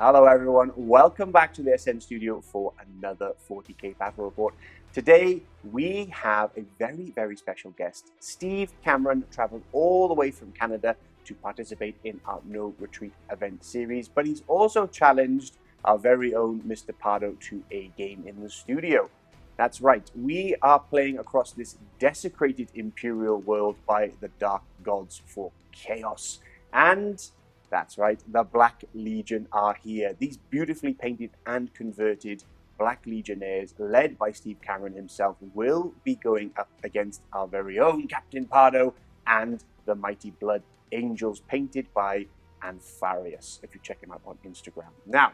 Hello everyone, welcome back to the SN Studio for another 40k Battle Report. Today we have a very special guest. Steve Cameron traveled all the way from Canada to participate in our No Retreat event series, but he's also challenged our very own Mr. Pardo to a game in the studio. That's right, we are playing across this desecrated Imperial world by the Dark Gods for Chaos. And that's right, the Black Legion are here. These beautifully painted and converted Black Legionnaires, led by Steve Cameron himself, will be going up against our very own Captain Pardo and the Mighty Blood Angels, painted by Anfarius, if you check him out on Instagram. Now,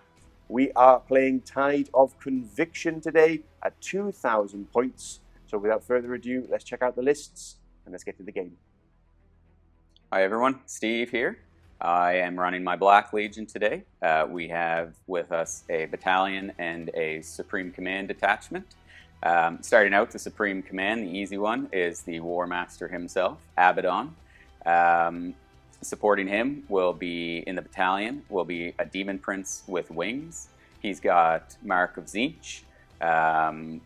we are playing Tide of Conviction today at 2,000 points. So without further ado, let's check out the lists and let's get to the game. Hi everyone, Steve here. I am running my Black Legion today. We have with us a Battalion and a Supreme Command detachment. Starting out, the Supreme Command, the easy one, is the War Master himself, Abaddon. Supporting him will be, in the Battalion, will be a Demon Prince with wings. He's got Mark of Tzeentch,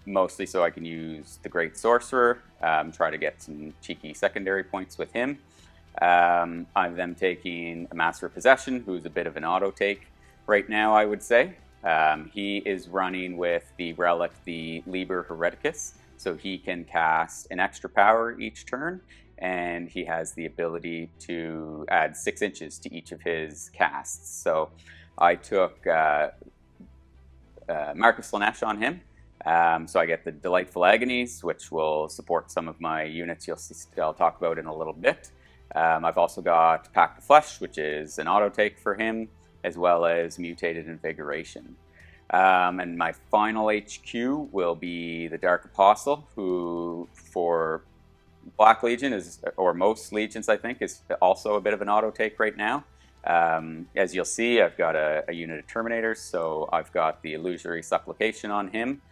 mostly so I can use the Great Sorcerer, try to get some cheeky secondary points with him. I'm then taking a Master of Possession, who's a bit of an auto-take right now, I would say. He is running with the relic, the Liber Hereticus, so he can cast an extra power each turn, and he has the ability to add 6 inches to each of his casts. So I took Marcus Slanesh on him. So I get the Delightful Agonies, which will support some of my units I'll talk about in a little bit. I've also got Pact of Flesh, which is an auto-take for him, as well as Mutated Invigoration. And my final HQ will be the Dark Apostle, who for Black Legion, or most Legions I think, is also a bit of an auto-take right now. As you'll see, I've got a unit of Terminators, so I've got the Illusory Supplication on him.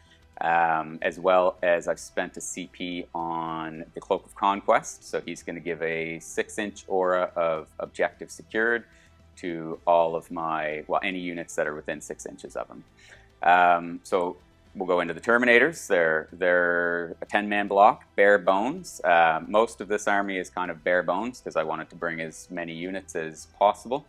As well as I've spent a CP on the Cloak of Conquest, so he's going to give a 6-inch aura of objective secured to all of my, well, any units that are within 6 inches of him. So we'll go into the Terminators. They're a 10-man block, bare bones. Most of this army is kind of bare bones because I wanted to bring as many units as possible.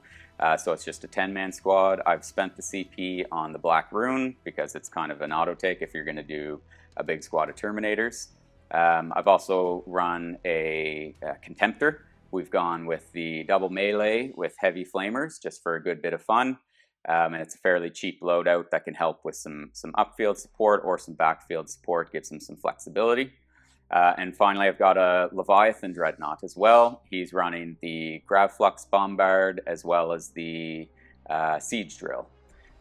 So it's just a 10-man squad. I've spent the CP on the Black Rune because it's kind of an auto-take if you're going to do a big squad of Terminators. I've also run a Contemptor. We've gone with the double melee with heavy flamers just for a good bit of fun. And it's a fairly cheap loadout that can help with some upfield support or some backfield support, gives them some flexibility. And finally, I've got a Leviathan Dreadnought as well. He's running the Gravflux Bombard as well as the Siege Drill.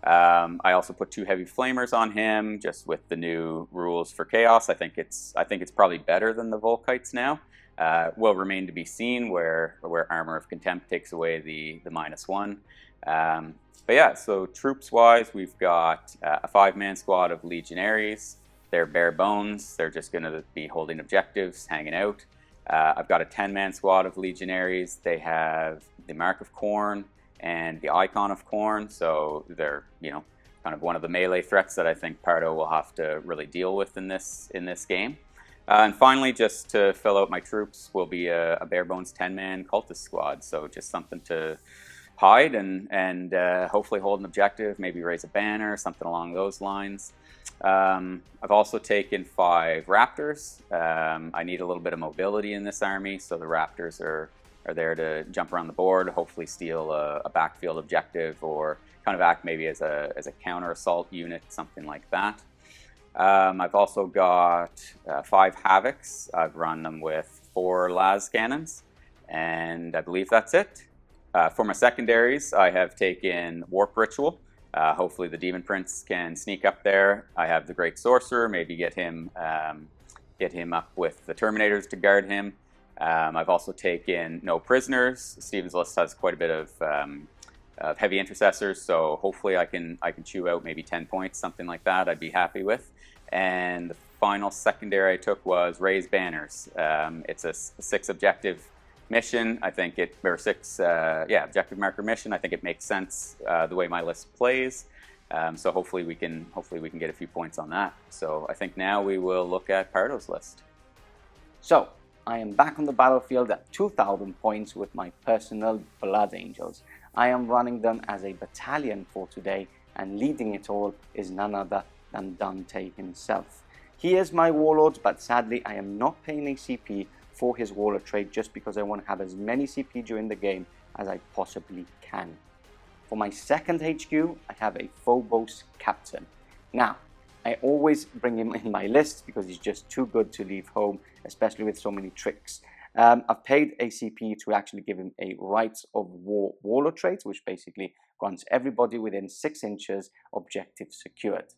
I also put 2 heavy flamers on him, just with the new rules for Chaos. I think it's probably better than the Volkites now. Will remain to be seen where Armour of Contempt takes away the -1. But yeah, so troops-wise, we've got a 5-man squad of Legionaries. They're bare bones. They're just going to be holding objectives, hanging out. I've got a 10-man squad of Legionaries. They have the Mark of Khorne and the Icon of Khorne, so they're, you know, kind of one of the melee threats that I think Pardo will have to really deal with in this game. And finally, just to fill out my troops, will be a bare bones 10-man cultist squad. So just something to hide and hopefully hold an objective, maybe raise a banner, something along those lines. I've also taken 5 Raptors. I need a little bit of mobility in this army, so the Raptors are there to jump around the board, hopefully steal a backfield objective, or kind of act maybe as a counter assault unit, something like that. I've also got 5 Havocs. I've run them with 4 Las cannons, and I believe that's it. For my secondaries, I have taken Warp Ritual. Hopefully the Demon Prince can sneak up there. I have the Great Sorcerer, maybe get him up with the Terminators to guard him. I've also taken no prisoners. Steven's list has quite a bit of heavy intercessors, so hopefully I can chew out maybe 10 points, something like that. I'd be happy with. And the final secondary I took was Raise Banners. It's a 6 objective mission, I think or 6, objective marker mission, I think it makes sense the way my list plays. So hopefully we can get a few points on that. So I think now we will look at Pardo's list. So I am back on the battlefield at 2,000 points with my personal Blood Angels. I am running them as a battalion for today, and leading it all is none other than Dante himself. He is my Warlord, but sadly I am not paying a CP for his Warlord trait just because I want to have as many CP during the game as I possibly can. For my second HQ, I have a Phobos Captain. Now, I always bring him in my list because he's just too good to leave home, especially with so many tricks. I've paid a CP to actually give him a Rites of War Warlord trait, which basically grants everybody within 6 inches objective secured.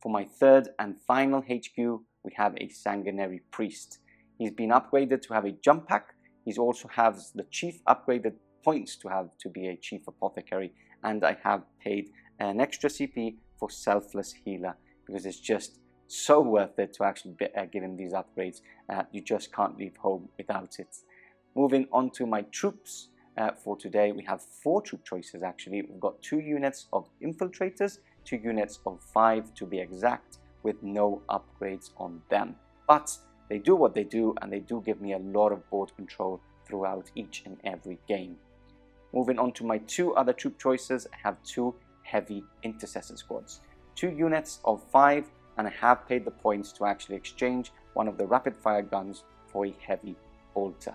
For my third and final HQ, we have a Sanguinary Priest. He's been upgraded to have a jump pack. He also has the chief upgraded points to be a chief apothecary, and I have paid an extra CP for Selfless Healer because it's just so worth it to actually give him these upgrades. You just can't leave home without it. Moving on to my troops for today, we have 4 troop choices actually. We've got 2 units of infiltrators, 2 units of 5 to be exact, with no upgrades on them. But they do what they do, and they do give me a lot of board control throughout each and every game. Moving on to my 2 other troop choices, I have 2 heavy intercessor squads. 2 units of 5, and I have paid the points to actually exchange one of the rapid fire guns for a heavy bolter.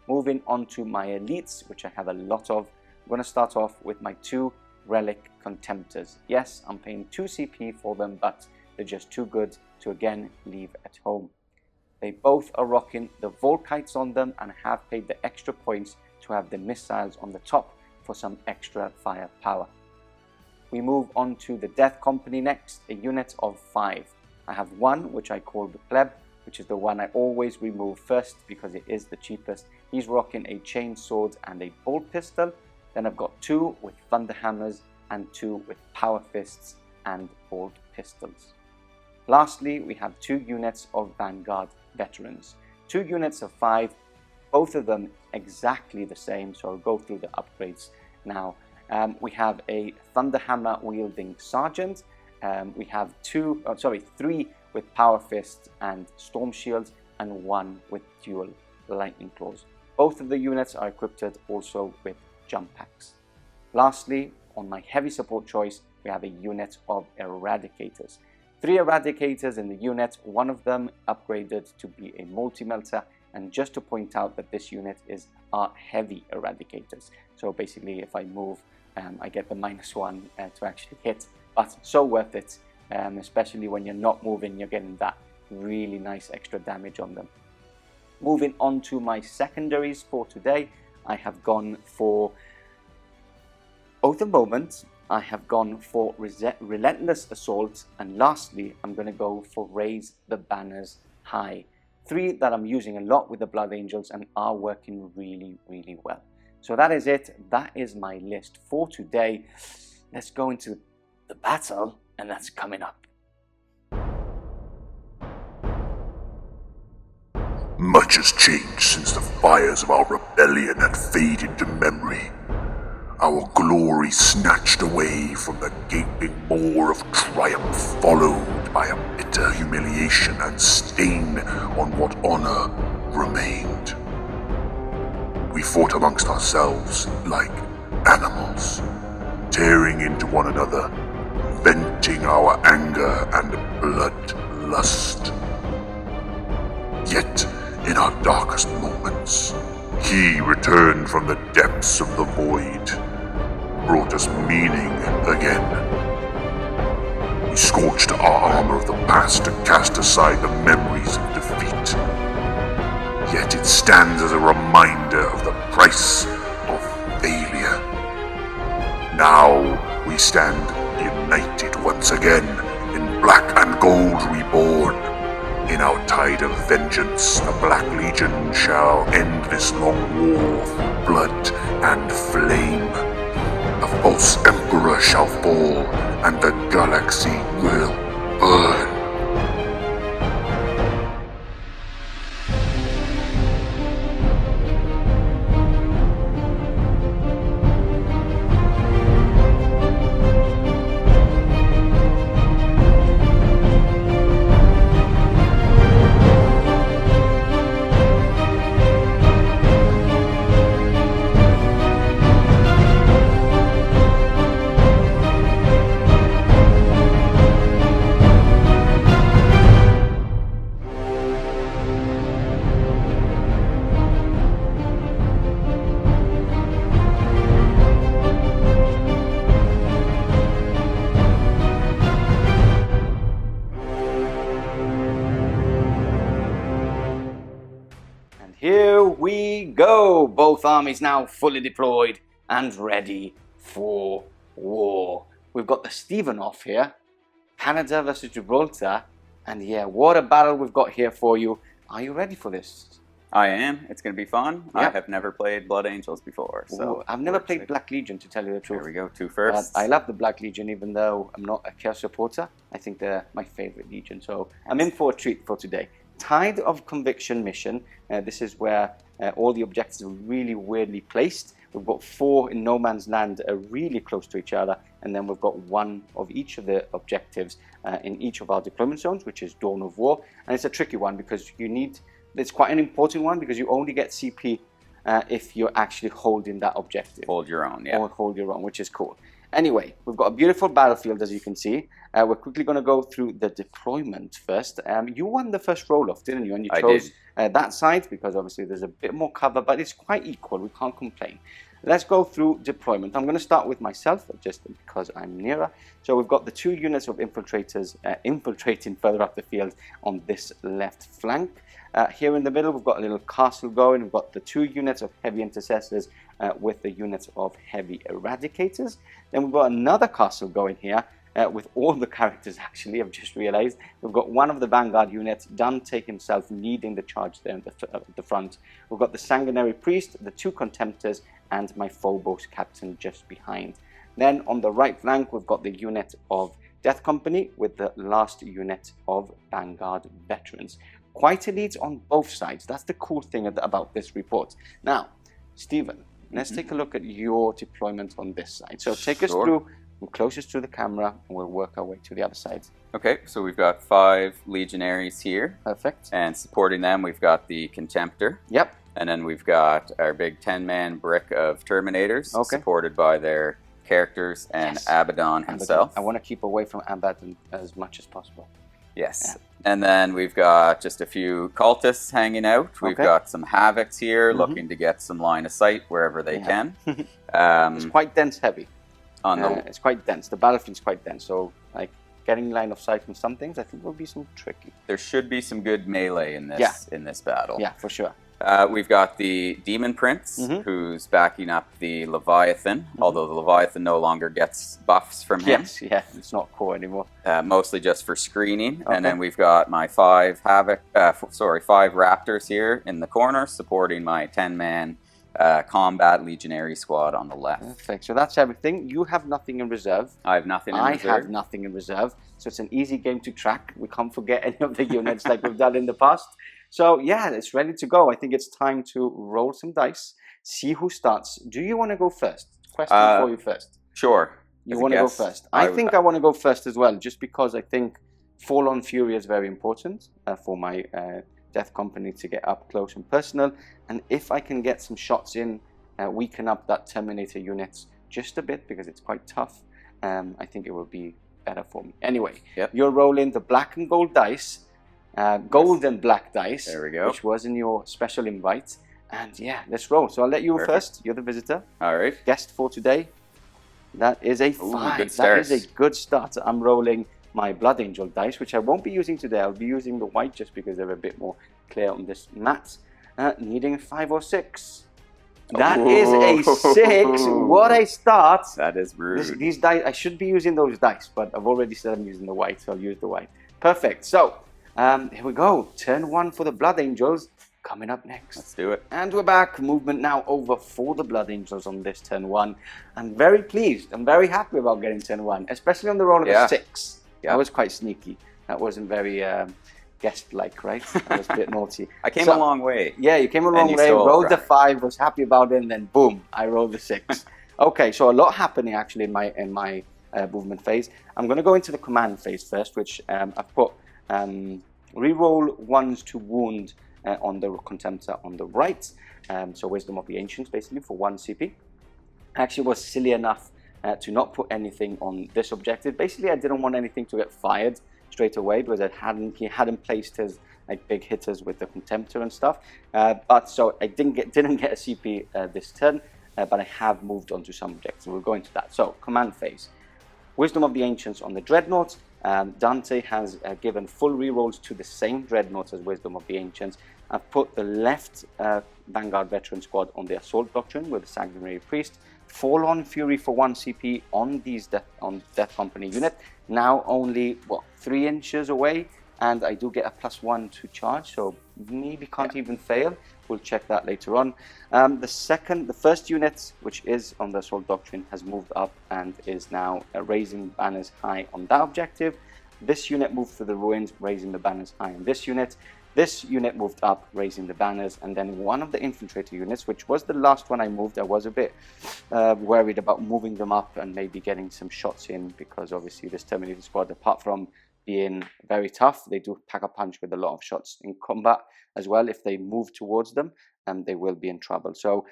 Moving on to my elites, which I have a lot of, I'm going to start off with my 2 relic contemptors. Yes, I'm paying 2 CP for them, but they're just too good to again leave at home. They both are rocking the Volkites on them, and I have paid the extra points to have the missiles on the top for some extra firepower. We move on to the Death Company next, a unit of 5. I have 1 which I call the Pleb, which is the one I always remove first because it is the cheapest. He's rocking a chain sword and a bolt pistol. Then I've got 2 with thunder hammers and 2 with power fists and bolt pistols. Lastly, we have 2 units of Vanguard veterans. 2 units of 5, both of them exactly the same, so I'll go through the upgrades now. We have a Thunderhammer wielding Sergeant. We have 3 with Power Fist and Storm Shields, and 1 with dual Lightning Claws. Both of the units are equipped also with jump packs. Lastly, on my heavy support choice, we have a unit of Eradicators. 3 Eradicators in the unit, 1 of them upgraded to be a multi-melter, and just to point out that this unit are heavy Eradicators. So basically if I move, I get the -1 to actually hit, but so worth it, especially when you're not moving, you're getting that really nice extra damage on them. Moving on to my secondaries for today, I have gone for Oath of Moment, I have gone for Relentless Assault, and lastly I'm going to go for Raise the Banners High. 3 that I'm using a lot with the Blood Angels and are working really, really well. So that is it. That is my list for today. Let's go into the battle, and that's coming up. Much has changed since the fires of our rebellion had faded to memory. Our glory snatched away from the gaping maw of triumph, followed by a bitter humiliation and stain on what honor remained. We fought amongst ourselves like animals, tearing into one another, venting our anger and bloodlust. Yet, in our darkest moments, he returned from the depths of the void, brought us meaning again. He scorched our armor of the past to cast aside the memories of defeat. Yet it stands as a reminder of the price of failure. Now we stand united once again, in black and gold reborn. In our tide of vengeance, the Black Legion shall end this long war of blood and flame. The false emperor shall fall, and the galaxy will burn. here we go. Both armies now fully deployed and ready for war. We've got the Stephen off here. Canada versus Gibraltar. And yeah, what a battle we've got here for you. Are you ready for this? I am. It's going to be fun. Yep. I have never played Blood Angels before. So Ooh, I've never played Black Legion, to tell you the truth. Here we go, 2 firsts. I love the Black Legion, even though I'm not a Chaos supporter. I think they're my favorite Legion, so I'm in for a treat for today. Tide of Conviction mission. This is where all the objectives are really weirdly placed. We've got 4 in no man's land really close to each other, and then we've got 1 of each of the objectives in each of our deployment zones, which is Dawn of War. And it's a tricky one because it's quite an important one because you only get CP if you're actually holding that objective. Hold your own, yeah. Or hold your own, which is cool. Anyway, we've got a beautiful battlefield, as you can see. We're quickly going to go through the deployment first. You won the first roll-off, didn't you? And you chose that side because obviously there's a bit more cover, but it's quite equal. We can't complain. Let's go through deployment. I'm going to start with myself, just because I'm nearer. So we've got the 2 units of infiltrators infiltrating further up the field on this left flank. Here in the middle, we've got a little castle going. We've got the 2 units of heavy intercessors with the units of heavy eradicators. Then we've got another castle going here with all the characters, actually. I've just realized. We've got one of the Vanguard units, Dante himself, leading the charge there at the front. We've got the Sanguinary Priest, the 2 Contemptors, and my Phobos captain just behind. Then on the right flank, we've got the unit of Death Company with the last unit of Vanguard veterans. Quite elites on both sides. That's the cool thing about this report. Now, Stephen, let's take a look at your deployment on this side. So take us through, closest to the camera, and we'll work our way to the other side. Okay, so we've got 5 legionaries here. Perfect. And supporting them, we've got the Contemptor. Yep. And then we've got our big 10-man brick of Terminators, supported by their characters and Abaddon himself. I want to keep away from Abaddon as much as possible. Yes. Yeah. And then we've got just a few cultists hanging out. We've got some Havocs here looking to get some line of sight wherever they can. It's quite dense heavy. It's quite dense. The battlefield's quite dense. So, like, getting line of sight on some things, I think will be some tricky. There should be some good melee in this battle. Yeah, for sure. We've got the Demon Prince, who's backing up the Leviathan, although the Leviathan no longer gets buffs from him. Yes, yeah, it's not core anymore. Mostly just for screening. And then we've got my 5 Raptors here in the corner, supporting my 10-man combat legionary squad on the left. Perfect. So that's everything. You have nothing in reserve. I have nothing in reserve. I have nothing in reserve. So it's an easy game to track. We can't forget any of the units like we've done in the past. So yeah, it's ready to go. I think it's time to roll some dice, see who starts. Do you want to go first? Question for you first. Sure. You want to go first? I think I want to go first as well, just because I think Fall on Fury is very important for my Death Company to get up close and personal. And if I can get some shots in, weaken up that Terminator units just a bit, because it's quite tough, I think it will be better for me. Anyway, you're rolling the black and gold dice. Gold and black dice, there we go, which was in your special invite. And yeah, let's roll. So I'll let you go first. You're the visitor. All right. Guest for today. That is a 5. That is a good start. I'm rolling my Blood Angel dice, which I won't be using today. I'll be using the white just because they're a bit more clear on this mat. Needing a 5 or 6. That is a 6. What a start. That is rude. These dice, I should be using those dice, but I've already said I'm using the white, so I'll use the white. Perfect. So, here we go. Turn 1 for the Blood Angels. Coming up next. Let's do it. And we're back. Movement now over for the Blood Angels on this turn 1. I'm very pleased. I'm very happy about getting turn 1, especially on the roll of a 6. That was quite sneaky. That wasn't very guest-like, right? That was a bit naughty. I came a long way. Yeah, you came a long way. Rolled the 5, was happy about it, and then boom, I rolled the 6. Okay, so a lot happening actually in my movement phase. I'm going to go into the command phase first, which I've put reroll 1s to wound on the Contemptor on the right. So Wisdom of the Ancients, basically, for 1 CP. I actually was silly enough to not put anything on this objective. Basically, I didn't want anything to get fired straight away because he hadn't placed his like big hitters with the Contemptor and stuff. But so I didn't get a CP this turn, but I have moved on to some objectives. We'll go into that. So command phase. Wisdom of the Ancients on the Dreadnought. Dante has given full rerolls to the same Dreadnought as Wisdom of the Ancients, I've put the left Vanguard Veteran Squad on the Assault Doctrine with the Sanguinary Priest. Fall on Fury for 1 CP on these Death Company unit. Now only, what, 3 inches away, and I do get a +1 to charge, so maybe can't even fail. We'll check that later on. The first unit, which is on the Assault Doctrine, has moved up and is now raising banners high on that objective. This unit moved to the ruins, raising the banners high on this unit. This unit moved up, raising the banners, and then one of the infiltrator units, which was the last one I moved, I was a bit worried about moving them up and maybe getting some shots in, because obviously this Terminator squad, apart from being very tough, they do pack a punch with a lot of shots in combat as well. If they move towards them, they will be in trouble. So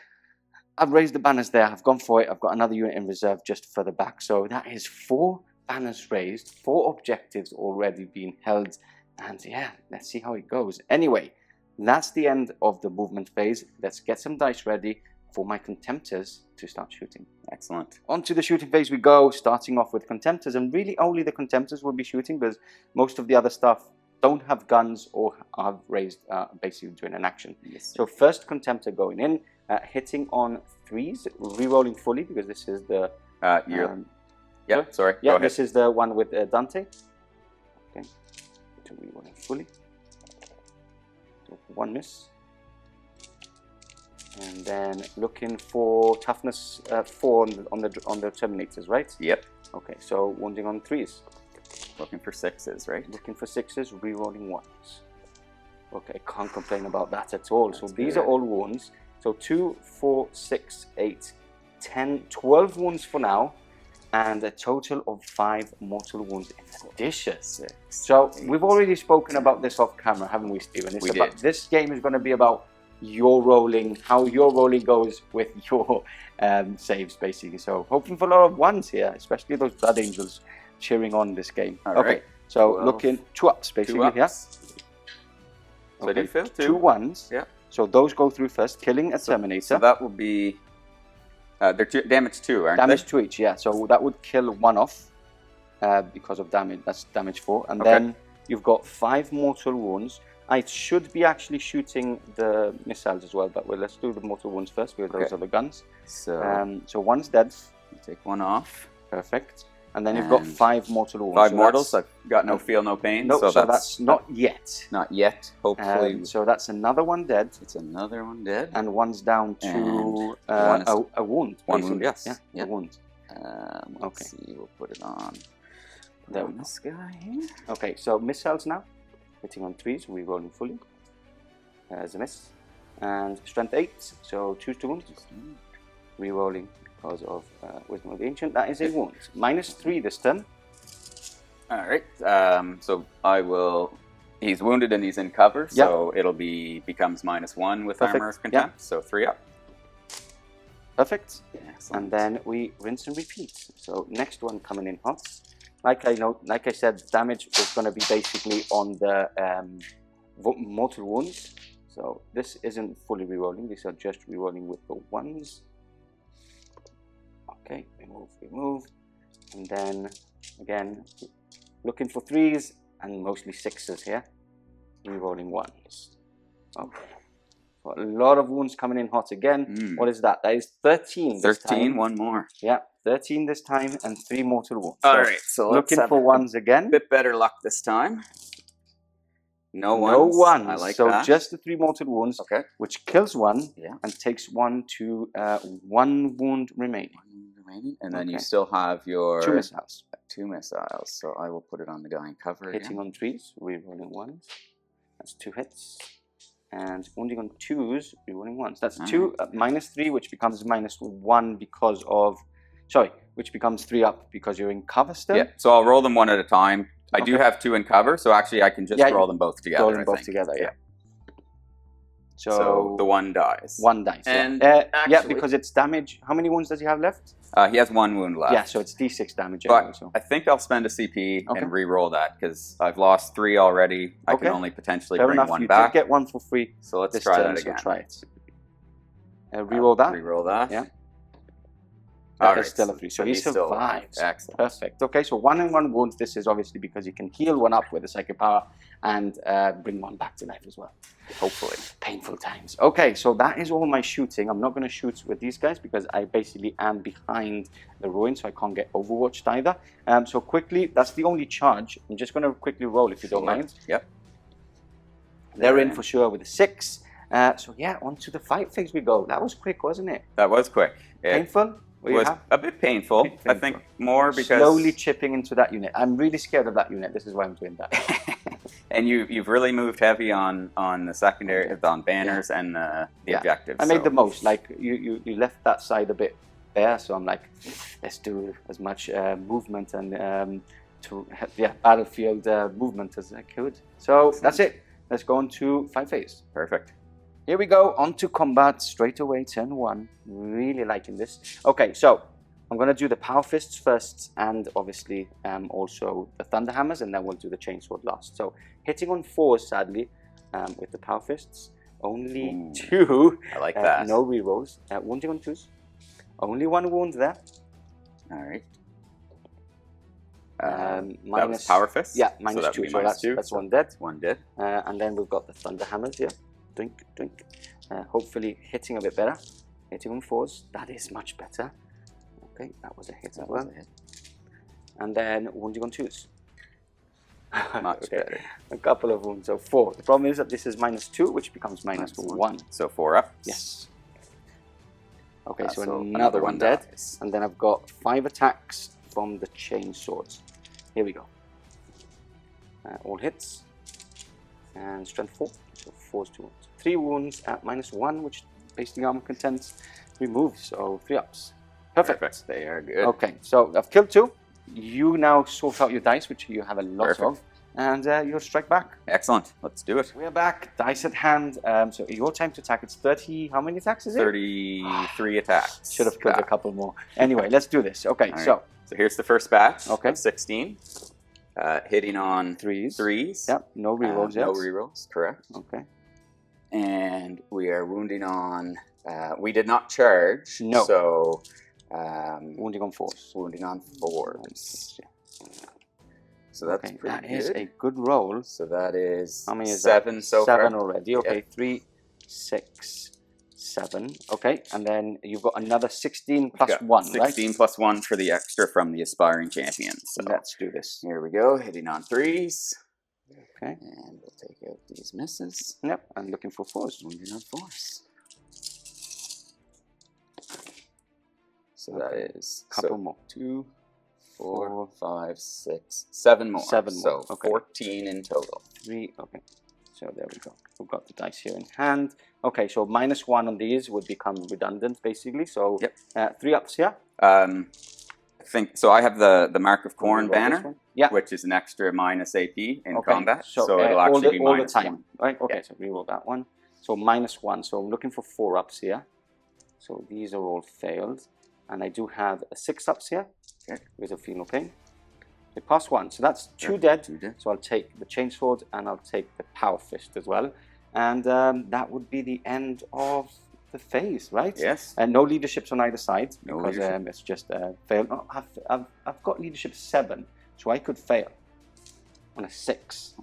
I've raised the banners there, I've gone for it, I've got another unit in reserve just further back. So that is 4 banners raised, 4 objectives already being held. And yeah, let's see how it goes. Anyway, that's the end of the movement phase. Let's get some dice ready for my Contemptors to start shooting. Excellent. On to the shooting phase we go, starting off with Contemptors. And really only the Contemptors will be shooting, because most of the other stuff don't have guns or have raised basically doing an action. Yes. So first Contemptor going in, hitting on 3s, re-rolling fully, because this is the... sorry. Yeah, Go ahead. this is the one with Dante. Okay. Re-rolling fully. So 1 miss. And then looking for toughness 4 on the Terminators, right? Yep. Okay, so wounding on 3s. Looking for 6s, right? Looking for 6s, re-rolling 1s. Okay, can't complain about that at all. That's so these good. are all wounds. So 2, 4, 6, 8, 10, 12 wounds for now, and a total of 5 mortal wounds in addition. So we've already spoken about this off camera, haven't we, Stephen? We did. This game is going to be about your rolling, how your rolling goes with your saves, basically. So hoping for a lot of 1s here, especially those Blood Angels cheering on this game. All okay, right. so 12. looking 2 ups, basically. 2 ups. Yeah. So I do feel 2. 2 1s. Yeah. So those go through first, killing a Terminator. So that will be... they're damage 2, aren't Damage they? 2 each, yeah. So that would kill 1 off because of damage. That's damage 4. And Okay. then you've got 5 mortal wounds. I should be actually shooting the missiles as well, but let's do the mortal wounds first, because those Okay. are the guns. So So 1's dead. you take 1 off. Perfect. And then you've got And 5 mortal wounds. 5 So mortals. that's- I've got no feel, no pain. Nope, so that's not yet. not yet. Hopefully, So that's another 1 dead. it's another one dead. And 1's down to And one is- a wound. 1 wound, basically. yes. Yeah, Yep. a wound. Let's Okay. see. We'll put it on. There we This guy here. Okay, so missiles now. Hitting on 3s, re-rolling fully. As a miss. And strength 8, so 2 to wound. Re-rolling because of Wisdom of the Ancient. That is a wound. -3 this turn. All right. So I will. He's wounded and he's in cover, so it'll becomes -1 with Perfect. Armor of Contempt. So 3 up. Perfect. Excellent. And then we rinse and repeat. So next one coming in hot. Like I said, damage is going to be basically on the mortal wounds. So this isn't fully re-rolling. These are just re-rolling with the 1s. Okay, remove. And then again, looking for 3s and mostly 6s here. Re-rolling 1s. Okay. Got a lot of wounds coming in hot again. What is that? That is 13 this 13, time. 1 more. Yeah, 13 this time and 3 mortal wounds. All right, so let's looking have for 1s again. a bit better luck this time. No ones. No 1s. I like so that. just the 3 mortal wounds, Okay. which kills 1 Yeah. and takes 1 to 1 wound remaining. 1 remaining, and then you Okay. still have your 2 missiles. 2 missiles. So I will put it on the guy in cover. Hitting again. on 3s, re-rolling 1s. That's 2 hits. And wounding on 2s, re-rolling 1s. That's 2 -3, which becomes -1 because of... Sorry, which becomes 3 up because you're in cover still. Yeah. So I'll roll them 1 at a time. I do Okay. have 2 in cover, so actually I can just roll them both together. Roll them I both think. together, yeah. So the 1 dies. 1 dice. And yeah, actually- because it's damage. How many wounds does he have left? He has 1 wound left. Yeah, so it's D6 damage. But Anyway, so. I think I'll spend a CP Okay. and re-roll that because I've lost 3 already. I can Okay. only potentially Fair bring enough. 1 You back. did get 1 for free So let's this try turn, that again. so try it. Reroll that. Re-roll that. Yeah. All That is right, still a 3. So he still alive. survives. Excellent. Perfect. Okay, so 1 and 1 wounds. This is obviously because you can heal one up with a psychic power and bring one back to life as well. Hopefully. Painful times. Okay, so that is all my shooting. I'm not going to shoot with these guys because I basically am behind the ruin, so I can't get overwatched either. So quickly, that's the only charge. I'm just going to quickly roll if you don't mind. Yep. They're in for sure with a 6. So yeah, on to the fight phase we go. That was quick, wasn't it? That was quick. It Painful? was a bit painful. I think more because slowly chipping into that unit. I'm really scared of that unit. This is why I'm doing that. and you've really moved heavy on the secondary, on banners and the objectives. I made the most. Like you left that side a bit bare, so I'm like, let's do as much movement and battlefield movement as I could. So that's it. Let's go on to fight phase. Perfect. Here we go, on to combat straight away, turn 1. Really liking this. Okay, so I'm going to do the power fists first and obviously also the thunder hammers, and then we'll do the chainsword last. So hitting on 4s, sadly, with the power fists. Only 2. I like that. No rerolls. Wounding on 2s. Only 1 wound there. All right. Minus, that was power fist? Yeah, minus 2. So that's 1 dead. 1 dead. And then we've got the thunder hammers here. Doink, doink. Hopefully hitting a bit better. Hitting on 4s. That is much better. Okay, that was a hit as well. And then wounding on 2s. Much better. A couple of wounds. So 4. The problem is that this is minus 2, which becomes minus 1. So 4 up. Yes. Okay, so another one dead. Dies. And then I've got 5 attacks from the chain swords. Here we go. All hits. And strength 4. So 4's 2 wounds. 3 wounds at minus 1, which basically armor contents removes. So 3 ups. Perfect. They are good. Okay, so I've killed 2. You now sort out your dice, which you have a lot of, and you'll strike back. Excellent. Let's do it. We are back. Dice at hand. So your time to attack. It's 30. How many attacks is it? 33 attacks. Should have killed a couple more. Anyway, let's do this. Okay, right. So here's the first batch. Okay. Of 16. Hitting on 3s. Yep. No rerolls yet. No rerolls. Correct. Okay. And we are wounding on. We did not charge. No. So. Wounding on 4s. Wounding on 4s. So that's pretty that good. is a good roll. So that is how many is 7 that? so far. 7 already. Okay, Yeah. 3, 6, 7. Okay, and then you've got another 16 plus 1, 16 right? plus 1 for the extra from the aspiring champion. So let's do this. Here we go, hitting on 3s. Okay. And we'll take out these misses. Yep, and looking for 4s. Wounding on 4s. So that is couple more. 2, 4, 5, 6, 7 more. 7 more. So Okay. 14 in total. 3. Okay. So there we go. We've got the dice here in hand. Okay, so minus 1 on these would become redundant, basically. So 3 ups here. I think so. I have the Mark of Corn Roll this banner, one. Yeah. which is an extra minus AP in Okay, combat. So, it'll actually be all the minus time, 1. right? Okay, Yeah. so reroll that one. So minus 1. So I'm looking for 4 ups here. So these are all failed. And I do have a 6 ups here. Okay. With a feel no pain. So pass 1. So that's 2 dead. 2 dead. So I'll take the chainsword and I'll take the power fist as well. And that would be the end of the phase, right? Yes. And no leaderships on either side No because leadership. it's just fail. Oh, I've got leadership 7, so I could fail on a 6.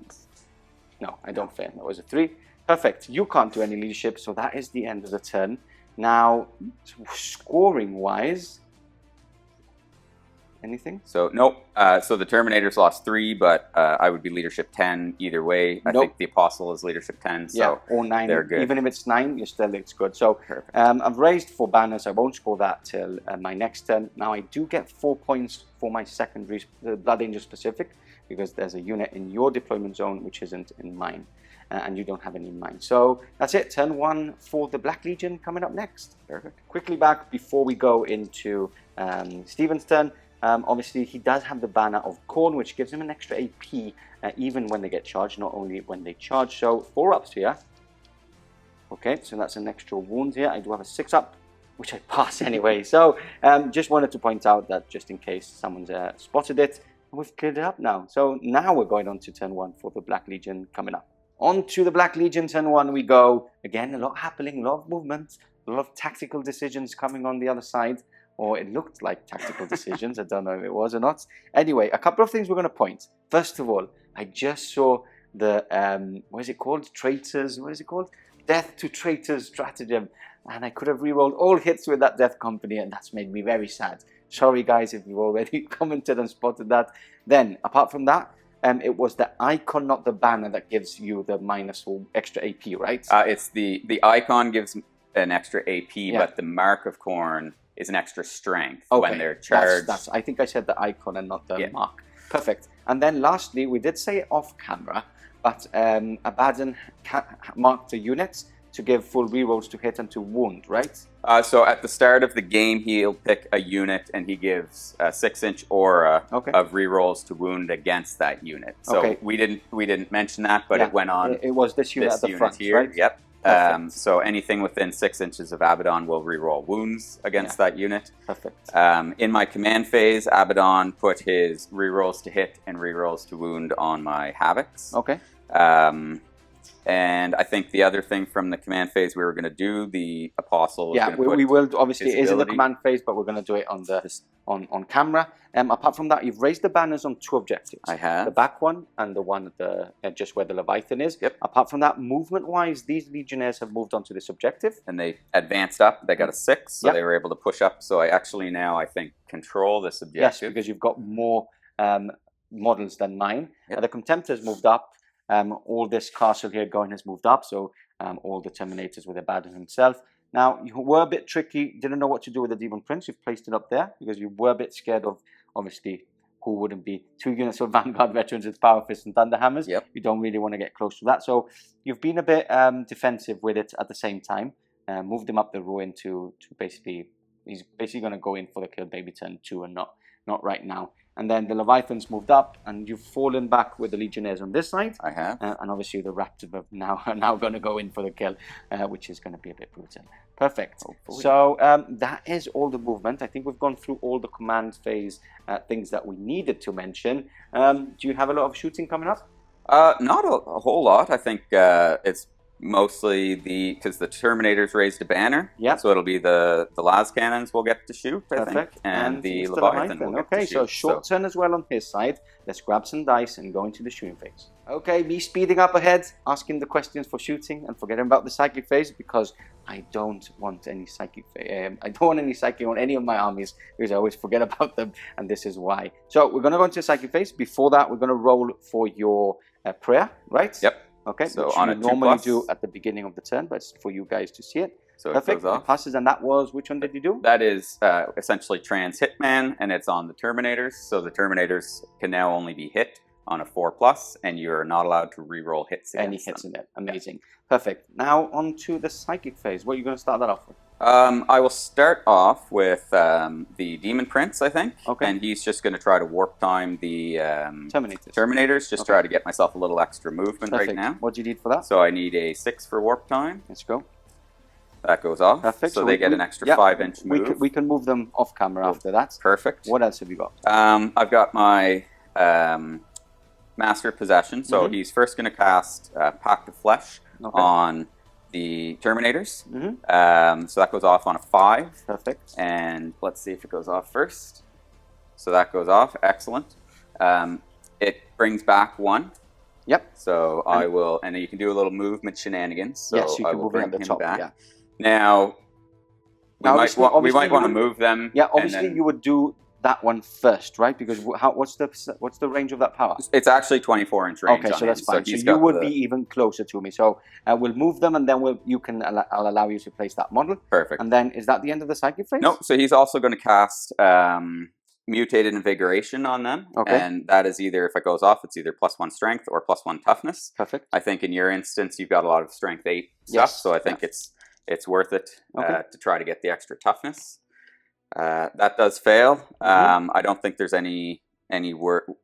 No, I don't fail. That was a 3. Perfect. You can't do any leadership, so that is the end of the turn. Now, scoring-wise, anything? So nope. So the Terminators lost 3, but I would be leadership 10 either way. I think the Apostle is leadership 10. So yeah, or 9. they're good. Even if it's 9, it's good. So I've raised 4 banners. I won't score that till my next turn. Now I do get 4 points for my secondary Blood Angel specific because there's a unit in your deployment zone which isn't in mine. And you don't have any in mind. So that's it. Turn 1 for the Black Legion coming up next. Perfect. Quickly back before we go into Stephen's turn. Obviously, he does have the banner of Corn, which gives him an extra AP even when they get charged, not only when they charge. So 4 ups here. Okay, so that's an extra wound here. I do have a 6 up, which I pass anyway. So just wanted to point out that just in case someone's spotted it, we've cleared it up now. So now we're going on to turn 1 for the Black Legion coming up. On to the Black Legion, turn 1 we go. Again, a lot happening, a lot of movement, a lot of tactical decisions coming on the other side. or it looked like tactical decisions. I don't know if it was or not. Anyway, a couple of things we're going to point. First of all, I just saw the, what is it called? Traitors, what is it called? Death to Traitors Stratagem. And I could have re-rolled all hits with that Death Company, and that's made me very sad. Sorry guys if you've already commented and spotted that. Then, apart from that, it was the icon, not the banner, that gives you the minus or extra AP, right? It's the icon gives an extra AP, but the Mark of Khorne is an extra strength when they're charged. I think I said the icon and not the mark. Perfect. And then lastly, we did say it off camera, but Abaddon marked the units to give full rerolls to hit and to wound, right? So at the start of the game, he'll pick a unit and he gives a 6-inch aura of rerolls to wound against that unit. So we didn't mention that, but it went on. It was this unit at the front, here. Right? Yep. So anything within 6 inches of Abaddon will reroll wounds against that unit. Perfect. In my command phase, Abaddon put his rerolls to hit and rerolls to wound on my Havocs. Okay. And I think the other thing from the command phase we were going to do, the Apostle. Yeah, we will obviously. It is in the command phase, but we're going to do it on the on camera. Apart from that, you've raised the banners on 2 objectives. I have. The back one and the one at the just where the Leviathan is. Yep. Apart from that, movement-wise, these Legionnaires have moved on to this objective. And they advanced up. They got a 6, so they were able to push up. So I actually now, I think, control this objective. Yes, because you've got more models than mine. The Contemptors moved up. All this castle here going has moved up, so all the Terminators with Abaddon himself. Now, you were a bit tricky, didn't know what to do with the Demon Prince. You've placed it up there because you were a bit scared of, obviously, who wouldn't be 2 units of Vanguard veterans with Power Fists and Thunderhammers. Yep. You don't really want to get close to that. So you've been a bit defensive with it at the same time. Moved him up the ruin to basically, he's basically going to go in for the kill baby turn 2 and not right now. And then the Leviathans moved up, and you've fallen back with the Legionnaires on this side. I have. And obviously the Raptors are now going to go in for the kill, which is going to be a bit brutal. Perfect. Hopefully. So that is all the movement. I think we've gone through all the command phase things that we needed to mention. Do you have a lot of shooting coming up? Not a whole lot. I think it's mostly because the Terminators raised a banner. Yeah. So it'll be the las cannons we'll get to shoot, I think. And the Leviathan will get to shoot. So short turn as well on his side. Let's grab some dice and go into the shooting phase. Okay, me speeding up ahead, asking the questions for shooting and forgetting about the psychic phase because I don't want any psychic I don't want any psychic on any of my armies because I always forget about them, and this is why. So we're going to go into the psychic phase. Before that, we're going to roll for your prayer, right? Yep. Okay, so which on you a normally do at the beginning of the turn, but it's for you guys to see it. So perfect. It goes off. It passes, and that was, which one did you do? That is essentially Trans Hitman, and it's on the Terminators. So the Terminators can now only be hit on a 4+, and you're not allowed to reroll hits against any hits them. in it. Amazing. Yeah. Perfect. Now on to the psychic phase. What are you going to start that off with? I will start off with the Demon Prince, I think. Okay. And he's just going to try to warp time the Terminators. Just try to get myself a little extra movement right now. What do you need for that? So I need a 6 for warp time. Let's go. That goes off. Perfect. So they get an extra 5-inch move. We can move them off camera after that. Perfect. What else have you got? I've got my Master of Possession. So he's first going to cast Pact of Flesh on the Terminators. So that goes off on a 5. Perfect. And let's see if it goes off first. So that goes off. Excellent. It brings back 1. Yep. So I will, and you can do a little movement shenanigans. So yes, you can I will move bring it at the top. back. Yeah. Now, we might want to move them. Yeah, obviously you would do that one first, right? Because what's the range of that power? It's actually 24-inch range. Okay, so that's fine. So you would be even closer to me. So we'll move them, and then I'll allow you to place that model. Perfect. And then is that the end of the psychic phase? No. So he's also going to cast Mutated Invigoration on them. Okay. And that is either, if it goes off, it's either +1 strength or +1 toughness. Perfect. I think in your instance, you've got a lot of strength 8 stuff, so I think it's worth it to try to get the extra toughness. That does fail. I don't think there's any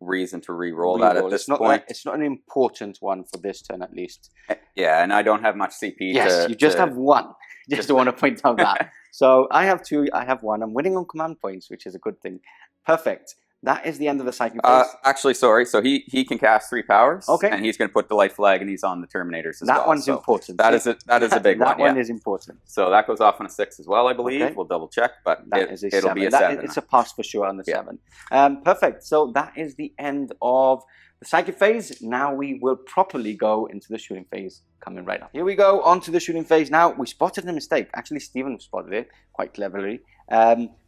reason to re-roll that at this point. It's not an important one for this turn, at least. Yeah, and I don't have much CP. Yes, you just have 1. Just want to point out that. So I have 2. I have 1. I'm winning on command points, which is a good thing. Perfect. That is the end of the psychic phase. Actually, sorry. So he can cast 3 powers. Okay. And he's going to put Delightful Agonies on the Terminators as That well. one's so important. That is a big one. That one is important. So that goes off on a 6 as well, I believe. Okay. We'll double check, but It'll be a 7. It's a pass for sure on the 7. Perfect. So that is the end of the psychic phase. Now we will properly go into the shooting phase coming right up. Here we go on to the shooting phase. Now we spotted a mistake. Actually, Stephen spotted it quite cleverly.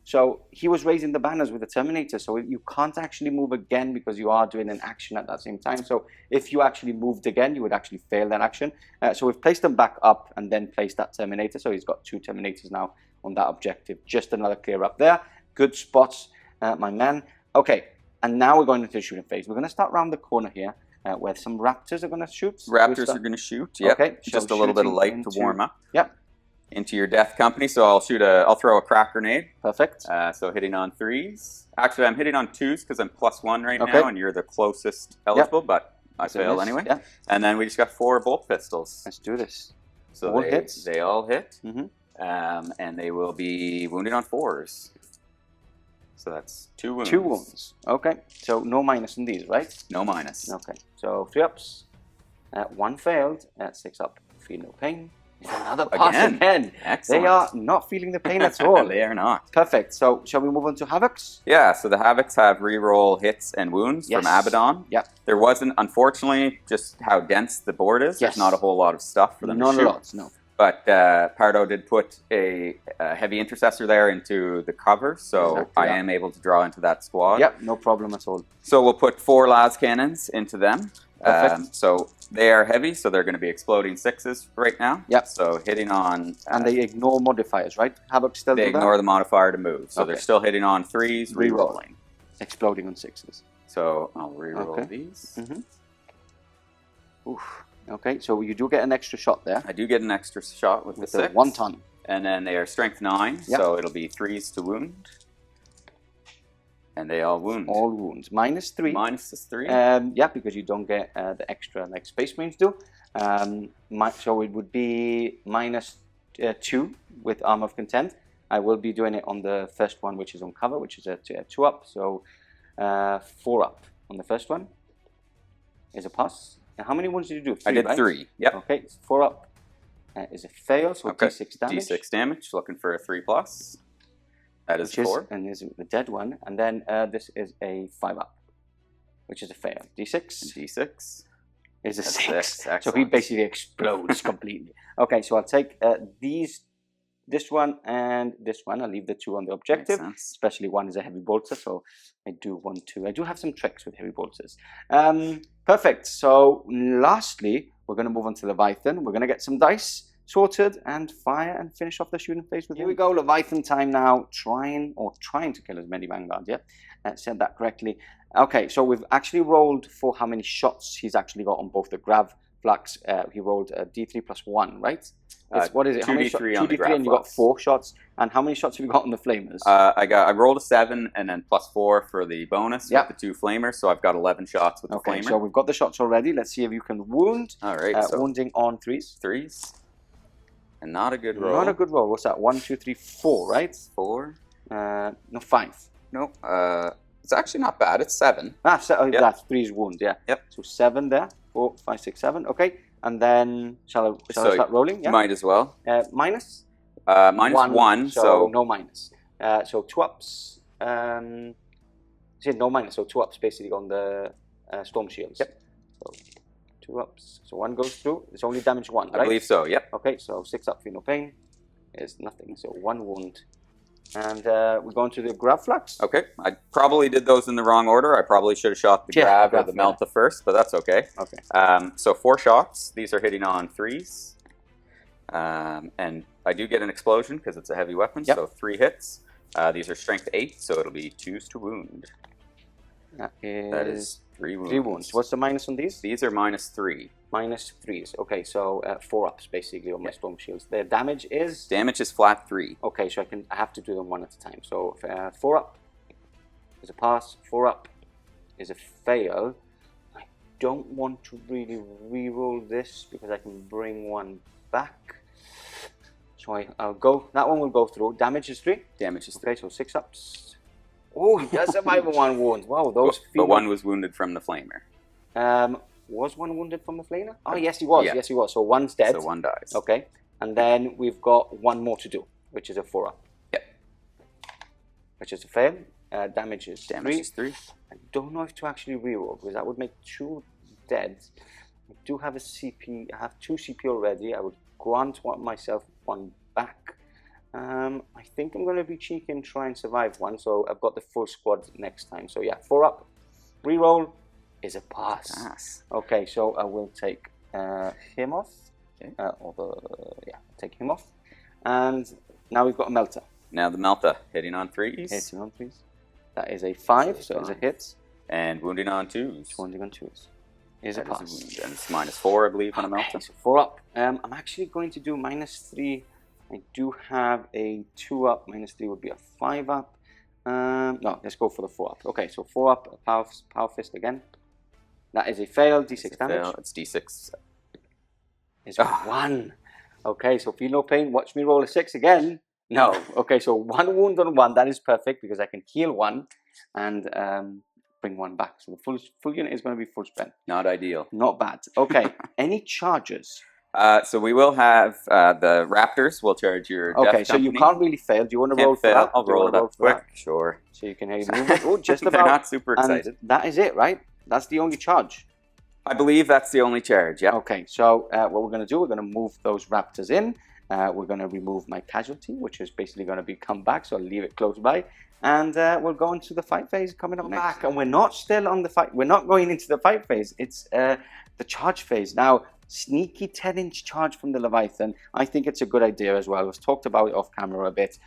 So he was raising the banners with the Terminator, so you can't actually move again because you are doing an action at that same time. So if you actually moved again, you would actually fail that action. So we've placed them back up and then placed that Terminator. So he's got 2 Terminators now on that objective. Just another clear up there. Good spots, my man. Okay, and now we're going into the shooting phase. We're going to start around the corner here where some Raptors are going to shoot. Raptors are going to shoot, yep. Okay, just a little bit of light to warm up. Yep. Into your death company, so I'll throw a crack grenade. Perfect. So hitting on 3s. Actually, I'm hitting on 2s because I'm +1 right now, and you're the closest eligible, but I fail anyway. Yeah. And then we just got 4 bolt pistols. Let's do this. So all hits. They all hit, Mm-hmm. and they will be wounded on 4s. So that's 2 wounds. 2 wounds. Okay. So no minus in these, right? No minus. Okay. So 3 ups. 1 failed. 6 up. Feel no pain. Another pass again. Excellent. They are not feeling the pain at all. They are not. Perfect. So shall we move on to Havocs? Yeah, so the Havocs have reroll hits and wounds from Abaddon. Yep. There wasn't, unfortunately, just how dense the board is. There's not a whole lot of stuff for them to shoot. Not a lot, no. But Pardo did put a heavy intercessor there into the cover, so I am able to draw into that squad. Yep, no problem at all. So we'll put 4 las cannons into them. Perfect. So they are heavy, so they're going to be exploding 6s right now. Yep. So hitting on... and they ignore modifiers, right? Havoc still They do that? ignore the modifier to move. So they're still hitting on 3s, rerolling. Exploding on 6s. So I'll reroll these. Mm-hmm. Oof. Okay, so you do get an extra shot there. I do get an extra shot with the 6. 1 ton. And then they are strength 9, so it'll be 3s to wound. And they all wound. All wounds. -3. -3. Yeah, because you don't get the extra like Space Marines do. So it would be -2 with Armor of Content. I will be doing it on the first one, which is on cover, which is a 2 up. So 4 up on the first one is a pass. Now, how many wounds did you do? 3, I did right? 3. Yep. Okay, 4 up is a fail, so D6 damage. D6 damage, looking for a 3+. That is 4. And is the dead one. And then this is a 5 up, which is a fail. D6. D6 is a 6. 6. So he basically explodes completely. Okay, so I'll take this one and this one. I'll leave the 2 on the objective. Especially one is a heavy bolter, so I do want to. I do have some tricks with heavy bolters. Perfect. So lastly, we're going to move on to Leviathan. We're going to get some dice sorted and fire and finish off the shooting phase with him. Here we go, Leviathan time now. Trying to kill as many Vanguards, yeah? Said that correctly. Okay, so we've actually rolled for how many shots he's actually got on both the Grav Flux. He rolled a D3 +1, right? What is it? 2D3 on the Grav and you got 4 shots. And how many shots have you got on the Flamers? I rolled a 7 and then +4 for the bonus with the 2 Flamers, so I've got 11 shots with the Flamer. Okay, so we've got the shots already. Let's see if you can wound. All right, so wounding on 3s. 3s. And not a good roll. Not a good roll. What's that? 1, 2, 3, 4, right? 4. No, 5. No, it's actually not bad. It's 7. That's 3's wound, yeah. Yep. So 7 there. 4, 5, 6, 7. Okay. And then, shall I start rolling? Yeah. Might as well. Minus? -1, so no minus. So 2 ups. No minus, so 2 ups basically on the Storm Shields. Yep. So 2 ups. So 1 goes through. It's only damage 1, right? I believe so, yep. Okay, so 6 up, feel no pain. Is nothing. So 1 wound. And we're going to the Grav Flux. Okay, I probably did those in the wrong order. I probably should have shot the Grav or the Melta first, but that's okay. Okay. So 4 shots. These are hitting on 3s. And I do get an explosion because it's a heavy weapon, so 3 hits. These are strength 8, so it'll be 2s to wound. That is 3 wounds. 3 wounds. What's the minus on these? These are -3. -3s. Okay, so 4 ups basically on my Storm Shields. Their damage is? Damage is flat 3. Okay, so I have to do them one at a time. So 4 up is a pass. 4 up is a fail. I don't want to really re-roll this because I can bring 1 back. So I'll go. That one will go through. Damage is 3. Damage is 3. Okay, so 6 ups Oh, he does survive one wound. Wow, those. But one was wounded from the flamer. Was one wounded from the flamer? Oh, yes, he was. Yeah. Yes, he was. So one's dead. So one dies. Okay, and then we've got one more to do, which is a 4-up. Yep. Which is a fail. Damage is Damage is 3. I don't know if to actually reroll because that would make 2 dead. I do have a CP. I have 2 CP already. I would grant myself 1 back. I think I'm going to be cheeky and try and survive 1. So I've got the full squad next time. So yeah, 4-up. Reroll is a pass. Okay, so I will take him off. Okay. Take him off. And now we've got a melter. Now the melter hitting on 3s. Hitting on 3s. That is a 5, so it's a hit. And wounding on 2s. Wounding on 2s. Is a pass. And it's -4, I believe, on a melter. So 4-up. I'm actually going to do -3. I do have a 2-up. -3 would be a 5-up. No, let's go for the 4-up. Okay, so 4-up, power fist again. That is a fail. D6 damage. Fail. It's D6. It's 1. Okay, so feel no pain. Watch me roll a 6 again. No. Okay, so 1 wound on 1. That is perfect because I can heal 1 and bring 1 back. So the full unit is going to be full spent. Not ideal. Not bad. Okay, any charges? So we will have the Raptors will charge your Okay, death so you company. can't really fail. Do you want to roll for fail. that? I'll roll it up quick. Sure. So you can hear you moving. Oh, just about. They're not super And excited. that is it, right? That's the only charge. I believe that's the only charge, yeah. Okay, so what we're going to do, we're going to move those Raptors in. We're going to remove my casualty, which is basically going to be come back, so I'll leave it close by. And we'll go into the fight phase coming up next. And we're not still on the fight. We're not going into the fight phase. It's the charge phase. Now, sneaky 10-inch charge from the Leviathan. I think it's a good idea as well. We've talked about it off camera a bit.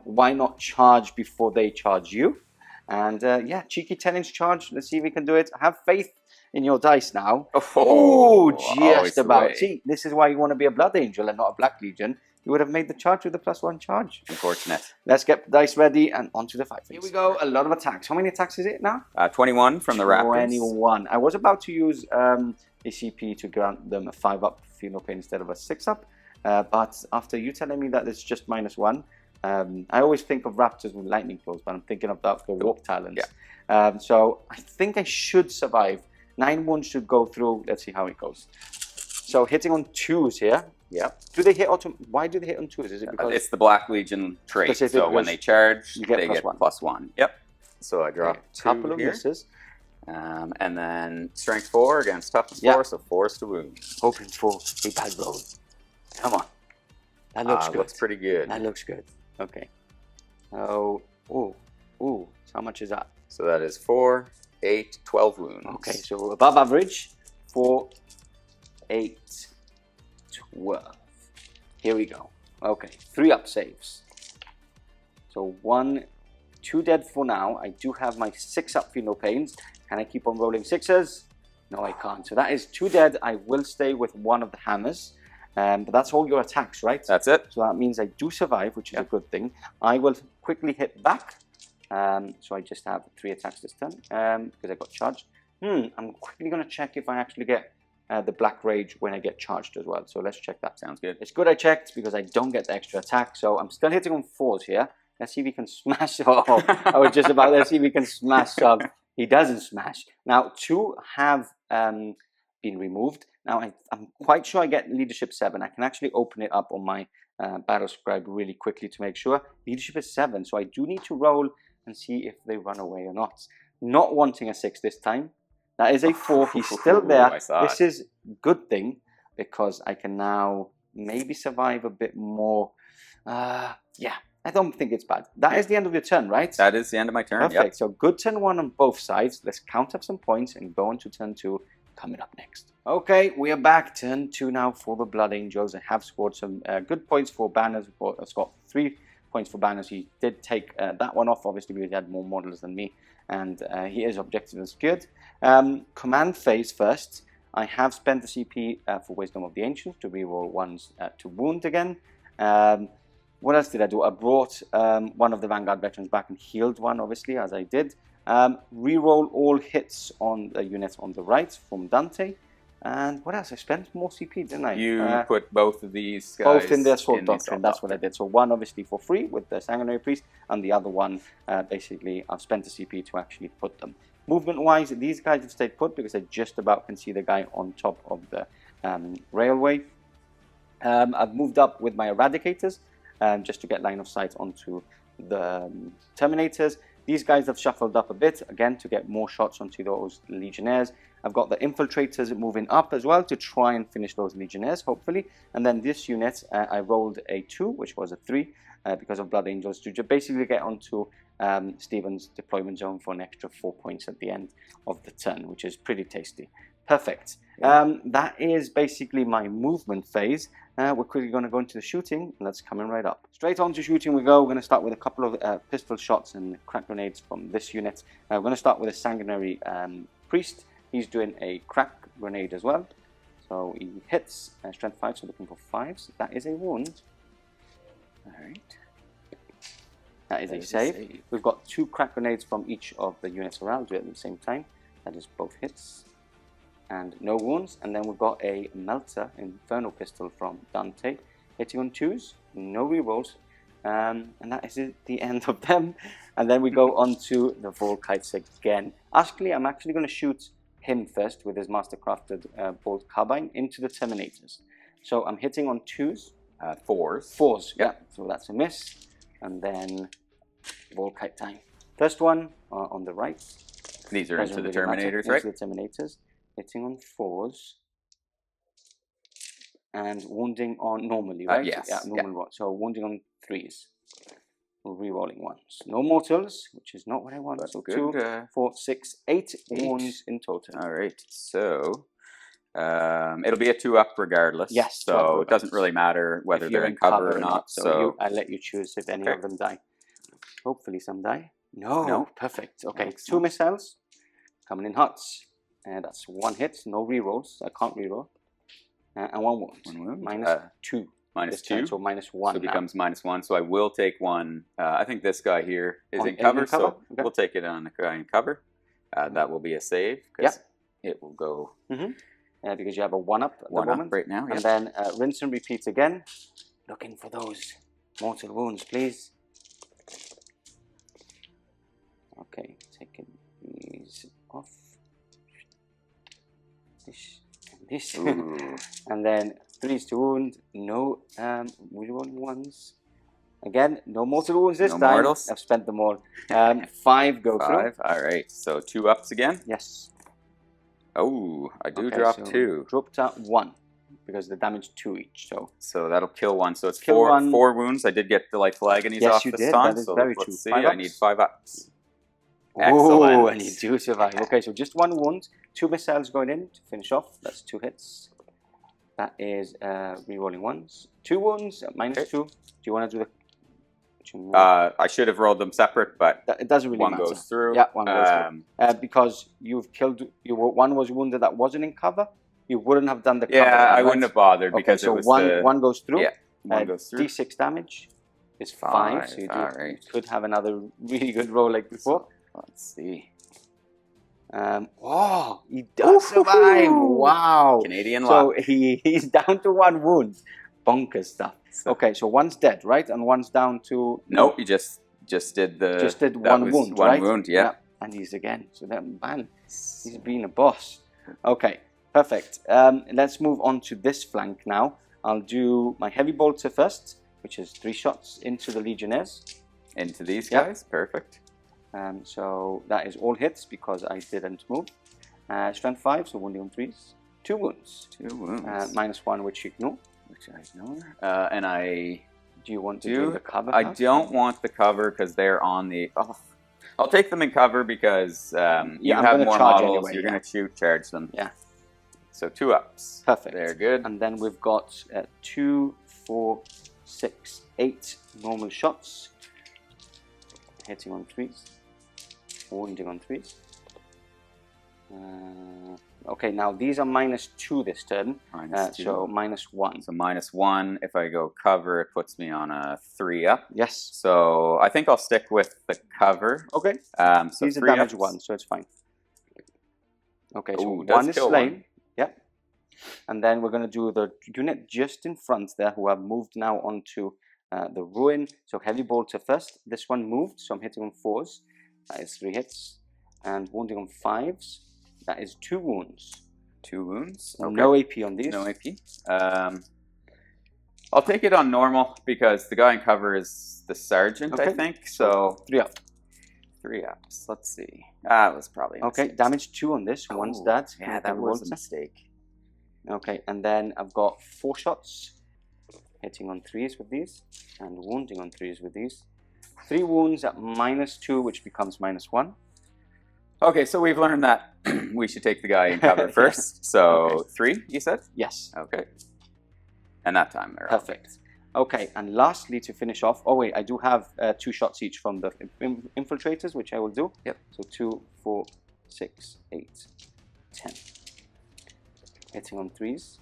Why not charge before they charge you? And yeah, cheeky 10-inch charge. Let's see if we can do it. Have faith in your dice now. Oh, just about. See, this is why you want to be a Blood Angel and not a Black Legion. You would have made the charge with a +1 charge. Unfortunate. Let's get the dice ready and onto the fight phase. Here we go. A lot of attacks. How many attacks is it now? 21 from the Raptors. 21. I was about to use a CP to grant them a 5-up feel no pain instead of a 6-up. But after you telling me that it's just -1, I always think of Raptors with lightning claws, but I'm thinking of that for warp talons. Yeah. So I think I should survive. 9 wounds should go through. Let's see how it goes. So hitting on 2s here. Yeah. Do they hit auto? Why do they hit on 2s? Is it because it's the Black Legion trait? So when they charge, they get +1. Yep. So I draw a couple of misses. And then strength 4 against toughness 4, so 4s to wound. Hoping for a bad roll. Come on. That looks good. Looks pretty good. That looks good. Okay. Oh. Ooh. So how much is that? So that is 4, 8, 12 wounds. Okay, so above average, 4, 8, 12. Here we go. Okay, 3-up saves. So 1, 2 dead for now. I do have my 6-up feel no pains. Can I keep on rolling 6s? No, I can't. So that is 2 dead. I will stay with 1 of the hammers. But that's all your attacks, right? That's it. So that means I do survive, which is a good thing. I will quickly hit back. So I just have 3 attacks this turn because I got charged. I'm quickly going to check if I actually get the Black Rage when I get charged as well. So let's check that. Sounds good. It's good I checked because I don't get the extra attack. So I'm still hitting on 4s here. Let's see if he can smash. Oh, I was just about to see if he can smash some. He doesn't smash. Now, 2 have been removed. Now, I'm quite sure I get Leadership 7. I can actually open it up on my Battle Scribe really quickly to make sure. Leadership is 7, so I do need to roll and see if they run away or not. Not wanting a 6 this time. That is a 4. He's still there. This is a good thing because I can now maybe survive a bit more. Yeah, I don't think it's bad. That is the end of your turn, right? That is the end of my turn. Perfect. Yep. So good turn 1 on both sides. Let's count up some points and go into turn 2 coming up next. Okay, we are back. Turn 2 now for the Blood Angels. I have scored some good points for banners. I've got 3 points for banners. He did take that one off, obviously, because he had more models than me. And he is objective and secured. Command phase first. I have spent the CP for Wisdom of the Ancients to reroll 1s to wound again. What else did I do? I brought one of the Vanguard veterans back and healed 1, obviously, as I did. Reroll all hits on the units on the right from Dante. And what else? I spent more CP, didn't I? You put both of these guys both in the Assault in the Doctrine. Assault That's what I Doctrine. did. So one obviously for free with the Sanguinary Priest, and the other one basically I've spent the CP to actually put them. Movement wise, these guys have stayed put because I just about can see the guy on top of the railway. I've moved up with my Eradicators just to get line of sight onto the Terminators. These guys have shuffled up a bit, again, to get more shots onto those Legionnaires. I've got the Infiltrators moving up as well to try and finish those Legionnaires, hopefully. And then this unit, I rolled a 2, which was a 3, because of Blood Angels, to basically get onto Stephen's deployment zone for an extra 4 points at the end of the turn, which is pretty tasty. Perfect. That is basically my movement phase. We're quickly going to go into the shooting, and that's coming right up. Straight on to shooting we go. We're going to start with a couple of pistol shots and crack grenades from this unit. We're going to start with a Sanguinary Priest. He's doing a crack grenade as well. So he hits strength 5, so looking for 5s. That is a wound. Alright. That is a save. We've got 2 crack grenades from each of the units around it at the same time. That is both hits. And no wounds. And then we've got a Melter Inferno Pistol from Dante, hitting on 2s, no rerolls, and that is the end of them. And then we go on to the Volkites again. Actually, I'm actually going to shoot him first with his Mastercrafted Bolt Carbine into the Terminators. So I'm hitting on 2s. 4s. 4s, yeah. So that's a miss. And then Volkite time. First one on the right. These are into the Terminators, right? Into the Terminators. Hitting on 4s and wounding on normally, right? Yes. Yeah, normal. So wounding on 3s. Re-rolling 1s. No mortals, which is not what I want. That's so good. 2, 4, 6, 8 wounds in total. All right. So it'll be a 2-up regardless. Yes. So it doesn't really matter whether they're in cover or not. So I let you choose if any of them die. Hopefully some die. No. Perfect. Okay. Excellent. 2 missiles coming in huts. And that's 1 hit, no rerolls. I can't reroll. And 1 wound. 1 wound. Minus 2. Minus 2. Turn, so minus 1. So it becomes -1. So I will take 1. I think this guy here is in cover. So okay. We'll take it on a guy in cover. That will be a save. Because it will go. Because you have a 1-up at the moment. Right now. And then rinse and repeat again. Looking for those mortal wounds, please. Okay, taking these off. This and then 3s to wound, no rerolling 1s. Again, no mortal wounds this time. Mortals. I've spent them all. 5 go through. All right, so 2 ups again. Yes. Oh, I do drop 2. Dropped out 1 because the damage 2 each. So that'll kill 1. So it's kill 4 wounds. I did get Delightful Agonies off this time. That is so very let's true. see. I need 5 ups. Oh, and you do survive. Okay, so just 1 wound, 2 missiles going in to finish off. That's 2 hits. That is re-rolling 1s. 2 wounds, -2. Do you want to do the... I should have rolled them separate, but it doesn't really matter. 1 goes through. Yeah, 1 goes through. Because you've killed... 1 was wounded that wasn't in cover. You wouldn't have done the cover. Yeah, I wouldn't have bothered because so it was one goes through. Yeah, 1 goes through. D6 damage is 5. So you could have another really good roll like before. Let's see. Oh, he does survive. Wow. Canadian luck. So he's down to 1 wound. Bonkers stuff. Okay, so 1's dead, right? And 1's down to... Nope, he just did the... Just did 1 wound, right? 1 wound, yeah. And he's again. So that man, he's been a boss. Okay, perfect. Let's move on to this flank now. I'll do my heavy bolter first, which is 3 shots into the Legionnaires. Into these guys? Perfect. So that is all hits because I didn't move. Strength 5, so wounding on 3s. 2 wounds. 2 wounds. -1, which you ignore. Which I ignore. And I... Do you want to do the cover? I don't want the cover because they're on the... Oh, I'll take them in cover because you have more models. Anyway, you're going to charge them. Yeah. So 2 ups. Perfect. They're good. And then we've got 2, 4, 6, 8 normal shots. Hitting on 3s. Wounding on 3s. Okay, now these are -2 this turn. -2. So -1. So -1. If I go cover, it puts me on a 3 up. Yes. So I think I'll stick with the cover. Okay. So these are damage 1, so it's fine. Okay, so 1 is slain. Yep. And then we're going to do the unit just in front there, who have moved now onto the ruin. So heavy bolter first. This one moved, so I'm hitting on 4s. That is 3 hits. And wounding on 5s. That is 2 wounds. 2 wounds. Okay. No AP on these. No AP. I'll take it on normal because the guy in cover is the sergeant, I think. So 3 up. 3 ups. Let's see. That was probably a Okay, mistake. damage 2 on this. One's dead. Yeah, that was a mistake. Okay, and then I've got 4 shots. Hitting on 3s with these. And wounding on 3s with these. 3 wounds at -2, which becomes -1. Okay, so we've learned that we should take the guy in cover first. So Okay. 3, you said? Yes. Okay. And that time they're Perfect. Okay, and lastly to finish off, oh wait, I do have 2 shots each from the infiltrators, which I will do. Yep. So 2, 4, 6, 8, 10. Hitting on 3s.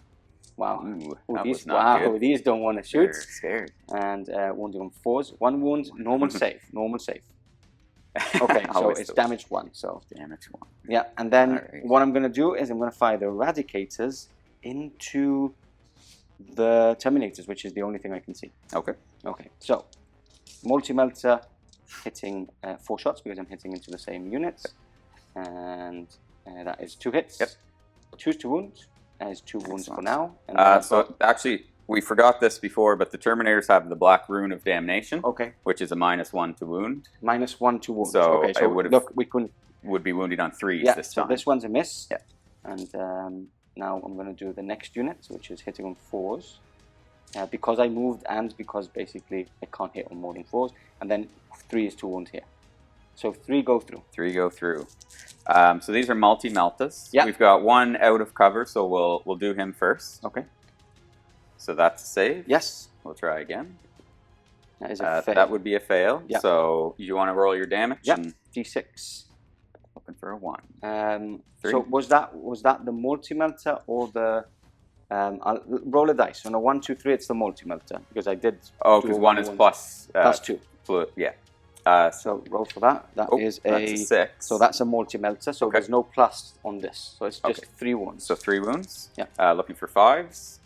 Wow. Ooh, Oh, that these, was not wow, good. these don't want to shoot. Scared. And wounding on 4s. 1 wound, normal save. Normal save. Okay, so Always it's so. damage 1. So Damage 1. yeah, and then Alright. what I'm going to do is I'm going to fire the Eradicators into the Terminators, which is the only thing I can see. Okay. Okay, so multi-melter hitting 4 shots because I'm hitting into the same units, and that is 2 hits. Yep. 2 to wound. That is 2 wounds for Excellent. now. And then I've So actually, we forgot this before, but the Terminators have the Black Rune of Damnation, got- okay, which is a -1 to wound. -1 to wound. So okay, I so would've- look, we couldn't. Would be wounded on 3s Yeah, this so time. this one's a miss. Yeah. And now I'm going to do the next unit, which is hitting on 4s. Because I moved and because basically I can't hit on more than 4s. And then 3 is 2 wounds here. So 3 go through. 3 go through. So these are multi-meltas. Yeah. We've got 1 out of cover, so we'll do him first. Okay. So that's a save. Yes. We'll try again. That is a fail. That would be a fail. Yeah. So you want to roll your damage? Yeah. And D6. looking for a 1. 3. 3. So was that the multi-melter or the... I'll roll a dice. On a 1, 2, 3, it's the multi-melter. Because I did... Oh, do because a 1 is plus... plus 2. Yeah. So roll for that. That is that's a 6. So that's a multi-melter. So Okay. there's no plus on this. So it's just Okay. 3 wounds. So 3 wounds. Yeah. Looking for 5s.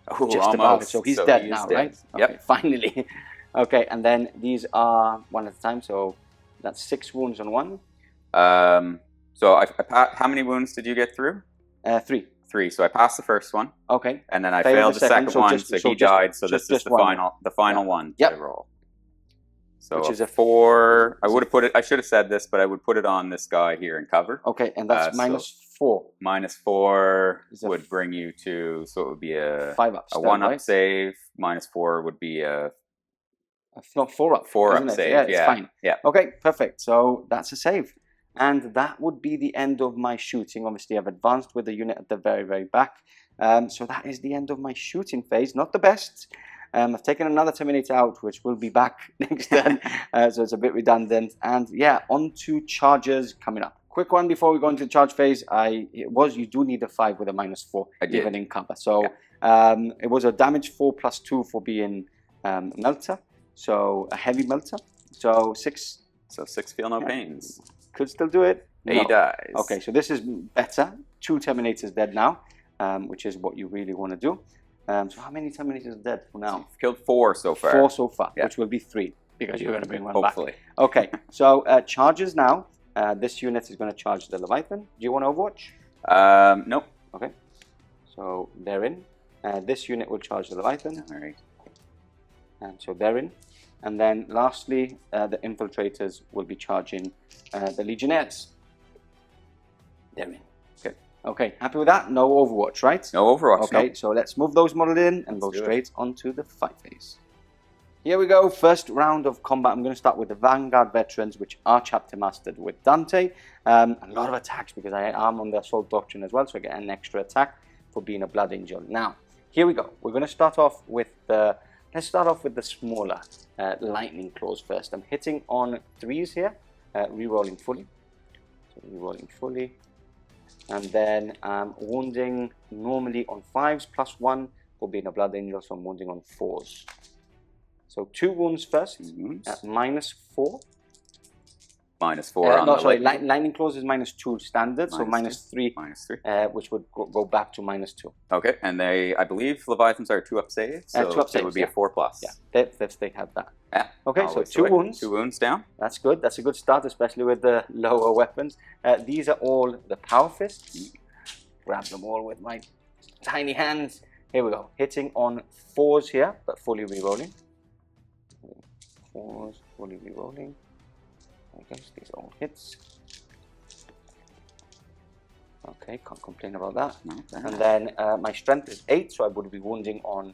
Oh, Just almost. about it. So he's dead he now, is dead. right? Yep. Okay, finally. Okay, and then these are 1 at a time. So that's 6 wounds on 1. So how many wounds did you get through? 3. 3. So I passed the first one, Okay. and then I Failed failed the the second, second one, so he died. So this is just the one. final one Yep. I roll. So Which is a 4. I would have put it. I should have said this, but I would put it on this guy here in cover. Okay, and that's so- -4. -4 Is a would bring you to. So it would be a 5 up. a 1-up save. -4 would be a No, 4 up. 4-up isn't it? save. Yeah, it's fine. Yeah. Okay, perfect. So that's a save. And that would be the end of my shooting. Obviously, I've advanced with the unit at the very, very back. So that is the end of my shooting phase. Not the best. I've taken another Terminator out, which will be back next turn. So it's a bit redundant. And yeah, on to charges coming up. Quick one before we go into the charge phase. You do need a 5 with a -4, I did. even in cover. So it was a damage 4 plus 2 for being melter. So a heavy melter. So 6 So 6 feel no pains. could still do it. He No. dies. Okay, so this is better. 2 Terminators dead now, which is what you really want to do. So how many Terminators are dead for now? You've killed 4 so far. 4 so far, Yeah. which will be 3 because you're going to bring one Hopefully. back. Okay, so charges now. This unit is going to charge the Leviathan. Do you want Overwatch? Nope. Okay, so they're in. This unit will charge the Leviathan, All right. and so they're in. And then lastly, the Infiltrators will be charging the Legionnaires. They're in. Okay. Okay, happy with that? No Overwatch, right? No Overwatch. Okay, nope. so let's move those models in and go Let's do it. straight onto the fight phase. Here we go, first round of combat. I'm going to start with the Vanguard veterans, which are chapter mastered with Dante. A lot of attacks because I am on the Assault Doctrine as well, so I get an extra attack for being a Blood Angel. Now, here we go. We're going to start off with the... Let's start off with the smaller Lightning Claws first. I'm hitting on 3s here, re-rolling fully. So re-rolling fully. And then I'm wounding normally on 5s, +1 for being a Blood Angel, so I'm wounding on 4s. So 2 wounds first Wounds. at -4. -4 on no, the sorry, lightning. lightning claws is -2 standard, so -3, which would go back to -2. Okay, and I believe Leviathans are 2-up saves, so 2-up it saves, would be a 4+. Yeah, they have that. Yeah. Okay, so Always 2 the way. wounds. 2 wounds down. That's good. That's a good start, especially with the lower weapons. These are all the power fists. Grab them all with my tiny hands. Here we go. Hitting on 4s here, but fully re-rolling. 4s, fully re-rolling. Okay, so these are all hits. Okay, can't complain about that. And then my strength is 8, so I would be wounding on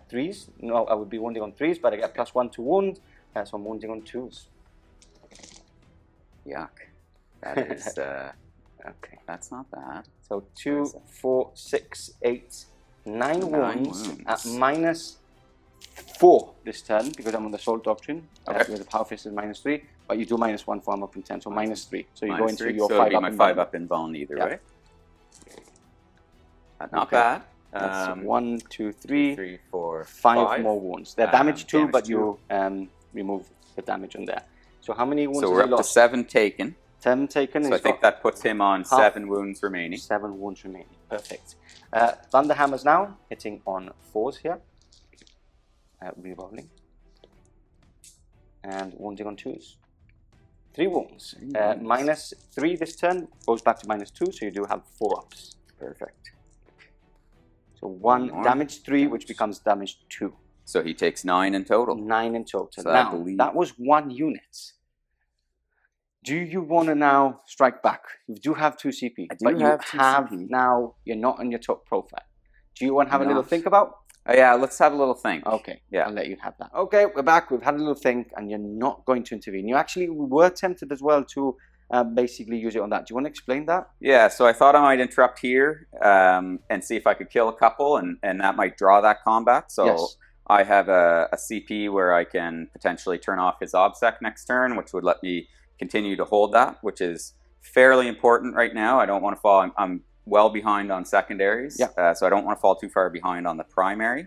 3s. No, I would be wounding on 3s, but I get +1 to wound, so I'm wounding on 2s. Yuck. That is, okay. That's not bad. So 2, 4, 6, 8, 9 wounds at -4 this turn, because I'm on the Assault Doctrine. Okay. With the Power Fist is -3, but you do -1 for armor content, so -3. So you go into your so 5-up my and 5-up invuln either way. Not bad. That's 1, 2, 3, 3, 4, 5 more wounds. They're damage 2, damage but 2. you remove the damage on there. So how many wounds So have we're you up lost? to 7 taken. 7 taken. So I think that puts him on 7 wounds remaining. 7 wounds remaining. Perfect. Thunderhammers now, hitting on 4s here. Rerolling. And wounding on 2s. 3 wounds. -3 this turn, goes back to -2, so you do have 4-ups. Perfect. So 1 damage 3, which becomes damage 2. So he takes 9 in total. 9 in total. So now, that was 1 unit. Do you want to now strike back? You do have 2 CP, but you have now, you're not on your top profile. Do you want to have a little think about? Yeah, let's have a little think. Okay, yeah. I'll let you have that. Okay, we're back. We've had a little think, and you're not going to intervene. You actually were tempted as well to basically use it on that. Do you want to explain that? Yeah, so I thought I might interrupt here and see if I could kill a couple, and that might draw that combat. So yes. I have a CP where I can potentially turn off his OBSEC next turn, which would let me continue to hold that, which is fairly important right now. I don't want to fall. I'm well behind on secondaries, so I don't want to fall too far behind on the primary.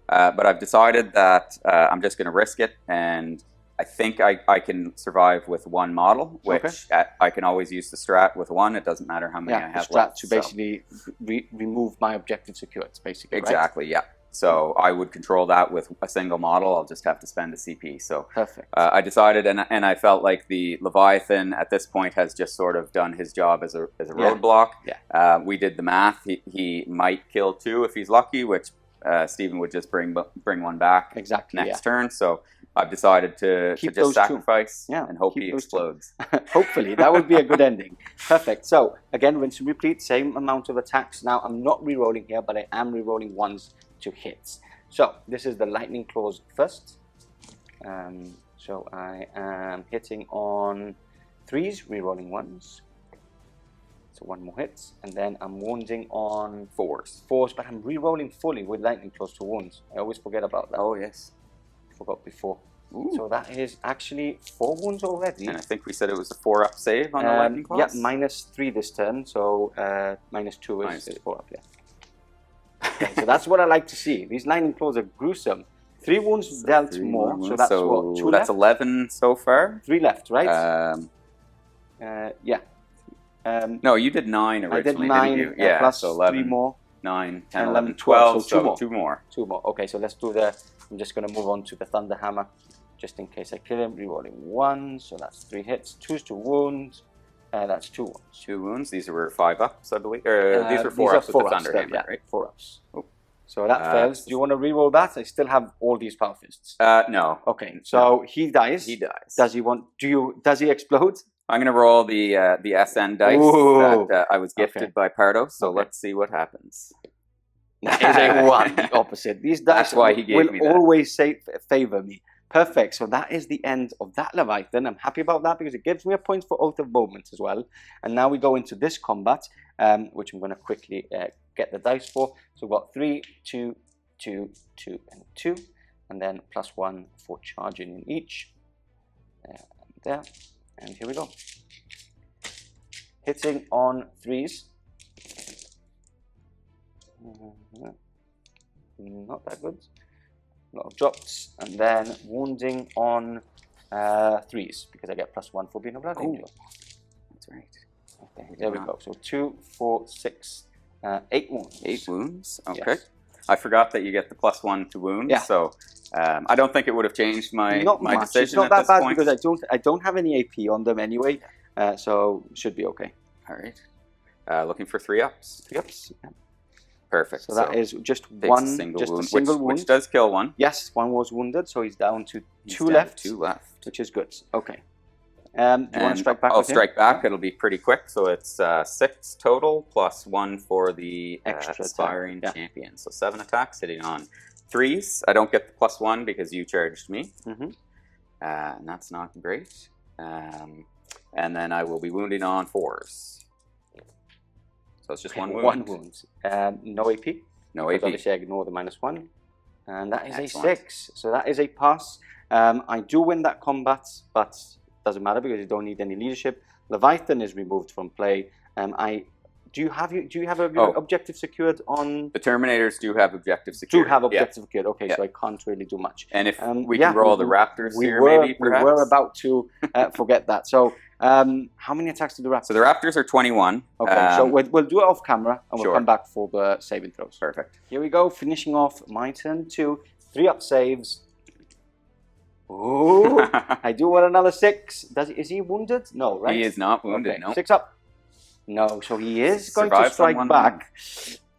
But I've decided that I'm just going to risk it, and I think I can survive with 1 model, which I can always use the strat with 1. It doesn't matter how many I have left. To basically remove my objective security, basically. Exactly, right? Yeah. So I would control that with a single model. I'll just have to spend a CP. So perfect. I decided, and I felt like the Leviathan at this point has just sort of done his job as a roadblock. Yeah. We did the math. He might kill 2 if he's lucky, which Stephen would just bring 1 back next turn. So I've decided to just sacrifice and hope he explodes. Hopefully, that would be a good ending. Perfect. So again, rinse and repeat, same amount of attacks. Now I'm not re-rolling here, but I am re-rolling 1s to hits. So this is the lightning claws first. So I am hitting on 3s, re-rolling 1s. So 1 more hit, and then I'm wounding on 4s, but I'm re-rolling fully with lightning claws to wounds. I always forget about that. Oh yes, forgot before. Ooh. So that is actually 4 wounds already. And I think we said it was a 4-up save on the lightning claws. Yeah, -3 this turn, so -2 is 4-up. Yeah. Okay, so that's what I like to see. These lightning claws are gruesome. 3 wounds dealt more, so that's what, 2 that's left? 11 so far. 3 left, right? Yeah. No, you did 9 originally, I did 9, didn't you? Yeah, plus so 11, 3 more. 9, 10, 11, 12, so 2 more. 2 more. Okay, so let's do I'm just going to move on to the Thunderhammer, just in case I kill him. Rerolling 1, so that's 3 hits. 2's to wound, that's 2 wounds. 2 wounds. These were 5-ups, I believe. These were 4-ups with the Thunderhammer, right? 4-ups. Oh. So that fails. Do you want to reroll that? I still have all these power fists. No. Okay, so he dies. He dies. Does he explode? I'm going to roll the SN dice that I was gifted by Pardo, so let's see what happens. That is a 1, the opposite. These dice will always favor me. Perfect. So that is the end of that Leviathan. I'm happy about that because it gives me a point for Oath of Moment as well. And now we go into this combat, which I'm going to quickly get the dice for. So we've got 3, 2, 2, 2, and 2. And then +1 for charging in each. There. And here we go. Hitting on 3s. Not that good. A lot of drops. And then wounding on 3s, because I get +1 for being a blood angel. That's right. Okay, there we go. So 2, 4, 6, 8 wounds. 8 wounds. Okay. Yes. I forgot that you get the +1 to wounds. Yeah. So I don't think it would have changed my Not my much. decision It's not at that this bad point. because I don't have any AP on them anyway, so should be okay. All right. Looking for 3 ups. 3 ups. Yeah. Perfect. So that is just takes one, a single just wound, a single wound. which does kill 1. Yes, 1 was wounded, so he's down to He's 2 down left. to 2 left. Which is good. Okay. Do you want to strike back? I'll with him? strike back. It'll be pretty quick. So it's 6 total plus 1 for the Extra aspiring attack, champion. So 7 attacks hitting on 3s. I don't get the +1 because you charged me. And that's not great. And then I will be wounding on 4s. So it's just 1 wound. 1 wound. No AP. No Because AP. obviously I ignore the -1. And that is Excellent. a 6. So that is a pass. I do win that combat, but it doesn't matter because you don't need any leadership. Leviathan is removed from play. Do you have your objective secured on? The Terminators do have objective security. Do have objective secured. Okay, Yeah. so I can't really do much. And if we can roll the Raptors here, maybe perhaps. We were about to forget that. So how many attacks do the Raptors? So the Raptors are 21. Okay, so we'll do it off camera and we'll Sure. come back for the saving throws. Perfect. Here we go, finishing off my turn 2. 3 up saves. Oh, I do want another 6. Is he wounded? No, right? He is not wounded. Okay, No. 6 up. No, so he is going to Survives on strike 1 back.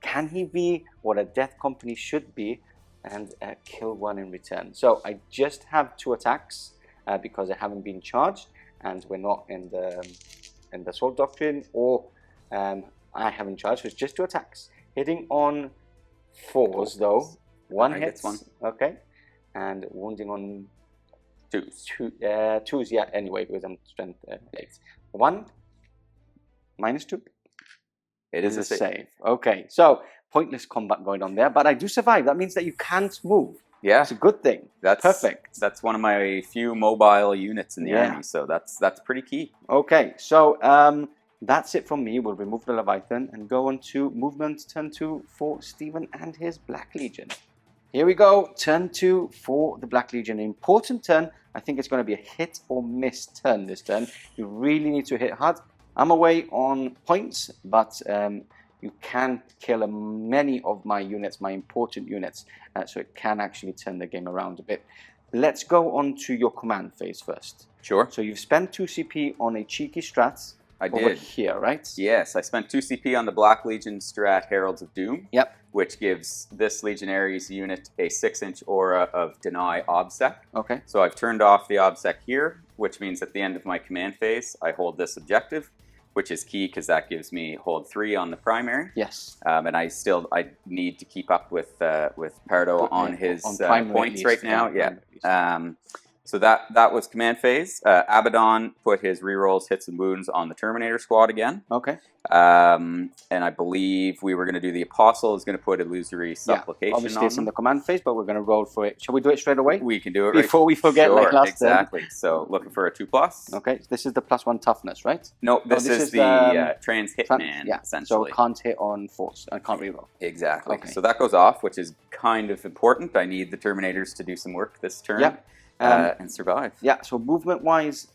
Can he be what a death company should be and kill 1 in return? So I just have 2 attacks because I haven't been charged and we're not in the assault doctrine, or I haven't charged. So it's just 2 attacks. Hitting on 4s though. 1 I hits. gets 1. Okay. And wounding on 2s. 2s, yeah, anyway, because I'm strength 8. 1 -2. It is a save. Okay, so pointless combat going on there, but I do survive. That means that you can't move. Yeah. It's a good thing. That's perfect. That's one of my few mobile units in the Yeah. army, so that's pretty key. Okay, so that's it from me. We'll remove the Leviathan and go on to movement turn 2 for Stephen and his Black Legion. Here we go, turn 2 for the Black Legion. An important turn. I think it's going to be a hit or miss turn this turn. You really need to hit hard. I'm away on points, but you can kill many of my units, my important units, so it can actually turn the game around a bit. Let's go on to your command phase first. Sure. So you've spent 2 CP on a cheeky strat over did. here, right? Yes, I spent 2 CP on the Black Legion strat Heralds of Doom. Yep. Which gives this Legionary's unit a 6-inch aura of Deny Obsec. Okay. So I've turned off the Obsec here, which means at the end of my command phase, I hold this objective, which is key because that gives me hold 3 on the primary. Yes. And I need to keep up with Pardo on his points right now. Yeah. So that was command phase. Abaddon put his rerolls, hits, and wounds on the Terminator squad again. Okay. And I believe we were going to do the Apostle is going to put illusory supplication obviously on it's in them. the command phase, but we're going to roll for it. Shall we do it straight away? We can do it before we forget, like last exactly. So looking for a 2+. Okay, this is the +1 toughness, right? No, this is the trans hitman, yeah, essentially. so can't hit on force. I can't reroll. Exactly. Okay. So that goes off, which is kind of important. I need the Terminators to do some work this turn. Yeah. And survive. Yeah, so movement-wise,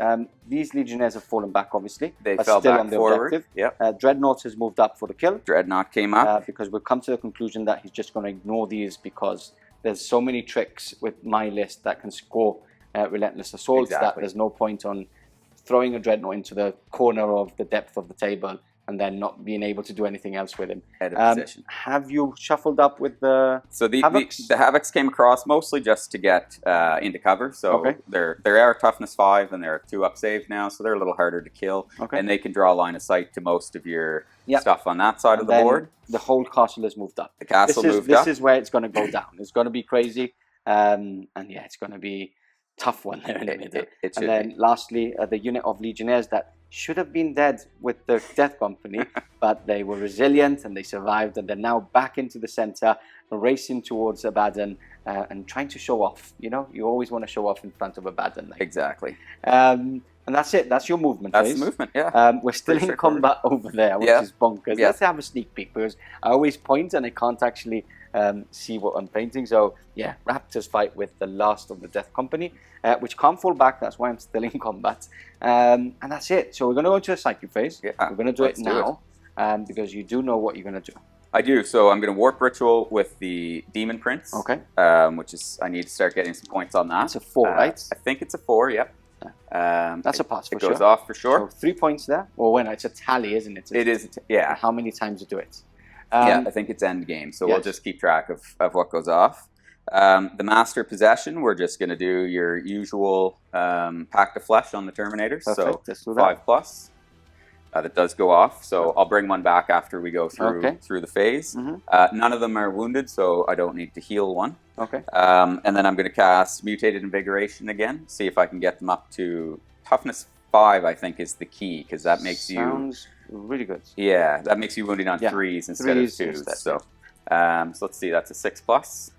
these Legionnaires have fallen back, obviously. They but fell still back on the forward. objective. Yep. Dreadnought has moved up for the kill. Dreadnought came up. Because we've come to the conclusion that he's just going to ignore these because there's so many tricks with my list that can score relentless assaults that there's no point on throwing a Dreadnought into the corner of the depth of the table and then not being able to do anything else with him. Head of position. Have you shuffled up with the Havocs? The Havocs came across mostly just to get into cover. So they're a toughness 5 and they're a 2-up save now, so they're a little harder to kill. Okay. And they can draw a line of sight to most of your stuff on that side of the board. The whole castle has moved up. The castle moved up. This is where it's going to go down. It's going to be crazy. And yeah, it's going to be tough one there in the middle. And then lastly, the unit of Legionnaires that should have been dead with the Death Company, but they were resilient and they survived, and they're now back into the center, racing towards Abaddon and trying to show off. You know, you always want to show off in front of Abaddon. Like. Exactly. And that's it. That's your movement phase. That's the movement, yeah. We're still in combat over there, which is bonkers. Let's have a sneak peek because I always point and I can't actually see what I'm painting. So yeah, Raptors fight with the last of the Death Company, which can't fall back. That's why I'm still in combat. And that's it. So we're going to go into the psychic phase. Yeah, we're going to do it now because you do know what you're going to do. I do. So I'm going to warp ritual with the Demon Prince. Okay. Which is, I need to start getting some points on that. It's a 4, right? I think it's a 4, yep. That's a pass for sure. It goes off for sure. So 3 points there. Well, when it's a tally, isn't it? It is, yeah. How many times you do it? Yeah, I think it's end game. So yes. we'll just keep track of what goes off. The Master Possession, we're just going to do your usual Pact of Flesh on the Terminators. Perfect. Let's So do that. 5+. That does go off. So I'll bring one back after we go through the phase. None of them are wounded, so I don't need to heal one. Okay. And then I'm going to cast Mutated Invigoration again. See if I can get them up to Toughness 5, I think, is the key, because that makes Sounds really good. Yeah, that makes you wounded on 3s instead of 2s. So let's see, that's a 6+.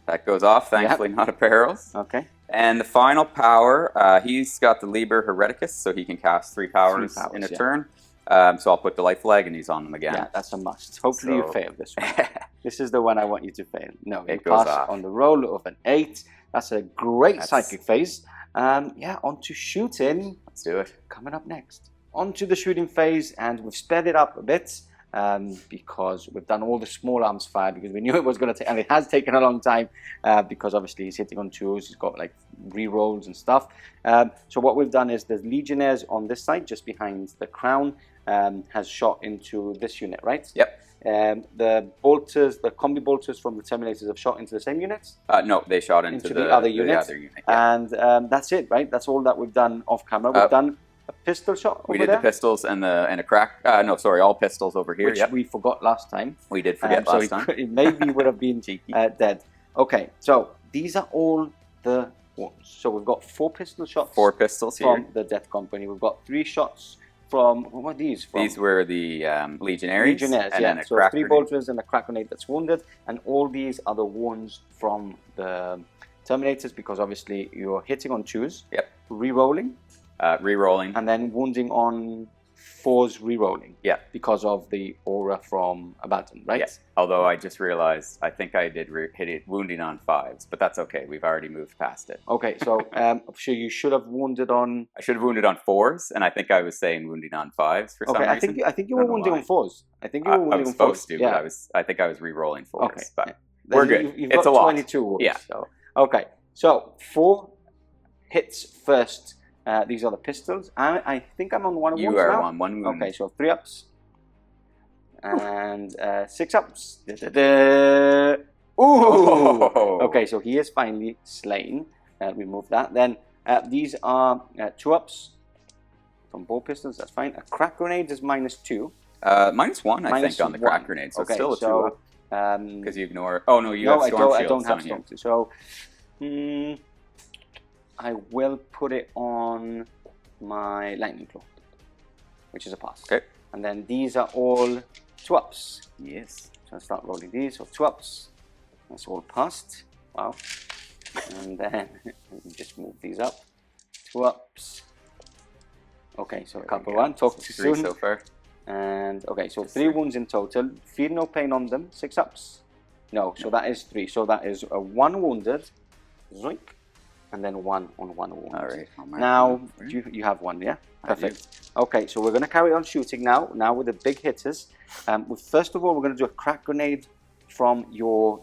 That goes off, thankfully not a perils. Okay. And the final power, he's got the Liber Hereticus, so he can cast 3 powers in a turn. So I'll put Delightful Agonies on them again. Yeah, that's a must. Hopefully you fail this one. This is the one I want you to fail. No, it you goes pass off on the roll of an 8. That's a great psychic phase. Yeah, on to shooting. Let's do it. Coming up next. On to the shooting phase, and we've sped it up a bit. Because we've done all the small arms fire because we knew it was going to take, and it has taken a long time because obviously he's hitting on 2s, he's got like re-rolls and stuff. So what we've done is the Legionnaires on this side, just behind the crown, has shot into this unit, right? Yep. The bolters, the combi bolters from the Terminators have shot into the same units? No, they shot into the other unit. Yeah. And that's it, right? That's all that we've done off camera. We've done a pistol shot We did the pistols and a crack. No, sorry, all pistols over here. Which we forgot last time. We did forget last time. It maybe would have been dead. Okay, so these are all the ones. So we've got 4 pistol shots. 4 pistols from here. the Death Company. We've got 3 shots from, what are these from? These were the Legionnaires. Legionnaires, and then a so crack 3 grenade. bolters and a crack grenade that's wounded. And all these are the wounds from the Terminators because obviously you're hitting on 2s. Yep. Re-rolling. Re-rolling. And then wounding on 4s re-rolling. Yeah. Because of the aura from Abaddon, right? Yes. Although I just realized, I think I did hit it wounding on 5s, but that's okay. We've already moved past it. Okay, so sure you should have wounded on. I should have wounded on 4s, and I think I was saying wounding on 5s for some reason. I think you were wounding on 4s. I think you were wounding on 4s. I was supposed to, yeah. but I think I was re-rolling 4s. Okay. But we're good. You've it's got a lot. 22 wounds. Yeah. So. Okay, so 4 hits first. These are the pistols. I think I'm on 1 wound now. You are on 1 wound. Okay, so 3 ups. And 6 ups. Da-da-da. Ooh! Oh. Okay, so he is finally slain. Remove that. Then these are 2 ups from ball pistols. That's fine. A crack grenade is -2. -1, I think, on the crack grenade. So okay, it's still a 2 up. Because you ignore. Oh, no, you have storm shields. I don't have storm shields. So I will put it on my lightning claw, which is a pass. Okay. And then these are all 2 ups. Yes. So I'll start rolling these. So 2 ups. That's all passed. Wow. And then just move these up. 2 ups. Okay, so a couple one. Talk to 3 soon. so far. And okay, so 3 wounds in total. Feel no pain on them. 6 ups. No, so that is 3. So that is a 1 wounded. Zoink. And then 1 on 1 wound. All right. Now, you have 1, yeah? Perfect. Okay, so we're going to carry on shooting now. Now with the big hitters. First of all, we're going to do a crack grenade from your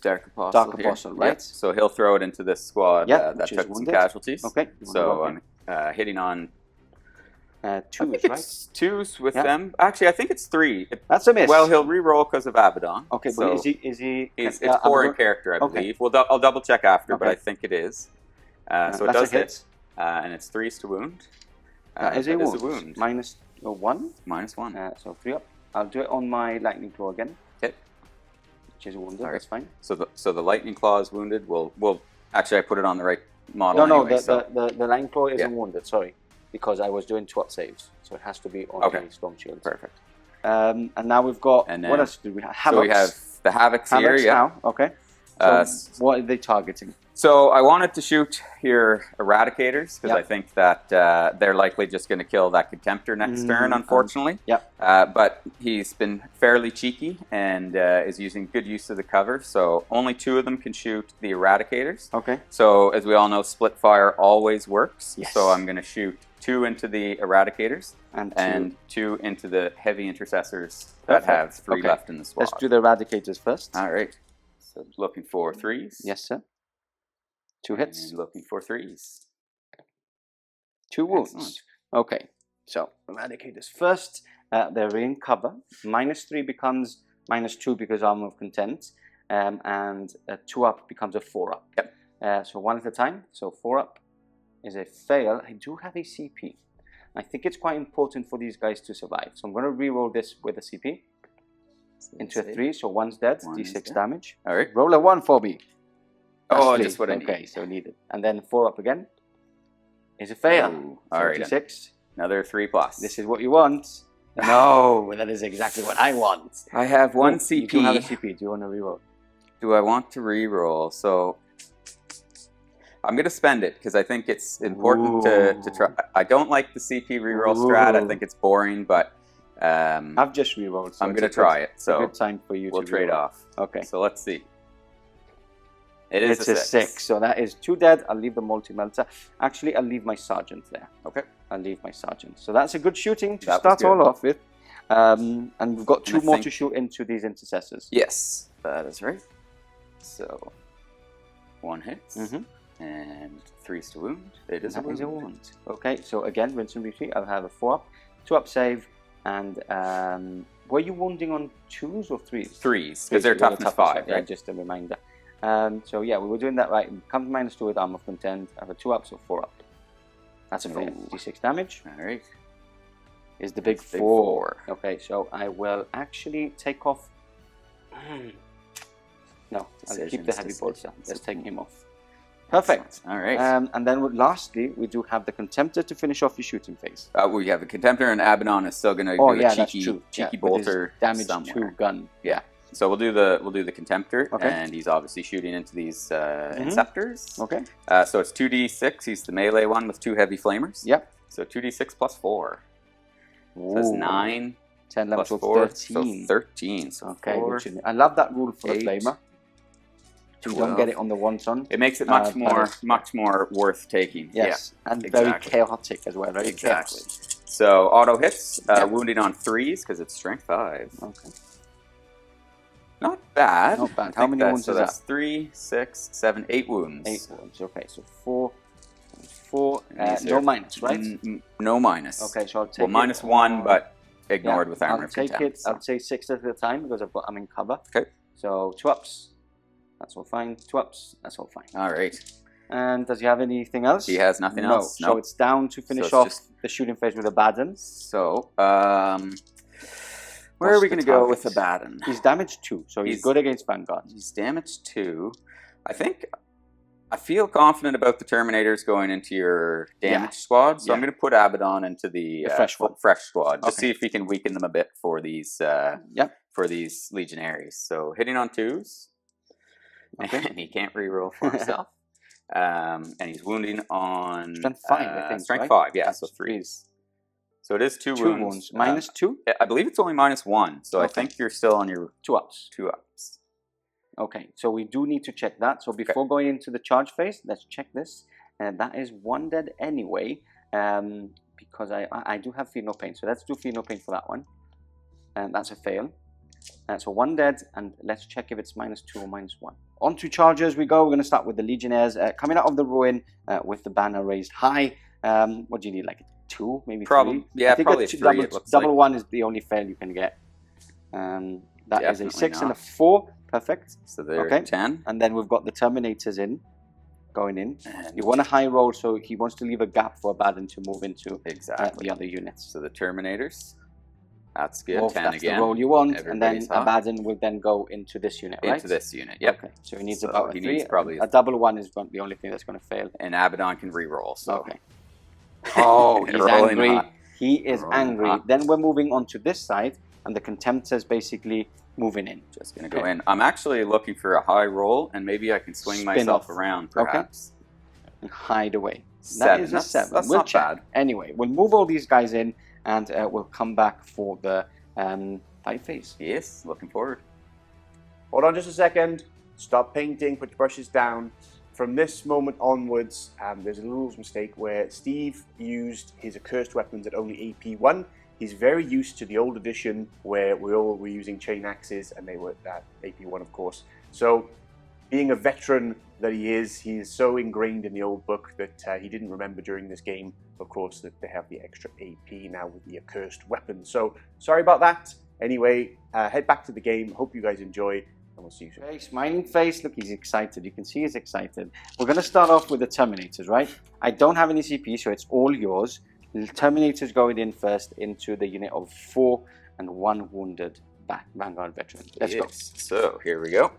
Dark Apostle, right? Yep. So he'll throw it into this squad that took some casualties. Okay. So I'm hitting on 2s, right? It's 2s with them. Actually, I think it's 3. That's a miss. Well, he'll re-roll because of Abaddon. Okay, so but is he? It's 4 in character, I believe. Well, I'll double check after, but I think it is. So it does hit, and it's 3s to wound. That is a wound. -1. -1. So 3 up. I'll do it on my lightning claw again. Hit. Which is wounded. That's fine. So the lightning claw is wounded. We'll actually I put it on the right model. No, anyway, the lightning claw isn't wounded. Sorry, because I was doing 2 up saves, so it has to be on the storm shield. Perfect. And now we've got what else do we have? Havocs. So we have the Havocs here. Yeah. Now. Okay. So what are they targeting? So I wanted to shoot your Eradicators, because Yep. I think that they're likely just going to kill that Contemptor next turn, unfortunately. Yep. But he's been fairly cheeky and is using good use of the cover, so only 2 of them can shoot the Eradicators. Okay. So as we all know, split fire always works. Yes. So I'm going to shoot 2 into the Eradicators And 2 into the Heavy Intercessors that have 3 Okay. left in the squad. Let's do the Eradicators first. All right. So looking for 3s. Yes, sir. 2 hits. And looking for 3s. 2 wounds. Excellent. Okay, so Eradicators first. They're in cover. -3 becomes -2 because Armour of Content, and a 2-up becomes a 4-up. Yep. So 1 at a time. So 4-up is a fail. I do have a CP. I think it's quite important for these guys to survive. So I'm going to reroll this with a CP into a 3. So 1's dead. One is D6 dead. damage. All right. Roll a 1 for me. Oh, Ashley. just what I need. Okay, so needed. And then 4-up again is a fail. Ooh, So all right. D6. Another 3+. This is what you want. No, that is exactly what I want. I have 1 Oh, CP. You do have a CP. Do you want to reroll? Do I want to re-roll? So I'm going to spend it because I think it's important to try. I don't like the CP reroll strat. I think it's boring, but I've just rerolled. So I'm it's going a to try good- it. it's a So good time for you we'll to trade reroll. off. Okay. So let's see. It is It's a a 6. 6. So that is 2 dead. I'll leave the multi-melter. Actually, I'll leave my sergeant there. Okay. I'll leave my sergeant. So that's a good shooting to That was start all good. off with. And we've got 2 And I more think- to shoot into these intercessors. Yes, that is right. So 1 hits Mhm. and 3's to wound. It is a That wound. is a wound. Okay, so again, rinse and repeat. I'll have a 4-up, 2-up save, and were you wounding on 2s or 3s? 3s, because they're toughness 5, Yeah, right? just a reminder. So yeah, we were doing that right. Comes -2 with Armour of Content. I have a 2-up, so 4-up. That's a fail. Ooh. D6 damage All right. is the big That's big 4. Okay, so I will actually take off. No, I'll keep the heavy bolster. Let's take him off. Perfect. All right. And then lastly, we do have the Contemptor to finish off your shooting phase. We have a Contemptor, and Abaddon is still going to Oh do yeah, a that's cheeky, true. cheeky Yeah, with his bolter damage somewhere. 2 gun. Yeah. So we'll do the Contemptor, Okay. and he's obviously shooting into these Inceptors. Okay. So it's 2d6. He's the melee one with 2 heavy flamers. Yep. So 2d6 plus 4. So that's Ooh. 9 plus 10, 11, 12, 4. 13. So 13. So Okay, 4, which I love that rule for 8, the flamer. You 12. don't get it on the wonton. It makes it but much more worth taking. Yes, and exactly. very chaotic as well. Very Exactly. chaos. So auto hits, Yeah. wounding on 3s because it's strength 5. Okay. Not bad. Not bad. I How think many that's- wounds so is that's that? 3, 6, 7, 8 wounds. 8 wounds. Okay, so 4. 4. And these No are- minus, right? No minus. Okay, so I'll take Well, it. minus 1, but ignored with Armour I'll of take Contempt. it. I'll say 6 at a time because I'm in cover. Okay. So 2-ups. That's all fine. 2-ups. That's all fine. All right. And does he have anything else? He has nothing no. else. So Nope. it's down to finish it's off just- the shooting phase with Abaddon. So, where What's are we the going to go target? with Abaddon? He's damaged 2, so he's good against Vanguard. He's damaged 2. I feel confident about the Terminators going into your damage squad, so I'm Yeah. going to put Abaddon into the fresh one. fresh squad, just Okay. see if we can weaken them a bit for these for these Legionaries. So hitting on 2s, Okay. and he can't reroll for himself. And he's wounding on Strength 5, I think. strength right? 5, yeah, That's so 3s. So it is 2 2 wounds. wounds. Minus 2? I believe it's only minus 1, so I Okay. think you're still on your 2-ups. 2-ups. Okay, so we do need to check that. So before going into the charge phase, let's check this. And that is 1 dead anyway, because I do have Feel No Pain. So let's do Feel No Pain for that one. And that's a fail. So 1 dead, and let's check if it's minus 2 or minus 1. On to charges we go. We're going to start with the Legionnaires coming out of the ruin with the banner raised high. What do you need, like 2, maybe 3? Yeah, I think probably a 3. double 1 is the only fail you can get. That is a Definitely 6 and a not. 4. Perfect. So they're Okay. 10. And then we've got the Terminators going in. You want a high roll, so he wants to leave a gap for Abaddon to move into Exactly. the other units. So the Terminators, that's good. Well, 10 that's again. the roll you want, and then Everybody's hot. Abaddon will then go into this unit, right? Into this unit, yep. Okay, so he needs So about a he 3. needs probably a double 1 is the only thing that's going to fail. And Abaddon can re-roll, so. Okay. Oh, he's Rolling angry. hot. He is Rolling angry. hot. Then we're moving on to this side. and the Contemptor's basically moving in. Just going to go in. I'm actually looking for a high roll, and maybe I can swing myself around, perhaps. And hide away. 7. That is a 7. That's we'll not check. bad. Anyway, we'll move all these guys in, and we'll come back for the fight phase. Yes, looking forward. Hold on just a second. Stop painting, put your brushes down. From this moment onwards, there's a little mistake where Steve used his accursed weapons at only AP 1. He's very used to the old edition where we all were using chain axes and they were at AP 1, of course. So, being a veteran that he is so ingrained in the old book that he didn't remember during this game, of course, that they have the extra AP now with the accursed weapons. So, sorry about that. Anyway, head back to the game. Hope you guys enjoy, and we'll see you soon. Smiling face. Look, he's excited. You can see he's excited. We're going to start off with the Terminators, right? I don't have any CP, so it's all yours. The Terminators going in first into the unit of 4 and 1 wounded Vanguard veteran. Let's go. So, here we go.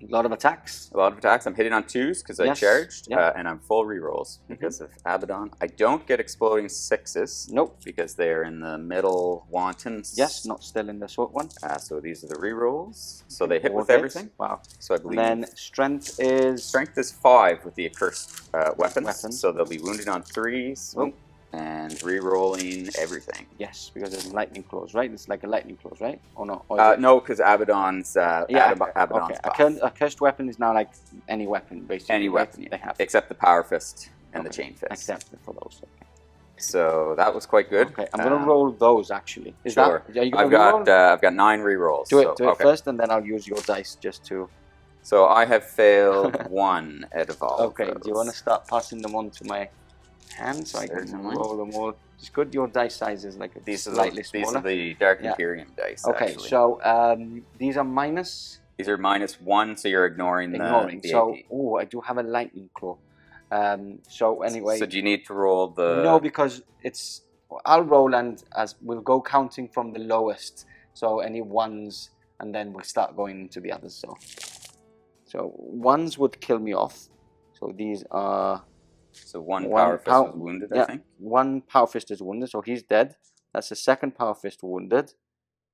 A lot of attacks. A lot of attacks. I'm hitting on 2s because I charged, and I'm full rerolls because of Abaddon. I don't get exploding 6s. Nope. Because they're in the middle wantons. Yes, not still in the short one. So these are the rerolls. So they hit with everything. Wow. So I believe. And then strength is. Strength is 5 with the accursed weapons. So they'll be wounded on 3s. Oh. And re-rolling everything. Yes, because there's lightning claws, right? It's like a lightning claws, right? Or not? No, because Abaddon's Abaddon's buff. A cursed weapon is now like any weapon, basically. Any weapon they have, except the power fist and the chain fist. Except for those. Okay. So that was quite good. Okay, I'm gonna roll those actually. Sure. I've got 9 re-rolls. Do it first, and then I'll use your dice just to. So I have failed 1 out of all. Okay. Do you want to start passing them on to my hand so I can roll them all? It's good your dice size is like slightly smaller. These are the Dark Imperium dice. Okay, actually. so these are minus. These are -1, so you're ignoring the so, AP. I do have a lightning claw. So anyway. So do you need to roll the? No, because it's. I'll roll and as we'll go counting from the lowest. So any 1s, and then we'll start going into the others. So 1s would kill me off. So these are. So one power fist was wounded, I think. 1 power fist is wounded, so he's dead. That's the second power fist wounded.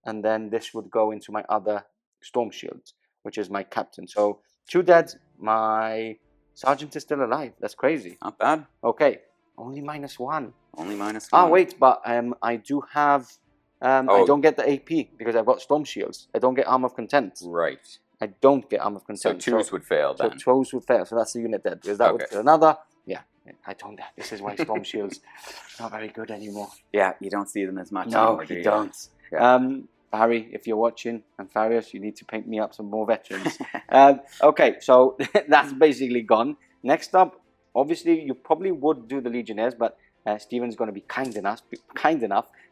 And then this would go into my other storm shield, which is my captain. So 2 dead. My sergeant is still alive. That's crazy. Not bad. Okay. Only -1. Only -1. Ah, wait, but I do have... I don't get the AP because I've got storm shields. I don't get Armour of Content. Right. I don't get Armour of Content. So 2s would fail then. So 2s would fail. So that's the unit dead. Because that would kill another... Yeah, I don't. This is why storm shields not very good anymore. Yeah, you don't see them as much no, anymore. You don't. Yeah. Barry, if you're watching, and Farius, you need to paint me up some more veterans. Okay, so that's basically gone. Next up, obviously, you probably would do the Legionnaires, but Stephen's going to be kind enough,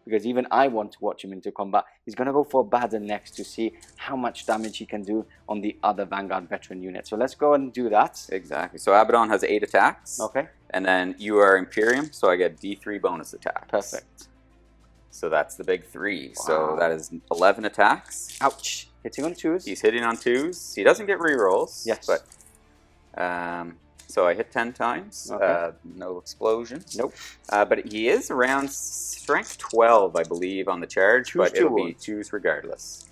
because even I want to watch him into combat. He's going to go for Abaddon next to see how much damage he can do on the other Vanguard veteran unit. So let's go and do that. Exactly. So Abaddon has 8 attacks. Okay. And then you are Imperium, so I get D3 bonus attacks. Perfect. So that's the big 3. Wow. So that is 11 attacks. Ouch. Hitting on 2s. He's hitting on 2s. He doesn't get rerolls. Yes. But so I hit 10 times. Okay. No explosion. Nope. But he is around strength 12, I believe, on the charge. But it'll be 2s regardless.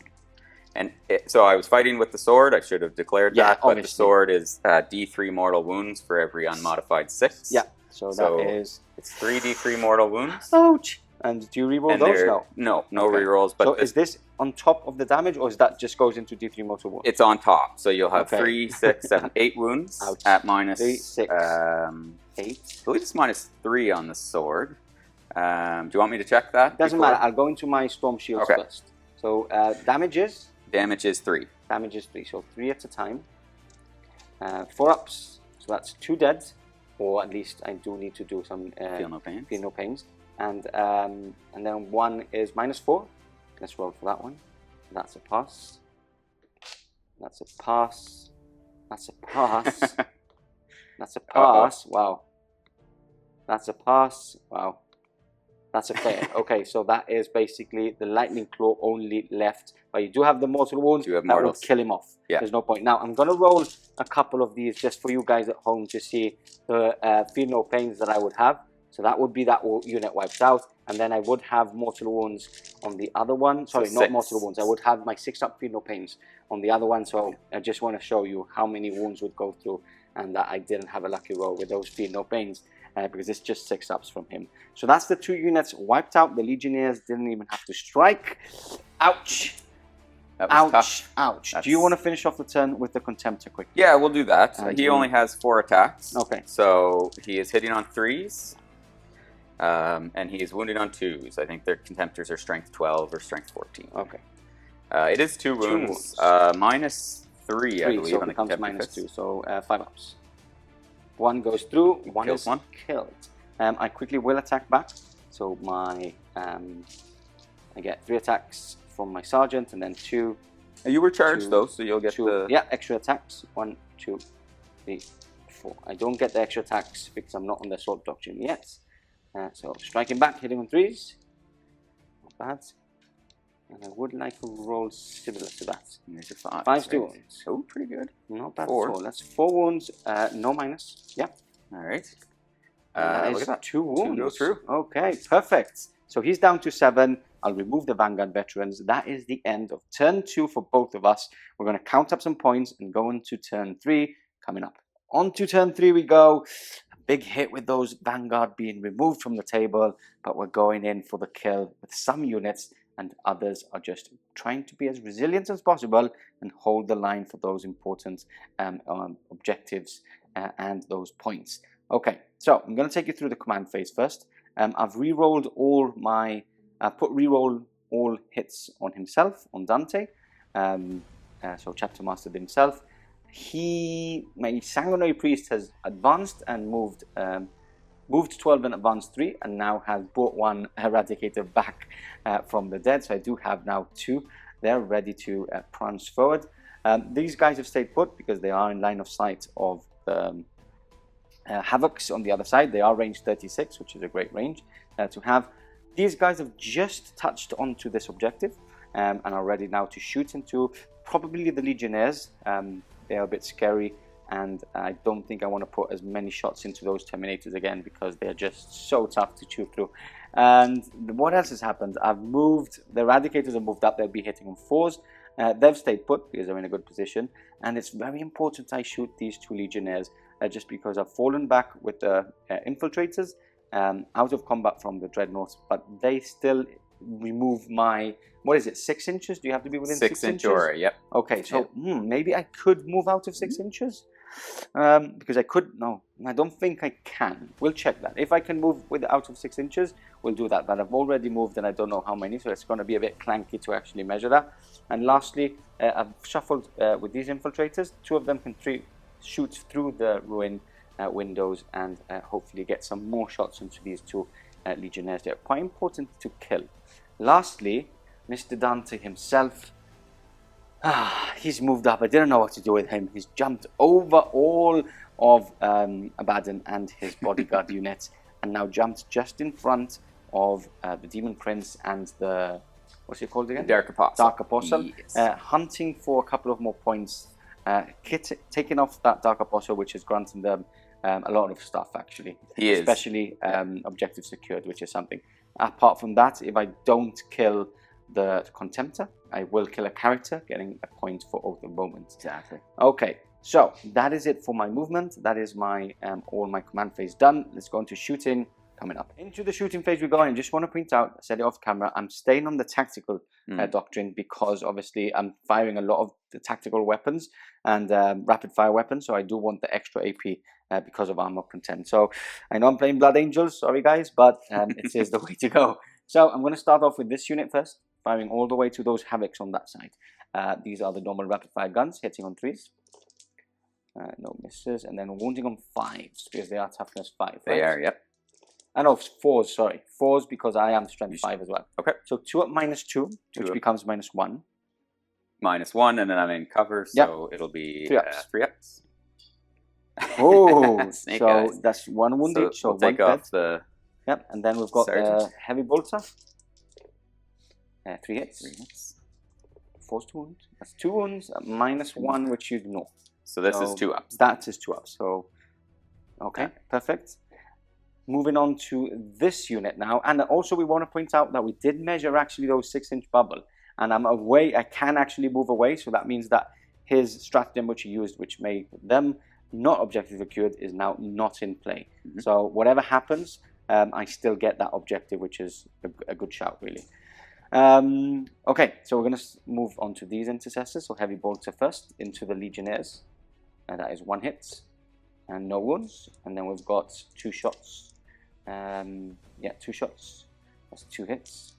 And so I was fighting with the sword. I should have declared that. But the sword is D3 mortal wounds for every unmodified 6. Yeah. So that is... It's 3 D3 mortal wounds. Ouch. And do you reroll those? No rerolls. But so is this on top of the damage, or is that just goes into D3 mortal wounds? It's on top. So you'll have 3, 6, 7, 8 wounds. Ouch. At minus 3, 6, 8. I believe it's -3 on the sword. Do you want me to check that? Doesn't matter. I'll go into my storm shields first. So damage is? Damage is 3. Damage is 3. So 3 at a time. 4 ups. So that's 2 dead. Or at least I do need to do some feel no pains. Feel no pains. And then 1 is -4. Let's roll for that one. That's a pass. That's a pass. That's a pass. That's a pass. Wow. That's a pass. Wow. That's a fail. Okay, so that is basically the lightning claw only left. But you do have the mortal wounds. You have that mortals. will kill him off. Yeah. There's no point. Now, I'm going to roll a couple of these just for you guys at home to see the feel no pains that I would have. So that would be that unit wiped out. And then I would have mortal wounds on the other one. Sorry, not mortal wounds. I would have my 6 up, feel no pains on the other one. So I just want to show you how many wounds would go through, and that I didn't have a lucky roll with those feel no pains because it's just 6 ups from him. So that's the 2 units wiped out. The Legionnaires didn't even have to strike. Ouch. That was tough. Ouch. Do you want to finish off the turn with the Contemptor quickly? Yeah, we'll do that. He only has 4 attacks. Okay. So he is hitting on 3s. And he is wounded on 2s. I think their Contemptors are strength 12 or strength 14. Okay. It is 2 wounds. Minus 3, I believe, so on the becomes Contemptor. -2. So 5 ups. 1 goes through. One kills is one. killed. I quickly will attack back. So my I get 3 attacks from my sergeant, and then 2. You were charged, though, so you'll get 2, the... Yeah, extra attacks. 1, 2, 3, 4. I don't get the extra attacks because I'm not on the assault doctrine yet. So striking back, hitting on 3s. Not bad. And I would like to roll similar to that. There's your 5. 5 2 wounds. Oh, pretty good. Not bad 4. at all. That's 4 wounds. No minus. Yeah. All right. That Look is at that. 2 wounds. 2 go through. Okay, perfect. So he's down to 7. I'll remove the Vanguard veterans. That is the end of turn 2 for both of us. We're going to count up some points and go into turn 3 coming up. On to turn 3 we go. A big hit with those Vanguard being removed from the table, but we're going in for the kill with some units, and others are just trying to be as resilient as possible and hold the line for those important objectives and those points. Okay, so I'm going to take you through the command phase first. I've re-rolled all my... put re-roll all hits on himself, on Dante. So Chapter Mastered himself. My Sanguinary Priest has advanced and moved 12 and advanced 3, and now has brought 1 Eradicator back from the dead. So I do have now 2. They're ready to prance forward. These guys have stayed put because they are in line of sight of the Havocs on the other side. They are range 36, which is a great range to have. These guys have just touched onto this objective and are ready now to shoot into probably the Legionnaires. They are a bit scary, and I don't think I want to put as many shots into those Terminators again because they're just so tough to chew through. And what else has happened? I've moved, the Eradicators have moved up. They'll be hitting on 4s. They've stayed put because they're in a good position, and it's very important I shoot these 2 Legionnaires just because I've fallen back with the Infiltrators out of combat from the Dreadnoughts, but they still remove my, what is it, 6 inches? Do you have to be within 6 inches? 6 inch aura, yep. Okay, so maybe I could move out of 6 inches? Because I could, no, I don't think I can. We'll check that. If I can move out of 6 inches, we'll do that. But I've already moved, and I don't know how many, so it's going to be a bit clanky to actually measure that. And lastly, I've shuffled with these Infiltrators. 2 of them can shoot through the ruin windows and hopefully get some more shots into these 2 Legionnaires. They're quite important to kill. Lastly, Mr. Dante himself, he's moved up. I didn't know what to do with him. He's jumped over all of Abaddon and his bodyguard units, and now jumped just in front of the Demon Prince and the, what's he called again? Dark Apostle. Dark Apostle. Yes. Hunting for a couple of more points, taking off that Dark Apostle, which is granting them a lot of stuff, actually. Especially objective secured, which is something. Apart from that, if I don't kill the Contemptor, I will kill a character, getting a point for Oath of Moment. Exactly. Okay, so that is it for my movement. That is my all my command phase done. Let's go into shooting coming up. Into the shooting phase we go, and I just want to point out, I said it off camera, I'm staying on the tactical doctrine because obviously I'm firing a lot of the tactical weapons and rapid fire weapons, so I do want the extra AP because of armor content. So I know I'm playing Blood Angels, sorry guys, but it is the way to go. So I'm going to start off with this unit first, firing all the way to those Havocs on that side. These are the normal rapid fire guns, hitting on 3s. No misses, and then wounding on 5s because they are toughness 5. Right? They are, yep. No, 4s, sorry. 4s because I am strength 5 as well. Okay. So 2 up -2, which becomes -1. -1, and then I'm in cover, so it'll be 3 ups. 3 ups. Oh, Snake so eyes. that's 1 wound each. So we'll take off the... Yep, and then we've got the heavy bolter. 3 hits. 3 hits. 4's 2 wounds. That's 2 wounds, -1, which you ignore. So this is 2 ups. That is 2 ups. So, okay, perfect. moving on to this unit now. And also we want to point out that we did measure actually those 6-inch bubble. And I'm away, I can actually move away. So that means that his stratagem, which he used, which made them not objective secured, is now not in play. So whatever happens, I still get that objective, which is a good shout, really. Okay, so we're going to move on to these intercessors. So heavy bolter first into the legionnaires. And that is 1 hit and no wounds. And then we've got 2 shots. Yeah, 2 shots. That's 2 hits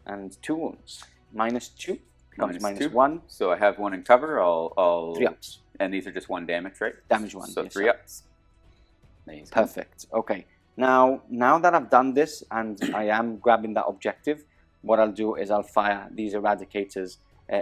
and 2 wounds. -2 becomes -1. So I have 1 in cover. I'll 3 ups. And these are just 1 damage, right? Damage 1. So yes, 3 sir. ups. Amazing. Perfect. Okay. Now that I've done this and I am grabbing that objective, what I'll do is I'll fire these eradicators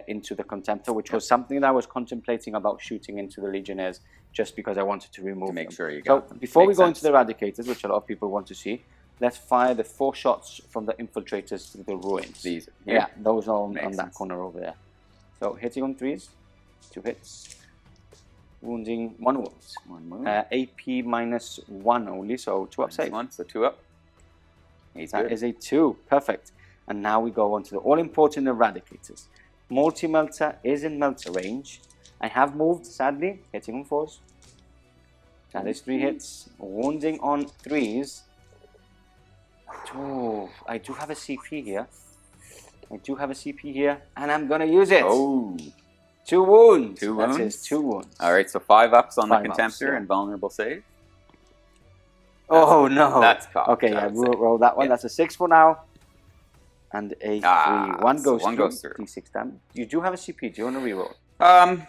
into the Contemptor, which was something that I was contemplating about shooting into the Legionnaires, just because I wanted to remove to make them. sure you got them. Before we Makes go sense. into the eradicators, which a lot of people want to see, let's fire the 4 shots from the infiltrators through the ruins. These. Yeah, those are on Makes that sense. corner over there. So hitting on 3s, 2 hits, wounding 1 wound. 1 wound. AP -1 only, so 2 up save. 1, so 2 up. He's That good. is a 2. Perfect. And now we go on to the all-important eradicators. Multi-melter is in melter range. I have moved, sadly, hitting on 4s. That is 3 hits. Wounding on 3s. Oh, I do have a CP here. And I'm going to use it. Oh. 2 wounds. 2 That wounds. is 2 wounds. All right, so 5 ups on the 5 ups, Contemptor yeah. and vulnerable save. Oh, no. That's cocked, Okay, I yeah, would we'll say. roll that one. Yeah. That's a 6 for now. And a 3. One so goes one through. goes through. D6 damage. You do have a CP. Do you want to reroll?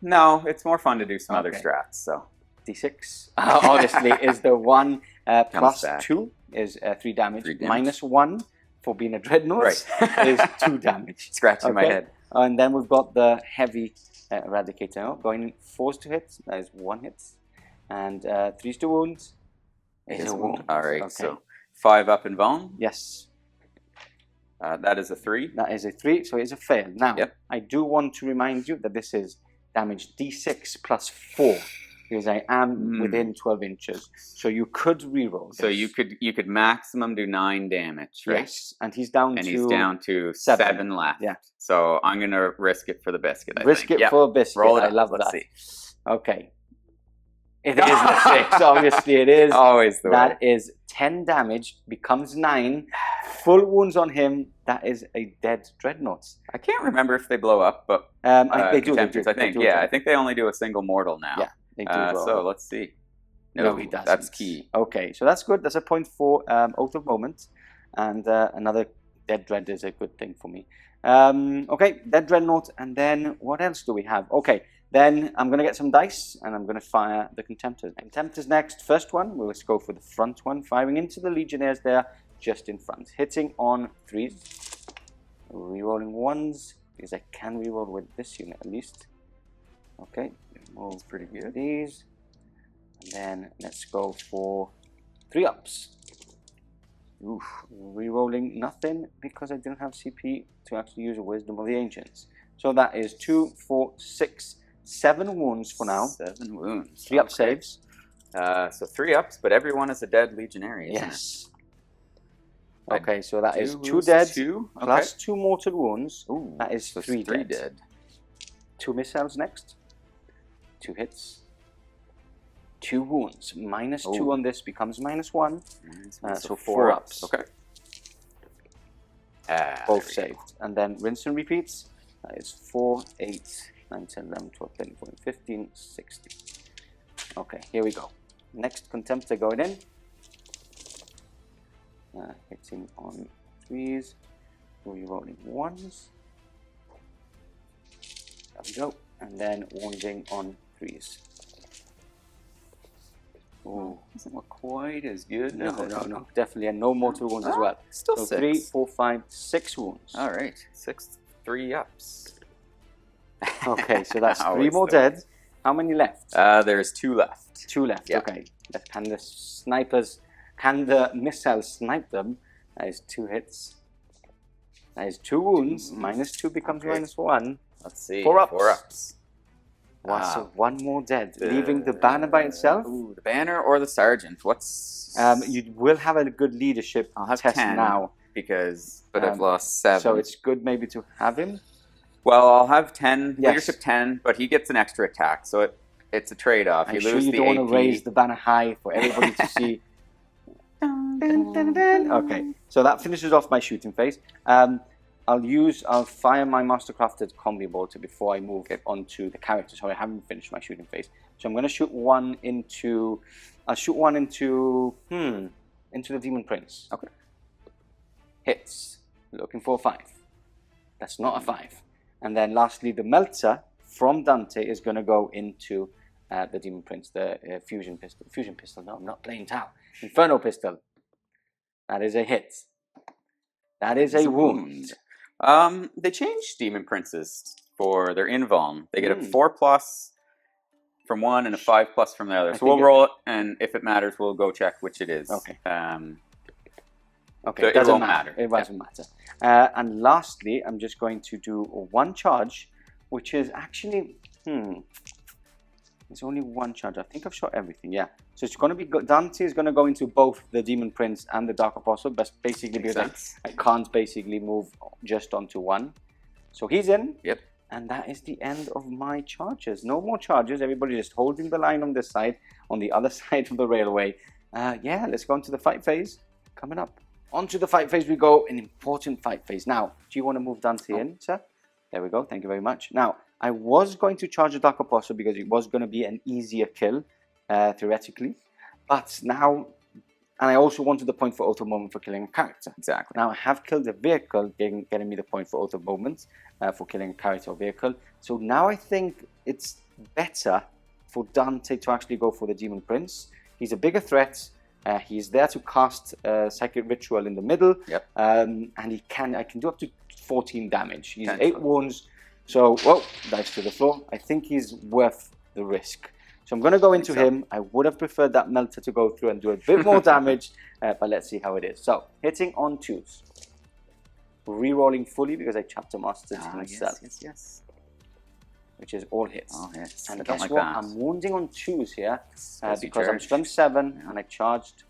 No, it's more fun to do some other Okay. strats, so. D6 honestly is the 1 plus back. 2 is 3 damage. 3 damage. -1 for being a dreadnought Right. is 2 damage. Scratching my Okay. head. And then we've got the heavy eradicator going 4s to hit. That is 1 hit. And 3s to wounds is a wound. All right, Okay. so 5 up in vuln. Yes, That is a 3. that is a 3, so it's a fail. Now, Yep. I do want to remind you that this is damage D6 plus 4, because I am within 12 inches. So you could reroll. So this. you could maximum do 9 damage, right? Yes, and he's down And to he's down to 7. 7 left. Yeah. So I'm gonna risk it for the biscuit. I risk think. it Yep. for a biscuit. Roll it I up. love Let's that. see. Okay. It is a 6. Obviously, it is. Always the way. That is 10 damage, becomes 9. Full wounds on him. That is a dead dreadnought. I can't remember if they blow up, but They do. Contemptors, I think. I think they only do a single mortal now. Yeah, they do. as well. So let's see. No, he doesn't. That's key. Okay, so that's good. That's a point for Oath of Moment. And another dead dread is a good thing for me. Okay, dead dreadnought. And then what else do we have? Okay, then I'm going to get some dice and I'm going to fire the Contemptors. Contemptors next. First one, we'll just go for the front one. Firing into the Legionnaires there, just in front. Hitting on 3s. Rerolling 1s, because I can reroll with this unit at least. Okay, move Pretty good. these. And then let's go for 3 ups. Oof, rerolling nothing because I didn't have CP to actually use a Wisdom of the Ancients. So that is 2, 4, 6, 7 wounds for now. 7 wounds. 3 up Okay. saves. So 3 ups, but everyone is a dead legionary. Isn't Yes. I Okay, so that is It? 2 dead 2. Okay. plus 2 mortal wounds. Ooh, That is so 3 3 dead. 2 missiles next. 2 hits. 2 wounds. -2 Ooh. on this becomes -1. So 4 ups. Okay. Both saved. And then rinse and repeats. That is 4, 8, 9, 10, 11, 12, 13, 14, 15, 16. Okay, here we go. Next Contemptor going in. Hitting on 3s. Rerolling 1s. There we go. And then wounding on 3s. Ooh. Doesn't look quite as good. No. Definitely. And no mortal wounds as well. Still So 6. 3, 4, 5, 6 wounds. All right. 6, 3 ups. Okay, so that's How 3 is more the- dead. How many left? There's 2 left. 2 left. Yeah. Okay. Can the snipers, can the missiles snipe them? That is 2 hits. That is 2 wounds. -2 becomes Okay. -1. Let's see. 4 ups. 4 ups. Wow, so one more dead, leaving the banner by itself. Ooh, the banner or the sergeant? What's... You will have a good leadership test 10 now. But I've lost 7. So it's good maybe to have him. Well, I'll have 10, Yes. leadership 10, but he gets an extra attack, so it's a trade-off. I'm You sure lose you the don't AP. want to raise the banner high for everybody to see. Okay, so that finishes off my shooting phase. I'll fire my Mastercrafted Combi Bolter before I move it onto the character. So I haven't finished my shooting phase. So I'm going to shoot one into. I'll shoot one into the Demon Prince. Okay. Hits. Looking for a 5. That's not a 5. And then lastly, the Melter from Dante is going to go into the Demon Prince, the Fusion Pistol. Fusion Pistol, no, I'm not playing Tau. Inferno Pistol. That is a hit. That is a wound. They changed Demon Princes for their invuln. They get a 4+ from one and a 5+ from the other. So we'll roll it, and if it matters, we'll go check which it is. Okay. Okay, so it doesn't matter. It doesn't matter. And lastly, I'm just going to do one charge, which is actually, it's only one charge. I think I've shot everything, yeah. So it's going to be, Dante is going to go into both the Demon Prince and the Dark Apostle, but basically because I can't basically move just onto one. So he's in. Yep. And that is the end of my charges. No more charges. Everybody just holding the line on this side, on the other side of the railway. Yeah, let's go into the fight phase. Coming up. Onto the fight phase we go, an important fight phase. Now, do you want to move Dante in, sir? There we go, thank you very much. Now, I was going to charge the Dark Apostle because it was going to be an easier kill, theoretically. But now, and I also wanted the point for auto moment for killing a character. Exactly. Now, I have killed a vehicle, getting me the point for auto moment for killing a character or vehicle. So now I think it's better for Dante to actually go for the Demon Prince. He's a bigger threat. He's there to cast Psychic Ritual in the middle, and I can do up to 14 damage. He's 8 wounds, so, dice to the floor. I think he's worth the risk. So I'm going to go into him. I would have preferred that Melter to go through and do a bit more damage, but let's see how it is. So, hitting on 2s. Re-rolling fully because I chapter mastered himself. Yes. Which is all hits. All hits. And guess what? I'm wounding on 2s here because I'm strength 7 and I charged.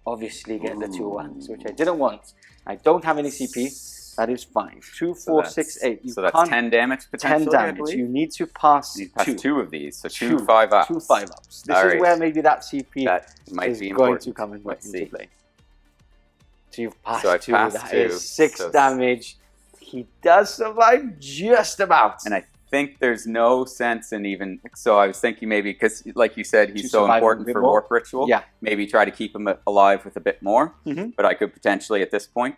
Obviously, get the 2 1s, which I didn't want. I don't have any CP. That is fine. 2, 4, 6, 8. So that's 10 damage potentially. 10 damage. You need to pass 2 of these. So 2 5-ups. 2 5-ups. This is where maybe that CP is going to come into play. So you've passed 2. That is 6 damage. He does survive just about. And I think there's no sense in even... So I was thinking maybe, because like you said, he's so important for Warp Ritual. Yeah. Maybe try to keep him alive with a bit more. But I could potentially, at this point,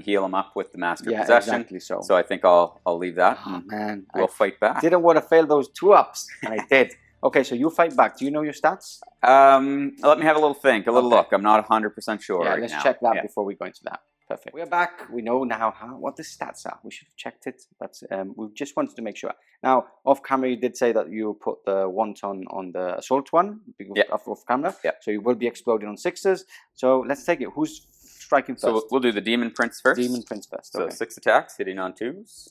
heal him up with the Master Possession. Exactly so. So I think I'll leave that. Oh, man. We'll fight back. Didn't want to fail those 2-ups, and I did. Okay, so you fight back. Do you know your stats? Let me have a little think, a little look. I'm not 100% sure right now. Let's check that before we go into that. Perfect. We're back. We know now what the stats are. We should have checked it, but we just wanted to make sure. Now, off camera, you did say that you put the wonton on the assault one off camera. Yeah. So you will be exploding on 6s. So let's take it. Who's striking first? So we'll do the Demon Prince first. Demon Prince first. So 6 attacks, hitting on 2s.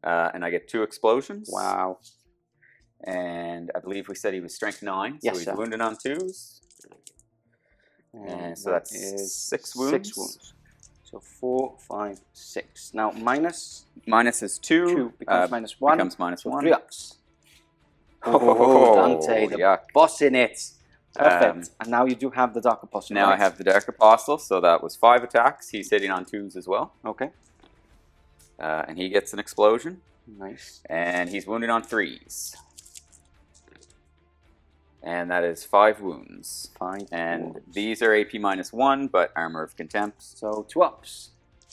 And I get 2 explosions. Wow. And I believe we said he was strength 9. Yes, so he's wounded on 2s. And so that's 6 wounds. 6 wounds. So 4, 5, 6. Now minus is 2 becomes minus 1. Becomes minus 1. 3-ups. Oh, Dante, the boss in it. Perfect. And now you do have the Dark Apostle. Now I have the Dark Apostle, so that was 5 attacks. He's hitting on 2s as well. Okay. And he gets an explosion. Nice. And he's wounded on 3s. And that is 5 wounds. 5 and wounds. These are AP -1, but Armour of Contempt. So 2-ups.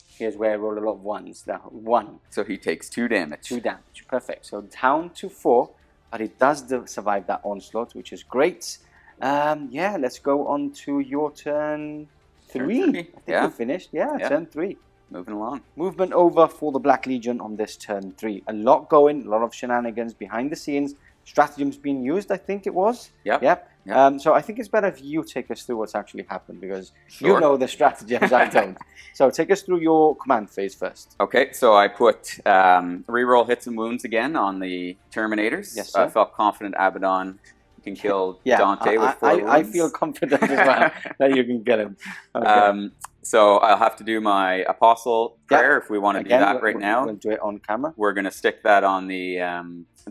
Here's where I roll a lot of 1s. Now 1. So he takes 2 damage. 2 damage. Perfect. So down to 4, but it does survive that onslaught, which is great. Yeah, let's go on to your turn 3. I think we're finished. Yeah, turn 3. Moving along. Movement over for the Black Legion on this turn 3. A lot going, a lot of shenanigans behind the scenes. Stratagems being used, I think it was. Yep. Yep. Yeah. So I think it's better if you take us through what's actually happened, because you Sure. know the stratagems, I don't. So take us through your command phase first. Okay, so I put reroll hits and wounds again on the Terminators. Yes, I sir. felt confident Abaddon can kill Yeah, Dante with 4 wounds. I feel confident as well that you can get him. Okay. So I'll have to do my Apostle prayer if we want to do that right now. We'll do it on camera. We're going to stick that on the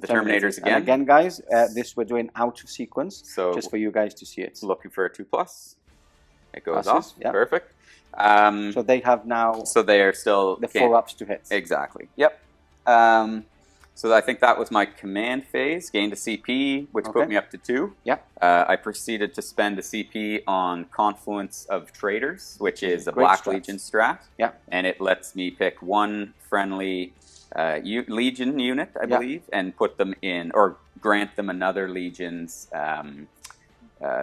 Terminators again. And again, guys, this we're doing out of sequence, So just for you guys to see it. looking for a 2+. It goes Passes, off. yeah. Perfect. So they have now So they are still the 4-ups to hit. Exactly. Yep. So I think that was my command phase. Gained a CP, which put me up to 2. Yep. I proceeded to spend a CP on Confluence of Traitors, which is a Great Black strat. Legion strat. Yeah. And it lets me pick 1 friendly Legion unit, I believe, and put them in, or grant them another Legion's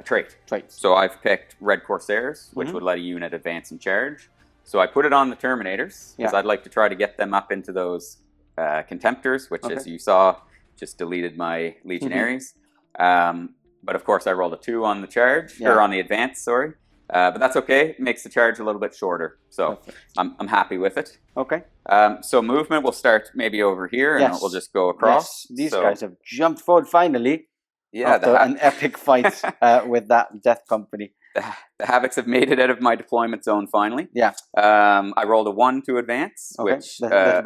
trait. Traits. So I've picked Red Corsairs, which would let a unit advance and charge. So I put it on the Terminators, because I'd like to try to get them up into those Contemptors, which, as you saw, just deleted my Legionaries. But of course, I rolled a 2 on the charge, or on the advance, sorry. But that's okay. It makes the charge a little bit shorter. So I'm happy with it. Okay. So movement will start maybe over here, and we'll just go across. Yes. These guys have jumped forward finally. Yeah, after an epic fight with that Death Company. The Havocs have made it out of my deployment zone finally. Yeah. I rolled a 1 to advance, which the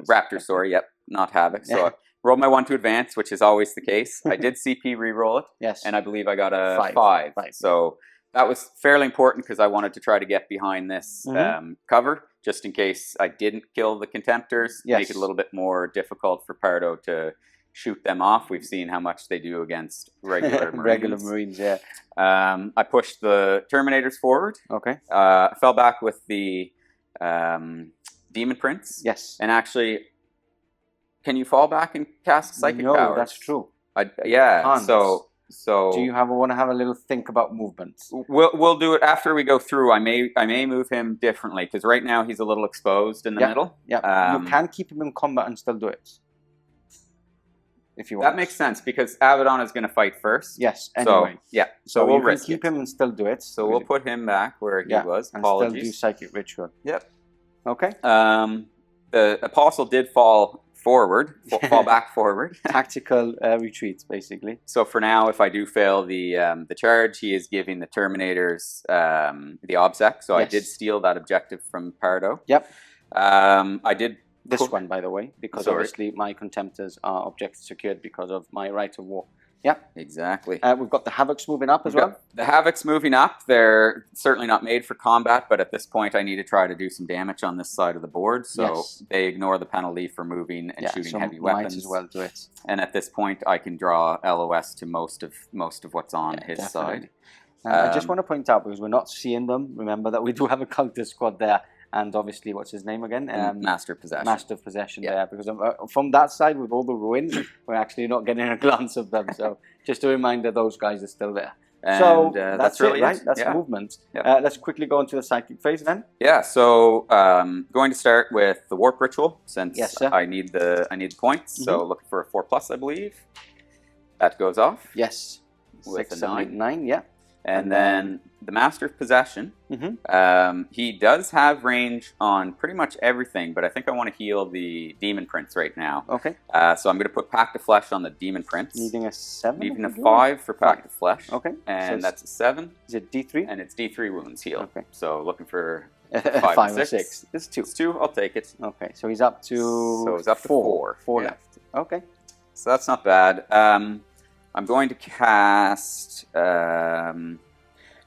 Raptors. Sorry, yep, not Havoc. So I rolled my 1 to advance, which is always the case. I did CP reroll it. Yes. And I believe I got a 5. So that was fairly important, because I wanted to try to get behind this cover, just in case I didn't kill the Contemptors. Make it a little bit more difficult for Pardo to shoot them off. We've seen how much they do against regular Marines. Regular Marines, yeah. I pushed the Terminators forward. Okay. I fell back with the Demon Prince. Yes. And actually, can you fall back and cast psychic powers? No, that's true. Yeah. So do you want to have a little think about movement? We'll do it after we go through. I may move him differently, because right now he's a little exposed in the middle. Yeah. You can keep him in combat and still do it, if you want. That makes sense, because Abaddon is going to fight first. Yes. Anyway. So we'll you can keep him and still do it. So we'll put him back where he was. And Apologies. still do psychic ritual. Yep. Okay. The Apostle did fall back forward. Tactical retreat, basically. So for now, if I do fail the charge, he is giving the Terminators the obsec. So I did steal that objective from Pardo. Yep. I did this one, by the way, because obviously my Contemptors are objective secured because of my right of war. Yeah, exactly. We've got the Havocs moving up as well. The Havocs moving up. They're certainly not made for combat, but at this point I need to try to do some damage on this side of the board. So they ignore the penalty for moving and shooting heavy weapons. Might as well do it. And at this point I can draw LOS to most of what's on his side. I just want to point out, because we're not seeing them, remember that we do have a cultist squad there. And obviously, what's his name again? Master of Possession. Master of Possession there. Because from that side, with all the ruins, we're actually not getting a glance of them. So just a reminder, those guys are still there. And, so that's really right? it. That's movement. Yep. Let's quickly go into the psychic phase then. Yeah. So going to start with the warp ritual, since I need the points. So looking for a 4+, I believe. That goes off. Yes. With 6, a 9. 9, yeah. And then the Master of Possession, he does have range on pretty much everything, but I think I want to heal the Demon Prince right now. Okay. So I'm going to put Pact of Flesh on the Demon Prince. Needing a 7? Needing a 5 for Pact of Flesh. Okay. And so that's a 7. Is it D3? And it's D3 wounds healed. Okay. So looking for 5 or 6. It's 2. It's 2. I'll take it. Okay. So he's up to So he's up to 4. 4 left. Okay. So that's not bad. I'm going to cast...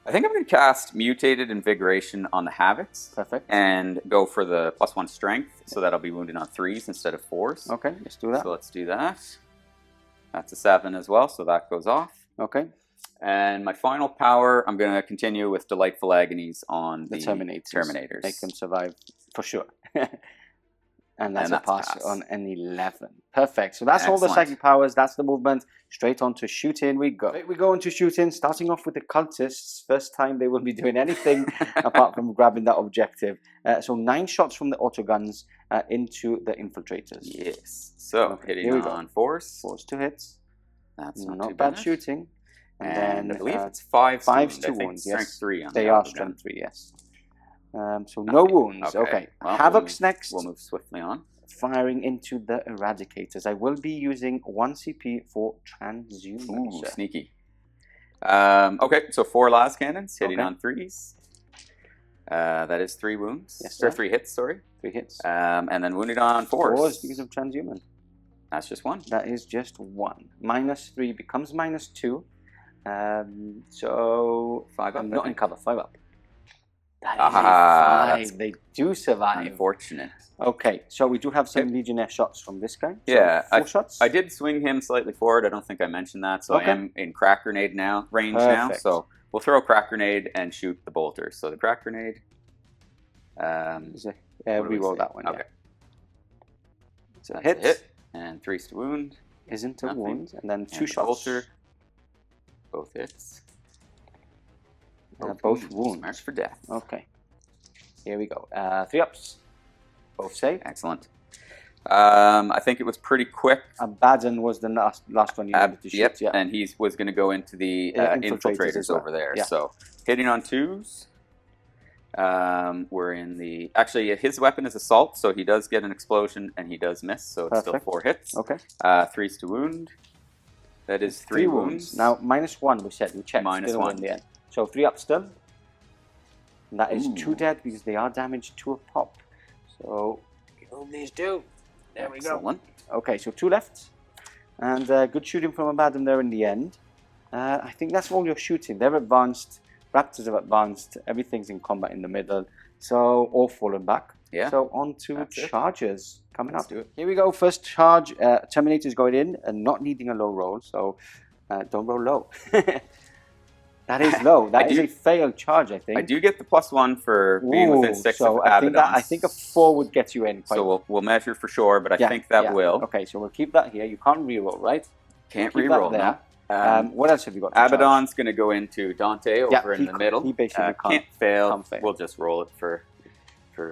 I think I'm going to cast Mutated Invigoration on the Havocs. Perfect. And go for the +1 strength, so that I'll be wounded on 3s instead of 4s. Okay, let's do that. So let's do that. That's a 7 as well, so that goes off. Okay. And my final power, I'm going to continue with Delightful Agonies on the Terminators. Make them survive, for sure. And that's a pass on an 11. Perfect. So that's all the psychic powers. That's the movement. Straight on to shooting we go. We go into shooting, starting off with the cultists. First time they will be doing anything apart from grabbing that objective. So 9 shots from the autoguns into the infiltrators. Yes. So hitting on 4s. 4s to hit. That's not bad shooting. And then I believe it's 5 5 to wound. I wounds, think yes. strength 3 on They the are auto strength gun. 3, yes. So no wounds. Okay. Well, Havoc's next. We'll move swiftly on. Firing into the Eradicators. I will be using 1 CP for Transhumans. Ooh, sneaky. Okay, so 4 las cannons hitting Okay. on 3s. That is 3 wounds. Yes, Or sir. 3 hits, sorry. 3 hits. And then wounded on 4s. because of Transhuman. That's just 1. That is just 1. -3 becomes -2. So 5 up. I'm I not in think. cover. 5 up. That is Ah, a 5. They do survive. Unfortunate. Okay, so we do have some Okay. Legionnaire shots from this guy. So Yeah, 4 shots. I did swing him slightly forward. I don't think I mentioned that. So Okay. I am in crack grenade now range now. Perfect. So we'll throw a crack grenade and shoot the bolters. So the crack grenade. What do we Reroll say? that one. Okay. Yeah. So That's hit. a hit. And 3s to wound. Isn't a Nothing. wound. And then And 2 the shots. bolter. Both hits. Both wounds. March for death. Okay. Here we go. 3 ups. Both save. Excellent. I think it was pretty quick. Abaddon was the last one you needed to shoot. Yep, Yeah. and he was going to go into the Infiltrators infiltrators as well. over there. Yeah. So hitting on 2s. We're in the... Actually, his weapon is assault, so he does get an explosion and he does miss. So it's still Perfect. 4 hits. Okay. 3s to wound. That is 3 wounds. Now, -1 we said. We checked. Minus Still 1. in the end. So 3 up still. And that is Ooh. 2 dead because they are damaged to a pop. So kill these 2. There we go. Excellent. Okay, so 2 left. And good shooting from Abaddon there in the end. I think that's all you're shooting. They're advanced. Raptors have advanced. Everything's in combat in the middle. So all fallen back. Yeah. So on to That's it. charges coming Let's up. do it. Here we go. First charge. Terminator's going in and not needing a low roll. So don't roll low. That is low. That is a failed charge, I think. I do get the +1 for being within Ooh, 6 so of I think a 4 would get you in. Quite So we'll measure for sure, but I yeah, think that yeah. will. Okay, so we'll keep that here. You can't reroll, right? Can't Keep that reroll there. now. What else have you got? To charge? Abaddon's going to go into Dante over Yeah, in the middle. he basically can't fail. can't fail. We'll just roll it for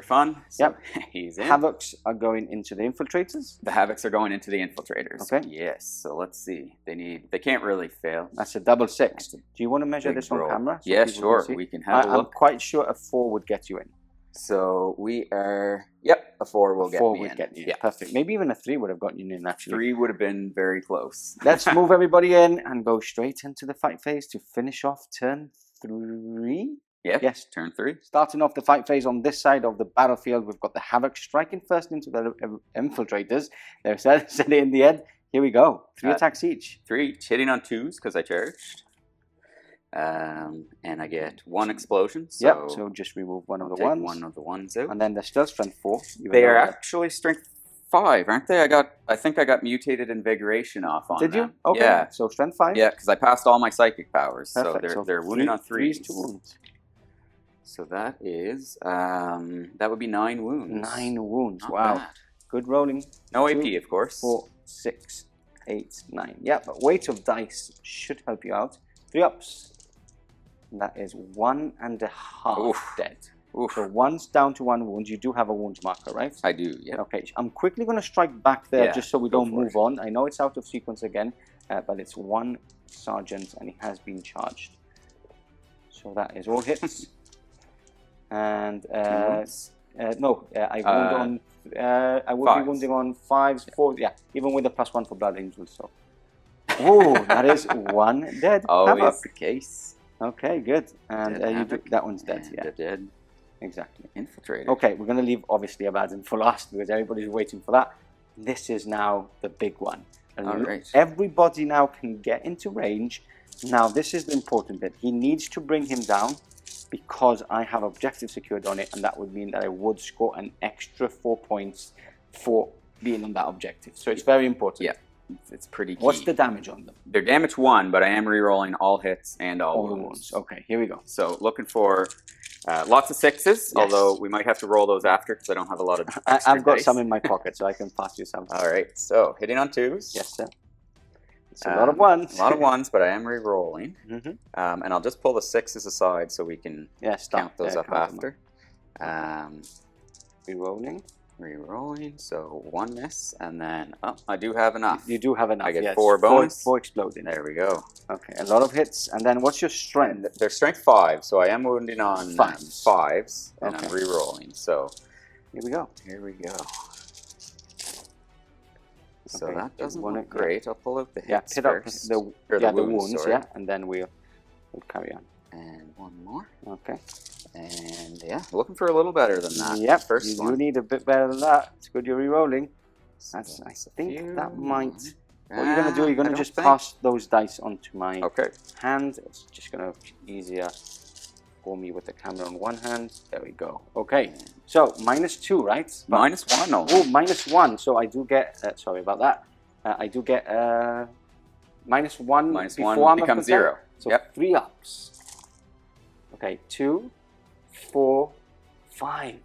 fun. So Yep. he's in. Havocs are going into the infiltrators. The Havocs are going into the infiltrators. Okay. Yes. So let's see. They can't really fail. That's a double 6. That's a Do you want to measure big this on roll. camera? so Yeah, people can sure. see? We can have a I'm look. quite sure a 4 would get you in. So we are. Yep, a 4 will A get 4 me would in. get you in. Yeah. Perfect. Maybe even a 3 would have gotten you in, actually. 3 would have been very close. Let's move everybody in and go straight into the fight phase to finish off turn 3. Yep. Yes. Turn 3. Starting off the fight phase on this side of the battlefield, we've got the Havoc striking first into the infiltrators. They're said it in the end. Here we go. 3 attacks each. 3 each, hitting on 2s because I charged. And I get 1 explosion. So Yep. So just remove one I'll of the take ones. 1 of the ones out. And then they're still strength 4. even They though are they're- actually strength 5, aren't they? I think I got mutated invigoration off on Did you? them. Okay. Yeah. So strength 5. Yeah, because I passed all my psychic powers. Perfect. So they're wounded on 3s. 3s to wounds. So that is that would be 9 wounds. 9 wounds. Not Wow. bad. Good rolling. No 2, AP, of course. 4, 6, 8, 9. Yeah, but weight of dice should help you out. 3 ups. And that is 1.5 Oof. dead. Oof. So one's down to 1 wound. You do have a wound marker, right? I do, yeah. Okay, I'm quickly going to strike back there Yeah, just so we go don't for move it. on. I know it's out of sequence again, but it's 1 sergeant and he has been charged. So that is all hits. And no, I wound on. I will be Fives. wounding on 5s, 4s. Yeah, even with a +1 for blood angels. So, oh, that is 1 dead. Always Havoc. the case. Okay, good. And Dead you do, Havoc that one's dead. and Yeah, a dead exactly. infiltrator. Okay, we're going to leave obviously Abaddon for last because everybody's waiting for that. This is now the big one. And All right. everybody now can get into range. Now, this is the important bit. He needs to bring him down because I have objective secured on it, and that would mean that I would score an extra 4 points for being on that objective. So it's very important. Yeah, it's pretty key. What's the damage on them? They're damage 1, but I am rerolling all hits and all the wounds. Okay, here we go. So looking for lots of 6s, although we might have to roll those after because I don't have a lot of extra I've got dice. some in my pocket, so I can pass you some. All right, so hitting on 2s. Yes, sir. It's a lot of ones. A lot of 1s, but I am re-rolling. Mhm. And I'll just pull the 6s aside so we can Yeah, count those up count them after. Re-rolling. Re-rolling, so 1 miss, and then I do have enough. You do have enough. I get yes. 4 bonus. 4 exploding. There we go. Okay, a lot of hits. And then what's your strength? And they're strength 5, so I am wounding on 5s, and Okay. I'm re-rolling. So Here we go. here we go. So Okay, that doesn't one look it- great. I'll pull out the Yeah, hits hit up first. the Or the wounds, sorry. yeah, and then we'll carry on. And 1 more. Okay. And yeah, looking for a little better than that. Yep, First you one. need a bit better than that. It's good you're re-rolling. So I that's a think few that more. might... What you're going to do, you're going I to don't just think- pass those dice onto my Okay. hand. It's just going to be easier for me with the camera on one hand. There we go. Okay, so -2, right? But- -1 only. Oh, -1. So I do get... sorry about that. I do get -1 -1 before I'm becomes up to 0. 10. So Yep. 3 ups. Okay, 2, 4, 5.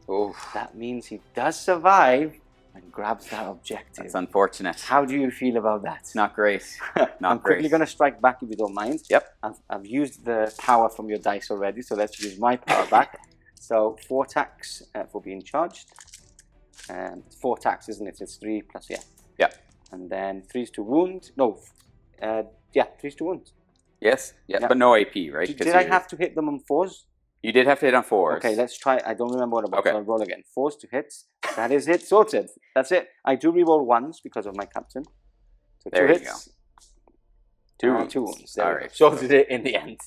Oof, That means he does survive and grabs that objective. that's unfortunate. How do you feel about that? It's not great. Not I'm quickly great. going to strike back if you don't mind. Yep. I've used the power from your dice already, so let's use my power back. So 4 attacks for being charged. And 4 attacks, isn't it? It's 3 plus, yeah. Yep. And then 3's to wound. No, yeah, 3's to wound. Yes. Yeah. Yeah. But no AP, right? 'Cause Did I you- have to hit them on 4s? You did have to hit on 4s. Okay, let's try. I don't remember what about. Okay. So I'll roll again. 4s to hits. That is it. Sorted. That's it. I do re-roll 1s because of my captain. So There 2 you hits. Two and wounds. 2 wounds. There All we go. right. Sorted it in the end.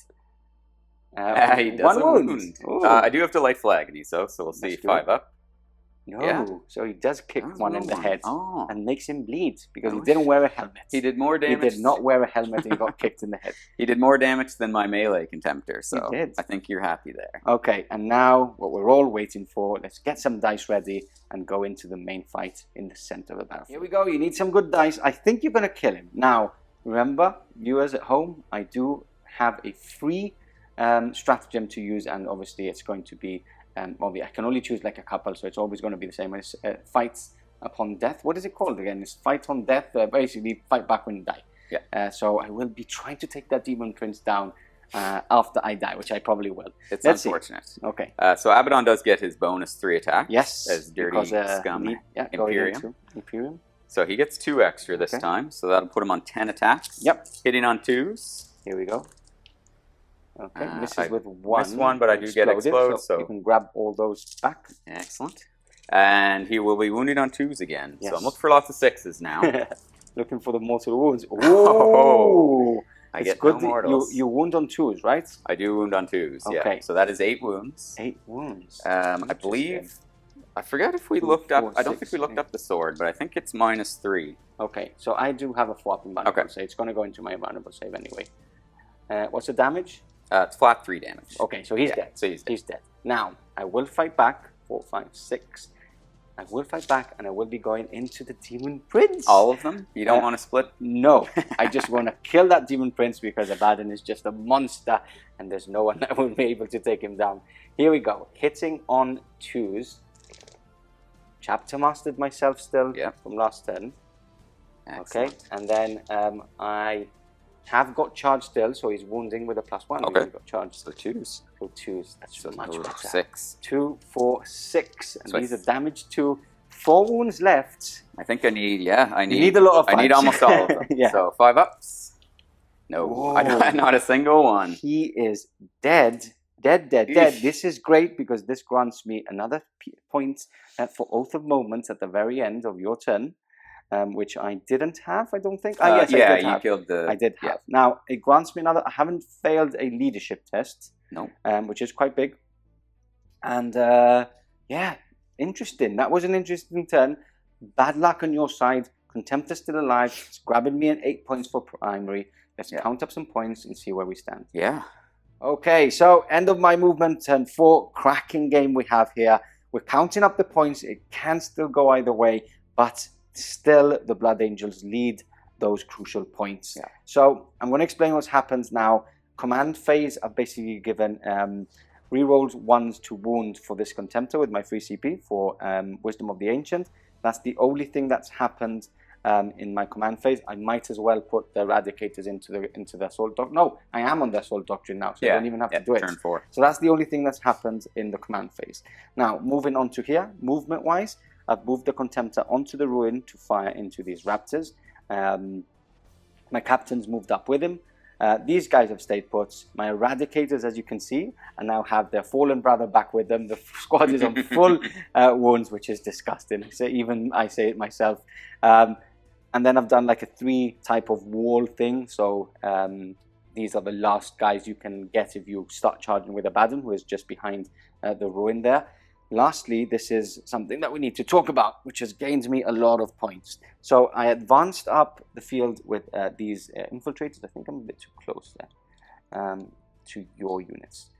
He does 1 a wound. wound. Ooh. I do have delightful agony, so we'll see. That's good. 5 up. No. Yeah. So he does kick That was one well in the done. head Oh. and makes him bleed because he Oh, didn't wear a helmet. He did more He damage. did not wear a helmet and he got kicked in the head. He did more damage than my melee contemptor, so did. I think you're happy there. Okay, and now what we're all waiting for, let's get some dice ready and go into the main fight in the center of the battlefield. Here we go, you need some good dice. I think you're going to kill him. Now, remember, viewers at home, I do have a free stratagem to use, and obviously it's going to be, I can only choose like a couple, so it's always going to be the same. It's fights upon death. What is it called again? It's fight on death, basically fight back when you die. Yeah. So I will be trying to take that demon prince down after I die, which I probably will. It's Let's see. unfortunate. Okay. So Abaddon does get his bonus 3 attack. Yes. As dirty because, scum going Imperium. into Imperium. So he gets 2 extra this Okay. time, so that'll put him on 10 attacks. Yep. Hitting on 2s. Here we go. Okay, misses I with 1. missed 1, but I do get Exploded, explode, so you can grab all those back. excellent. And he will be wounded on 2s again. So Yes. I'm looking for lots of 6s now. Looking for the mortal wounds. Oh, I It's get good no that mortals. you wound on 2s, right? I do wound on 2s, Okay. yeah. So that is 8 wounds. 8 wounds. I believe, I forget if we 2, looked up, 4, I don't think 6, we looked 8. up the sword, but I think it's -3. Okay, so I do have a 4-up invulnerable Okay. save. It's going to go into my invulnerable save anyway. What's the damage? It's flat 3 damage. Okay, so he's Yeah, dead. so he's dead. He's dead. Now, I will fight back. 4, 5, 6. I will fight back and I will be going into the Demon Prince. All of them? You don't want to split? No, I just want to kill that Demon Prince because Abaddon is just a monster and there's no one that will be able to take him down. Here we go. Hitting on 2s. Chapter mastered myself still from last turn. Excellent. Okay, and then I have got charged still, so he's wounding with a +1. Okay. He's got charged. So 2s. So 2s. That's So much better. 6. 2, 4, 6. And So these are damaged to 4 wounds left. I think I need, I You need a lot of I need fights. almost all of them. Yeah. So 5 ups. No, Whoa. not a single one. He is dead. Dead. Eesh. This is great because this grants me another point for Oath of Moments at the very end of your turn, which I didn't have, I don't think. Yes, yeah, I did you have. killed the... I did have. Now, it grants me another... I haven't failed a leadership test, No. which is quite big. And, yeah, interesting. That was an interesting turn. Bad luck on your side. Contempt is still alive. It's grabbing me at 8 points for primary. Let's count up some points and see where we stand. Yeah. Okay, so end of my movement, turn 4. Cracking game we have here. We're counting up the points. It can still go either way, but still the Blood Angels lead those crucial points. Yeah. So I'm going to explain what's happened now. Command phase, are basically given rerolls 1s to wound for this Contemptor with my free CP for Wisdom of the Ancient. That's the only thing that's happened in my command phase. I might as well put the Eradicators into the Assault Doctrine. No, I am on the Assault Doctrine now, so I don't even have to do it. Turn 4. So that's the only thing that's happened in the command phase. Now, moving on to here, movement-wise, I've moved the Contemptor onto the ruin to fire into these raptors. My captain's moved up with him. These guys have stayed put. My Eradicators, as you can see, and now have their fallen brother back with them. The squad is on full wounds, which is disgusting. So even I say it myself. And then I've done like a 3 type of wall thing. So these are the last guys you can get if you start charging with Abaddon, who is just behind the ruin there. Lastly, this is something that we need to talk about, which has gained me a lot of points. So I advanced up the field with these infiltrators. I think I'm a bit too close there to your units.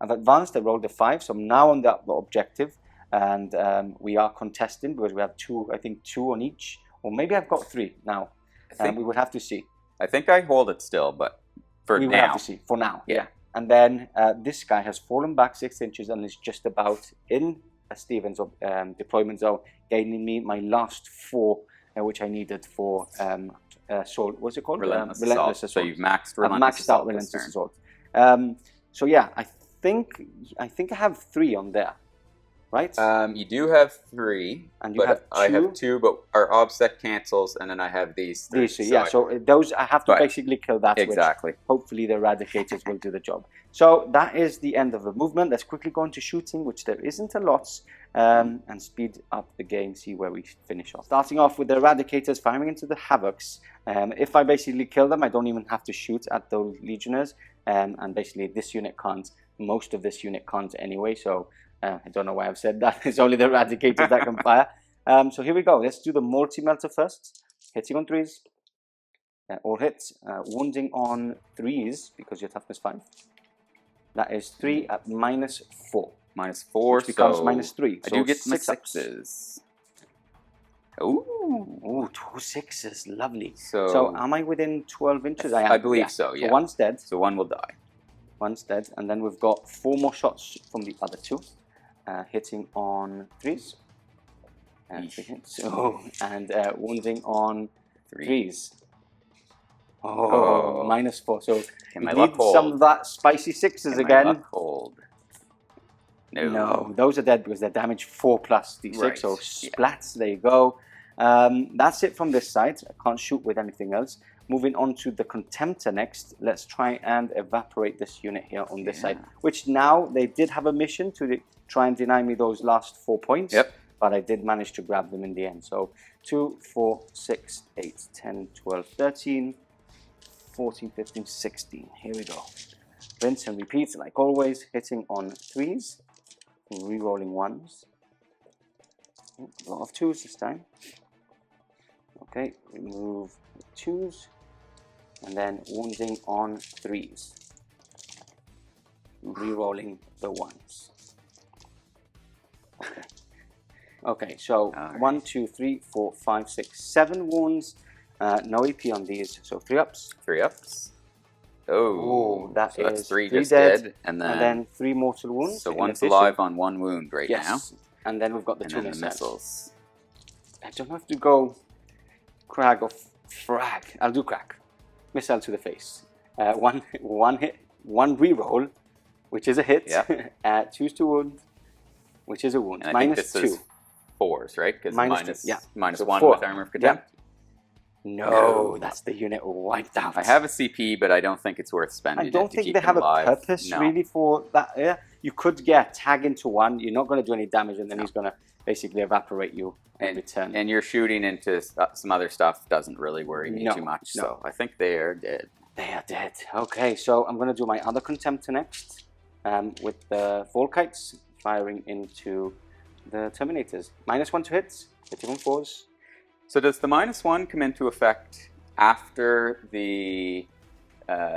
I've advanced, I rolled a 5, so I'm now on the objective, and we are contesting because we have 2, I think 2 on each, or maybe I've got 3 now. We would have to see. I think I hold it still, but for we now. We would have to see, for now, yeah. And then this guy has fallen back 6 inches and is just about in Stephen's deployment zone, gaining me my last 4, which I needed for assault. What's it called? Relentless Assault. So you've maxed Relentless Assault. Relentless Assault. So yeah, I think I have 3 on there, right? You do have 3, and you have 2. I have 2, but our obsec cancels, and then I have these 3. These 3, yeah. So those I have to basically kill that. Exactly. Which hopefully the Eradicators will do the job. So that is the end of the movement. Let's quickly go into shooting, which there isn't a lot, and speed up the game. See where we finish off. Starting off with the Eradicators firing into the Havocs. If I basically kill them, I don't even have to shoot at those Legionnaires, and basically this unit can't. Most of this unit can't anyway. So. I don't know why I've said that. It's only the Eradicators that can fire. So here we go. Let's do the multi-melter first. Hitting on 3s. All hits. Wounding on 3s because your toughness 5. That is 3 at -4. -4. Which becomes so -3. I So do get 6 6s. Ooh, 2 6s. Lovely. So am I within 12 inches? I am. I believe so, yeah. So one's dead. So one will die. One's dead. And then we've got 4 more shots from the other 2. Hitting on 3s. And 3 hits. Oh, and wounding on 3s. Oh, -4. So we need some of that spicy 6s again. My luck hold? No, those are dead because they're damage 4+ d6. Right. So splats, there you go. That's it from this side. I can't shoot with anything else. Moving on to the Contemptor next. Let's try and evaporate this unit here on this side. Which now, they did have a mission to try and deny me those last 4 points. Yep. But I did manage to grab them in the end. So 2, 4, 6, 8, 10, 12, 13, 14, 15, 16. Here we go. Rinse and repeat like always. Hitting on 3s. Re-rolling 1s. A lot of 2s this time. Okay, remove 2s. And then wounding on 3s. Re-rolling the 1s. Okay, so 1, 2, 3, 4, 5, 6, 7 wounds. No AP on these, so 3 ups. 3 ups. Oh, that's 3 just dead. And then 3 mortal wounds. So one's alive on 1 wound right now. And then we've got the 2 missiles. I don't have to go crag or frag. I'll do crack. Missile to the face. One hit, 1 reroll, which is a hit. Yeah. 2's to wound, which is a wound. And I think this is 4s, right? Because minus 1 with Armour of Contempt. No, that's the unit wiped out. I have a CP, but I don't think it's worth spending. I don't think they have a purpose really for that. Yeah, you could get a tag into 1. You're not going to do any damage, and then he's going to basically evaporate you in return. And you're shooting into some other stuff doesn't really worry me too much. So I think they are dead. They are dead. Okay, so I'm going to do my other Contemptor next with the Volkites firing into the Terminators. -1 to hits, hitting on 4s. So does the -1 come into effect after the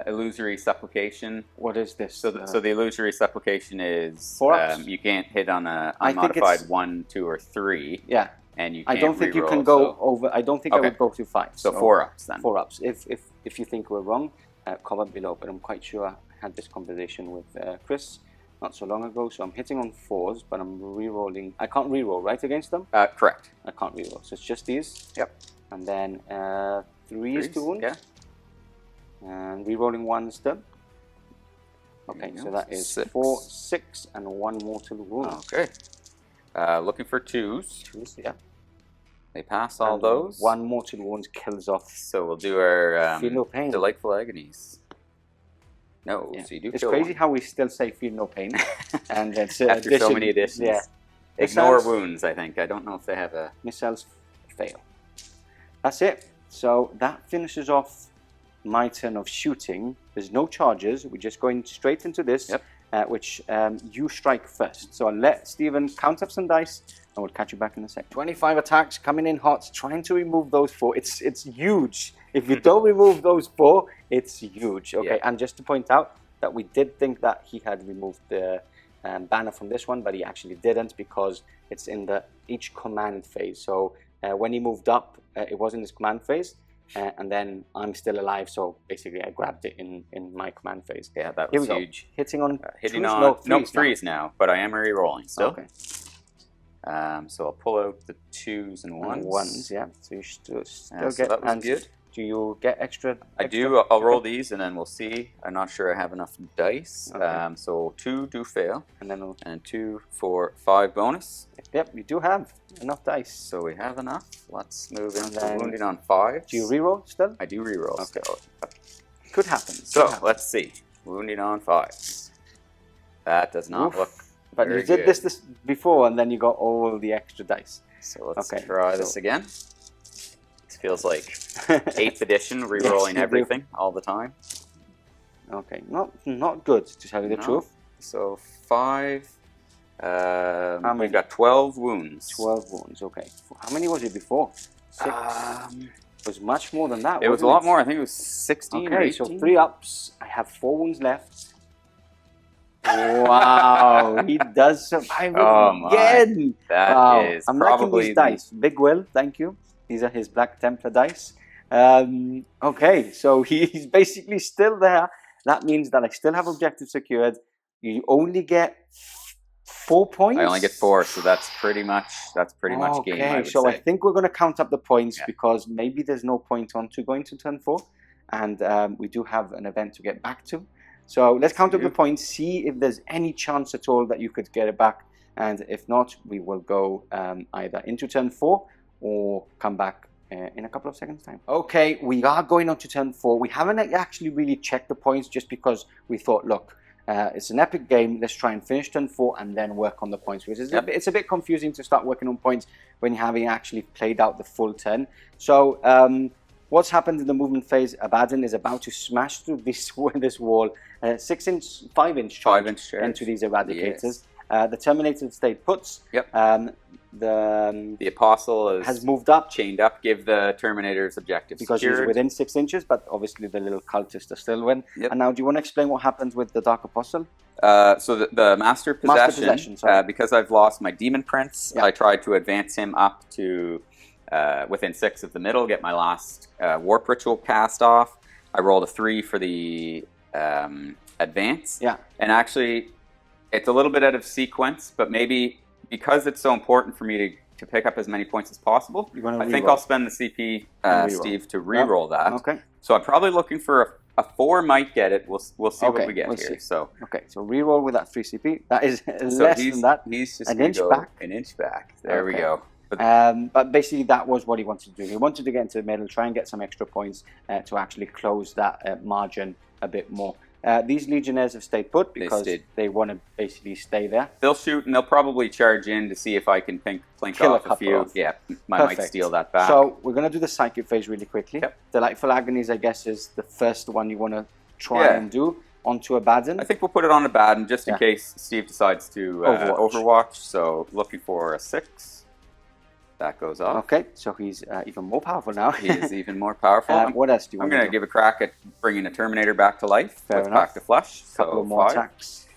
illusory supplication? What is this? So the illusory supplication is 4 ups. you can't hit on a unmodified 1, 2, or 3. Yeah. And you can't I don't think you can go over. I don't think I would go to 5. So 4 ups then. 4 ups. If you think we're wrong, comment below. But I'm quite sure I had this conversation with Chris not so long ago. So I'm hitting on 4s, but I'm re-rolling. I can't re-roll, right, against them? Correct. I can't re-roll. So it's just these. Yep. And then 3s to wound. Yeah. And re-rolling 1's done. Okay, so that is 4, 6, and 1 mortal wound. Okay. Looking for 2s. 2s, yeah. They pass all And those. 1 mortal wounds kills off. So we'll do our Feel no pain. delightful agonies. No, Yeah. so you do It's kill crazy one. how we still say feel no pain. And it's After so many additions. Yeah. Ignore Missiles- wounds, I think. I don't know if they have a... Missiles fail. That's it. So that finishes off my turn of shooting. There's no charges. We're just going straight into this, Yep. which you strike first. So I'll let Stephen count up some dice, and we'll catch you back in a sec. 25 attacks coming in hot, trying to remove those 4. It's huge. If you don't remove those 4, it's huge. Okay, Yeah. and just to point out that we did think that he had removed the banner from this one, but he actually didn't because it's in the each command phase. So when he moved up, it was in his command phase. And then I'm still alive, so basically I grabbed it in my command phase. Yeah, that Here was we go. huge. Hitting on Hitting twos? on... No, No, threes now, but I am re-rolling still. Okay. So I'll pull out the 2s and 1s. Ones, yeah. So you still So get... that was and good. do you get extra? I do. I'll roll these and then we'll see. I'm not sure I have enough dice. Okay. So 2 do fail. And then we'll... And 2, 4, 5 bonus. Yep, you do have enough dice. So we have enough. Let's move into then- wounding on 5. Do you reroll still? I do reroll Okay. still. Could happen. So Could happen. let's see. Wounding on 5. That does not Oof. look But very you did good. this before, and then you got all the extra dice. So let's Okay, try so- this again. This feels like 8th edition, re-rolling you do. everything all the time. Okay, not good, to tell you the No. truth. So 5. many? We've got 12 wounds. 12 wounds, okay. How many was it before? 6? It was much more than that, It was a wasn't lot more. I think it was 16 or Okay, 18. so 3 ups. I have 4 wounds left. Wow, he does survive Oh my. again. That Wow. is I'm liking probably these dice. Big Will, thank you. These are his Black Templar dice. Okay, so he's basically still there. That means that I still have objective secured. You only get 4 points. I only get 4, so that's pretty much game. I would so say. I think we're going to count up the points Yeah. because maybe there's no point on to going to turn 4, and we do have an event to get back to. So let's count up the points, see if there's any chance at all that you could get it back, and if not, we will go either into turn 4 or come back in a couple of seconds time. Okay, we are going on to turn 4. We haven't actually really checked the points just because we thought, look, it's an epic game. Let's try and finish turn 4 and then work on the points, which is it's a bit confusing to start working on points when you haven't actually played out the full turn. So what's happened in the movement phase? Abaddon is about to smash through this wall, 5-inch charge into these eradicators. Yes. The Terminator stayed puts. Yep. The Apostle Has moved up chained up, give the Terminator's objective because secured. he's within 6 inches, but obviously the little cultists are still win. Yep. And now, do you want to explain what happens with the Dark Apostle? So the Master Possession, sorry. because I've lost my Demon Prince, Yeah. I tried to advance him up to within 6 of the middle, get my last Warp Ritual cast off. I rolled a 3 for the advance. Yeah. And actually, it's a little bit out of sequence, but maybe because it's so important for me to pick up as many points as possible, I think I'll spend the CP, Steve, to re-roll that. Okay. So I'm probably looking for a 4 might get it. We'll see what we get we'll here. see. So Okay, so re-roll with that 3 CP. That is less than that. He's just An gonna inch go back. an inch back. There we Okay. go. But basically, that was what he wanted to do. He wanted to get into the middle, try and get some extra points to actually close that margin a bit more. These Legionnaires have stayed put because they want to basically stay there. They'll shoot and they'll probably charge in to see if I can plink Kill a off a couple few. off. Yeah, I might Perfect. steal that back. So we're going to do the psychic phase really quickly. Yep. Delightful Agonies, I guess, is the first one you want to try Yeah. and do onto Abaddon. I think we'll put it on a Abaddon just in Yeah. case Steve decides to Overwatch. Overwatch. So looking for a 6. That goes off. Okay, so he's even more powerful now. He is even more powerful. What else do you I'm want going to to do? give a crack at bringing a Terminator back to life Fair with enough. Pact of Flesh. Couple So of more 5. attacks.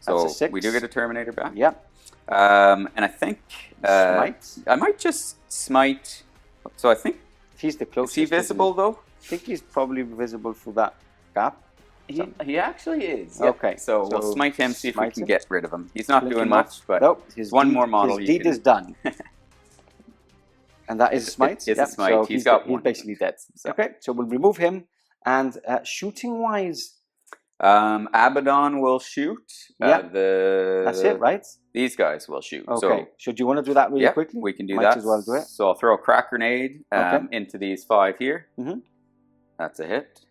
So That's a 6. we do get a Terminator back. Yep. And I think Smite. I might just smite. So I think He's the is closest. he isn't visible though? I think he's probably visible through that gap. He actually is. Okay, So we'll so smite him, see if we smite can him. get rid of him. He's not Flick doing him off. much, but Nope, his one deed- more model His you deed can- is done. And that is smite. It's a Yep, smite. So He's got he's one. basically dead. So- Okay, so we'll remove him. And shooting wise, Abaddon will shoot. Yeah. That's it, right? These guys will shoot. Okay. So do you want to do that really quickly? We can do Might that. as well do it. So I'll throw a crack grenade into these 5 here. Mm-hmm. That's a hit.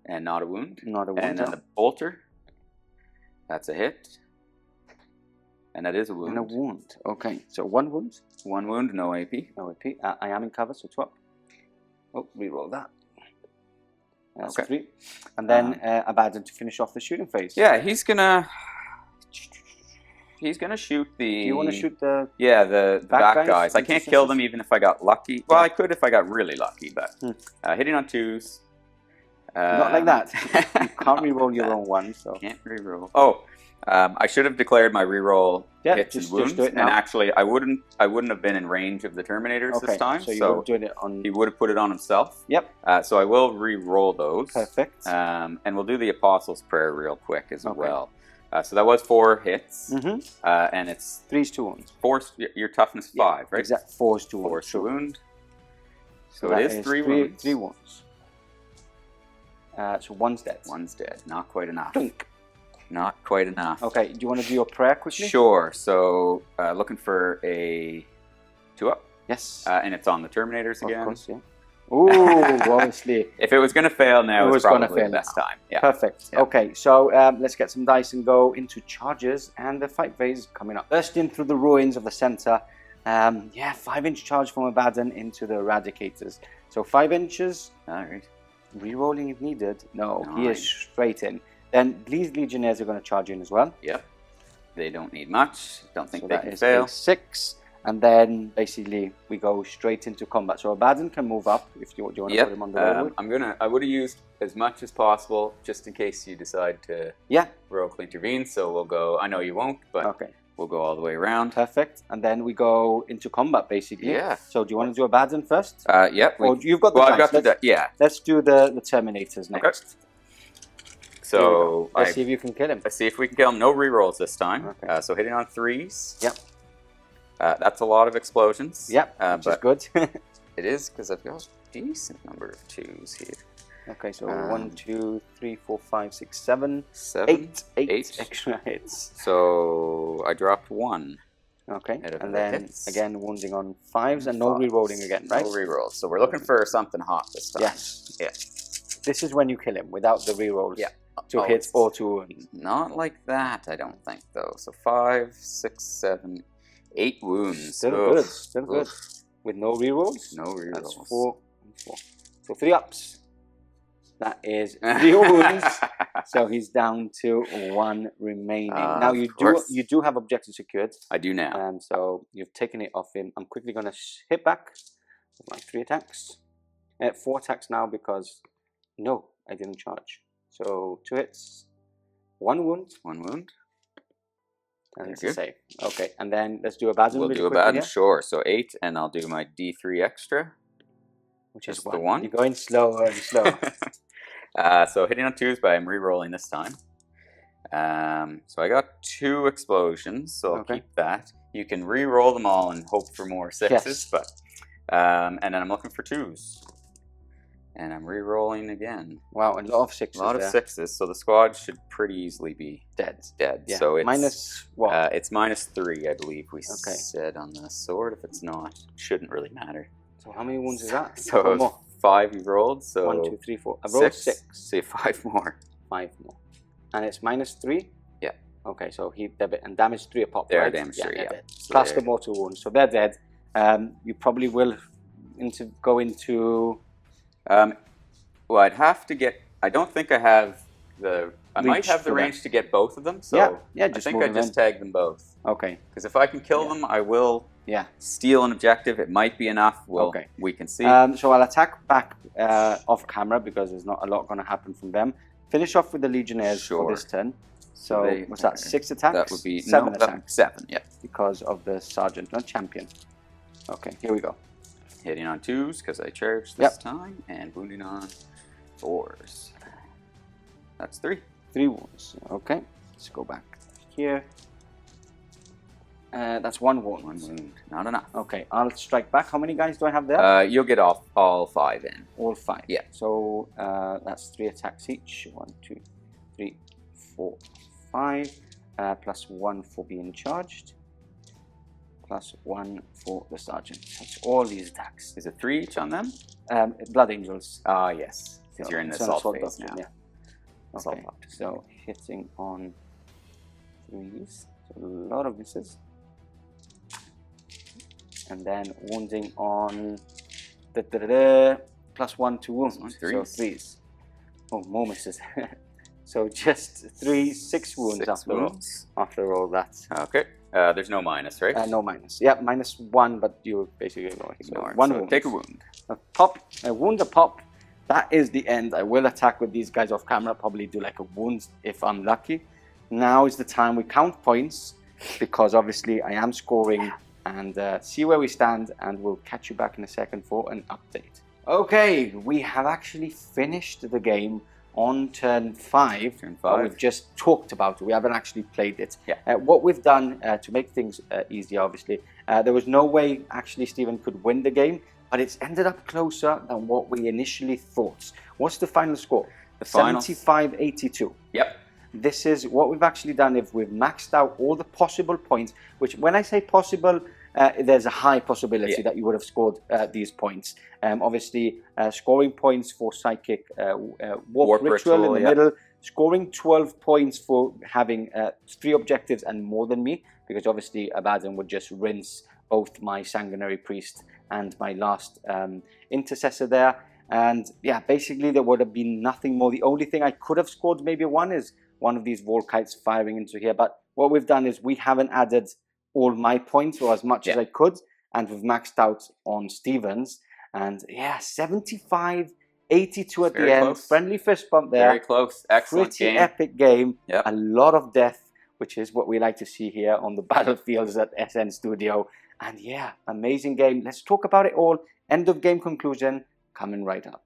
And not a wound. Not a wound. And then the bolter. That's a hit. And that is a wound. And a wound. Okay. So 1 wound. 1 wound, no AP. No AP. I am in cover, so 2 up. Oh, reroll that. That's Okay. 3. And then Abaddon to finish off the shooting phase. Yeah, he's gonna shoot the... Do you want to shoot the... Yeah, the back guys. I can't kill them even if I got lucky. Well, I could if I got really lucky, but hitting on 2s. Not like that. You can't reroll your own one, so... Can't reroll. Oh, I should have declared my reroll hits and wounds. Just do it now. And actually, I wouldn't have been in range of the Terminators this time. So you were doing it on... He would have put it on himself. Yep. So I will re-roll those. Perfect. And we'll do the Apostles' Prayer real quick as well. So that was 4 hits. And it's... 3's to wound. 4, your toughness 5, right? Exactly. 4's to wound. 4's to wound. So that it is 3 wounds. 3 wounds. So 1's dead. 1's dead. Not quite enough. Dunk. Not quite enough. Okay, do you want to do your prayer quickly? Sure. So looking for a 2 up. Yes. And it's on the Terminators again. Of course, yeah. Ooh, obviously. If it was going to fail now, it's probably the best time. Yeah. Perfect. Yeah. Okay, so let's get some dice and go into charges, and the fight phase is coming up. Bursting through the ruins of the center. 5-inch charge from Abaddon into the Eradicators. So 5 inches. All right. Rerolling if needed. No, 9. he is straight in. Then these Legionnaires are going to charge in as well. Yep. They don't need much. Don't think So they that can is fail. a 6. And then basically we go straight into combat. So Abaddon can move up if you want to put him on the road. I would have used as much as possible just in case you decide to heroically intervene. So we'll go. I know you won't, but we'll go all the way around. Perfect. And then we go into combat basically. Yeah. So do you want to do Abaddon first? Yep. Or you've got the I've dice. got the yeah. Let's do the Terminators next. Okay. So let's see if you can kill him. Let's see if we can kill him. No rerolls this time. Okay. So hitting on 3s. Yep. That's a lot of explosions. Yep, which is good. It is, because I've got a decent number of 2s here. Okay, so 1, 2, 3, 4, 5, 6, 7, 8 extra hits. So I dropped 1. Okay, and then again wounding on 5s and no rerolling again, right? No rerolls. So we're looking for something hot this time. Yes. Yeah. This is when you kill him without the rerolls. Yeah. To hit or to wound. Not like that, I don't think, though. So 5, 6, 7, 8 wounds. Still good. Still good. With no rerolls? No rerolls. That's 4 and 4. So 3 ups. That is 3 wounds. So he's down to 1 remaining. Now you do have objective secured. I do now. So you've taken it off him. I'm quickly going to hit back with my 3 attacks. 4 attacks now because no, I didn't charge. So 2 hits, 1 wound. 1 wound. And it's a save. Okay, and then let's do Abaddon. We'll do Abaddon, sure. So 8, and I'll do my D3 extra. Which is the 1. You're going slower and slower. So hitting on 2s, but I'm re-rolling this time. So I got 2 explosions, so I'll keep that. You can re-roll them all and hope for more 6s, but and then I'm looking for 2s. And I'm re-rolling again. Wow, a lot of 6s. A lot of 6s, so the squad should pretty easily be dead. Yeah. So it's minus what? It's -3, I believe we said on the sword. If it's not, it shouldn't really matter. So how many wounds is that? So 5 you rolled. So 1, 2, 3, 4. I rolled 6. So 5 more. 5 more. And it's -3? Yeah. Okay, so and damage 3 a pop, They're right? damage 3, yeah. So plus the mortal wounds. So they're dead. You probably will go into... well, I'd have to get... I don't think I have the... I might have the range to get both of them, so I think I just tag them both. Okay. Because if I can kill them, I will steal an objective. It might be enough. We can see. So I'll attack back off camera because there's not a lot going to happen from them. Finish off with the Legionnaires for this turn. So what's that, 6 attacks? That would be 7 attacks. 7, yeah. Because of the Sergeant, not Champion. Okay, here we go. Hitting on 2s because I charged this time, and wounding on 4s. That's 3. 3 wounds. Okay, let's go back here. That's 1 wound. 1 wound. Not enough. Okay, I'll strike back. How many guys do I have there? You'll get off all 5 in. All 5. Yeah. So that's 3 attacks each. 1, 2, 3, 4, 5. Plus 1 for being charged. Plus 1 for the sergeant. That's all these attacks. Is it 3 each on them? Blood Angels. Ah, yes. Because So you're in the it's an assault assault phase doctrine, now. Yeah. Assault Okay. doctrine. So hitting on 3s. So a lot of misses. And then wounding on plus 1 to wounds. On So 3s. 3s. Oh, more misses. So just 6 wounds 6 after wounds. all that. Okay. There's no minus, right? No minus. Yeah, minus 1, but you basically ignore it. So Ignore it. 1 So wound. take a wound. A wound, a pop. That is the end. I will attack with these guys off camera. Probably do like a wound if I'm lucky. Now is the time we count points, because obviously I am scoring, and see where we stand, and we'll catch you back in a second for an update. Okay, we have actually finished the game on turn 5. Turn but 5. we've just talked about it. We haven't actually played it. Yeah. What we've done to make things easier, obviously, there was no way actually Stephen could win the game, but it's ended up closer than what we initially thought. What's the final score? The final 75-82. Yep. This is what we've actually done. If we've maxed out all the possible points, which when I say possible, there's a high possibility that you would have scored these points. Obviously, scoring points for Psychic Warp Ritual in the middle, scoring 12 points for having 3 objectives and more than me, because obviously Abaddon would just rinse both my Sanguinary Priest and my last Intercessor there. And yeah, basically there would have been nothing more. The only thing I could have scored maybe 1 is one of these Volkites firing into here. But what we've done is we haven't added all my points, or as much as I could, and we've maxed out on Stevens. And yeah, 75-82 at the end. Close. Friendly fist bump there. Very close. Excellent Pretty game. epic game. Yep. A lot of death, which is what we like to see here on the battlefields at SN Studio. And yeah, amazing game. Let's talk about it all. End of game conclusion coming right up.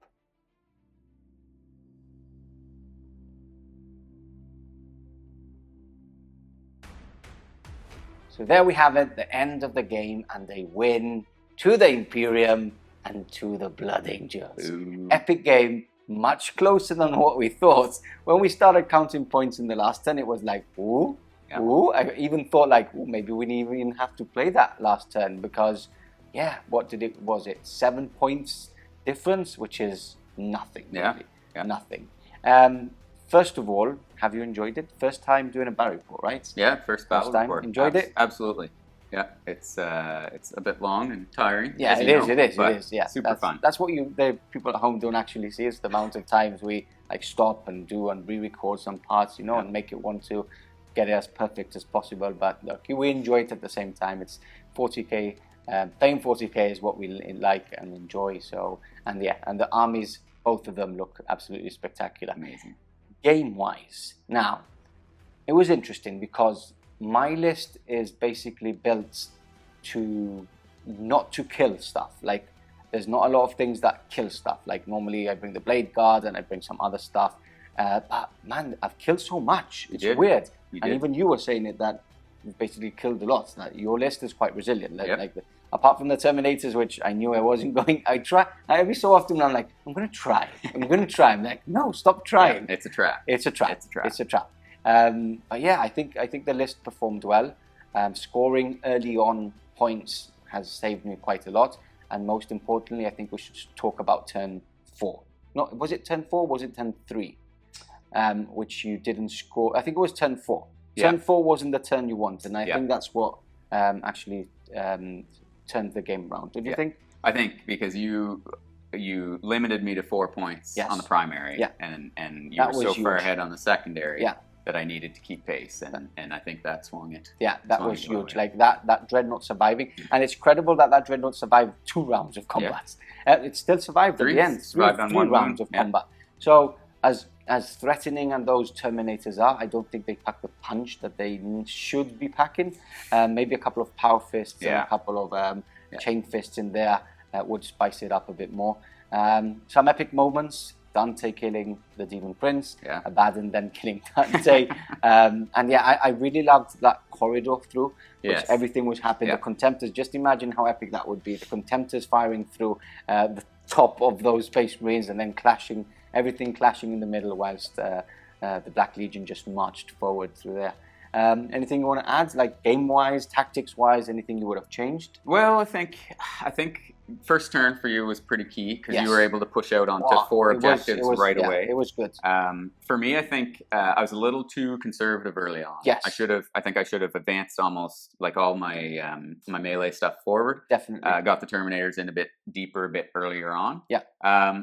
So there we have it, the end of the game, and they win to the Imperium and to the Blood Angels. Ooh. Epic game, much closer than what we thought. When we started counting points in the last turn, it was like, ooh, ooh. I even thought like, ooh, maybe we didn't even have to play that last turn, because, yeah, was it 7 points difference, which is nothing, really. Nothing. First of all, have you enjoyed it? First time doing a battle report, right? Yeah, first battle report. Enjoyed it? Absolutely. Yeah, it's a bit long and tiring. Yeah, it is. Yeah, super fun. That's what the people at home don't actually see, is the amount of times we like stop and do and re-record some parts, you know, and make it want to get it as perfect as possible. But look, we enjoy it at the same time. It's 40k. Playing 40k is what we like and enjoy. So, and yeah, and the armies, both of them look absolutely spectacular. Amazing. Game-wise, now, it was interesting because my list is basically built to not to kill stuff. Like, there's not a lot of things that kill stuff. Like, normally I bring the Blade Guard and I bring some other stuff. But man, I've killed so much. It's weird. And even you were saying it, that you've basically killed a lot. That your list is quite resilient. Apart from the Terminators, which I knew I wasn't going, every so often I'm like, I'm going to try. I'm like, no, stop trying. Yeah, it's a trap. It's a trap. But yeah, I think the list performed well. Scoring early on points has saved me quite a lot. And most importantly, I think we should talk about turn 4. No, was it turn 4? Was it turn 3? Which you didn't score. I think it was turn 4. Yeah. Turn 4 wasn't the turn you wanted. And I think that's what actually turned the game around. Did you think? I think because you limited me to 4 points on the primary, and you were so far ahead on the secondary that I needed to keep pace, and I think that swung it. Yeah, that was huge. Like that Dreadnought surviving, and it's credible that Dreadnought survived 2 rounds of combat. It still survived at the end. Survived on 3 rounds of combat. So as threatening and those Terminators are, I don't think they pack the punch that they should be packing. Maybe a couple of Power Fists and a couple of Chain Fists in there would spice it up a bit more. Some epic moments. Dante killing the Demon Prince, Yeah. Abaddon then killing Dante. And yeah, I really loved that corridor through, which Yes. everything was happening. Yeah. The Contemptors, just imagine how epic that would be. The Contemptors firing through the top of those Space Marines and then clashing, everything clashing in the middle whilst the Black Legion just marched forward through there. Anything you want to add, like game-wise, tactics-wise, anything you would have changed? Well, I think first turn for you was pretty key because Yes. you were able to push out onto Oh, 4 it was- objectives it was- right yeah, away. It was good. For me, I think I was a little too conservative early on. Yes. I think I should have advanced almost like all my my melee stuff forward. Definitely. Got the Terminators in a bit deeper, a bit earlier on. Yeah.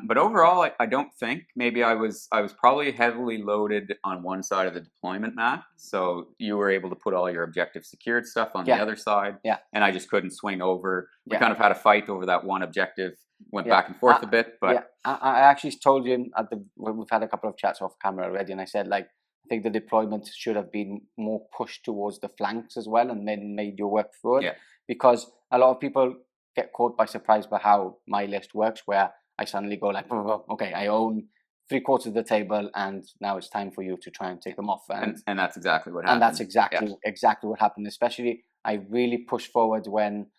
But overall, I don't think maybe I was probably heavily loaded on one side of the deployment map, so you were able to put all your objective secured stuff on Yeah. the other side. Yeah. And I just couldn't swing over. We Yeah. kind of had a fight over that one objective. Went Yeah. back and forth a bit, but yeah, I actually told you when we've had a couple of chats off camera already, and I said like I think the deployment should have been more pushed towards the flanks as well, and then made your work through it. Yeah. Because a lot of people get caught by surprise by how my list works, where I suddenly go like, oh, okay, I own 3/4 of the table, and now it's time for you to try and take them off. and that's exactly what happened. And that's exactly what happened. Especially, I really push forward when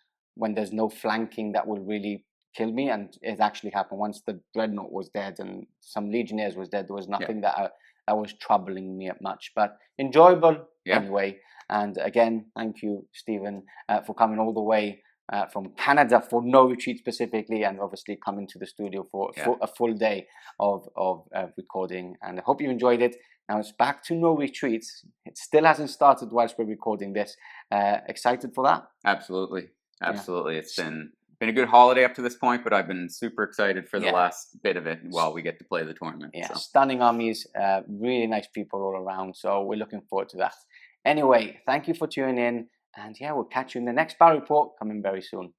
there's no flanking that will really kill me, and it actually happened. Once the Dreadnought was dead and some Legionnaires was dead, there was nothing that was troubling me much. But enjoyable anyway. And again, thank you, Stephen, for coming all the way from Canada for No Retreat specifically, and obviously coming to the studio for a full day of recording. And I hope you enjoyed it. Now it's back to No Retreats. It still hasn't started whilst we're recording this. Excited for that? Absolutely. It's been a good holiday up to this point, but I've been super excited for the last bit of it while we get to play the tournament. Yeah, so. Stunning armies, really nice people all around. So we're looking forward to that. Anyway, thank you for tuning in. And yeah, we'll catch you in the next battle report coming very soon.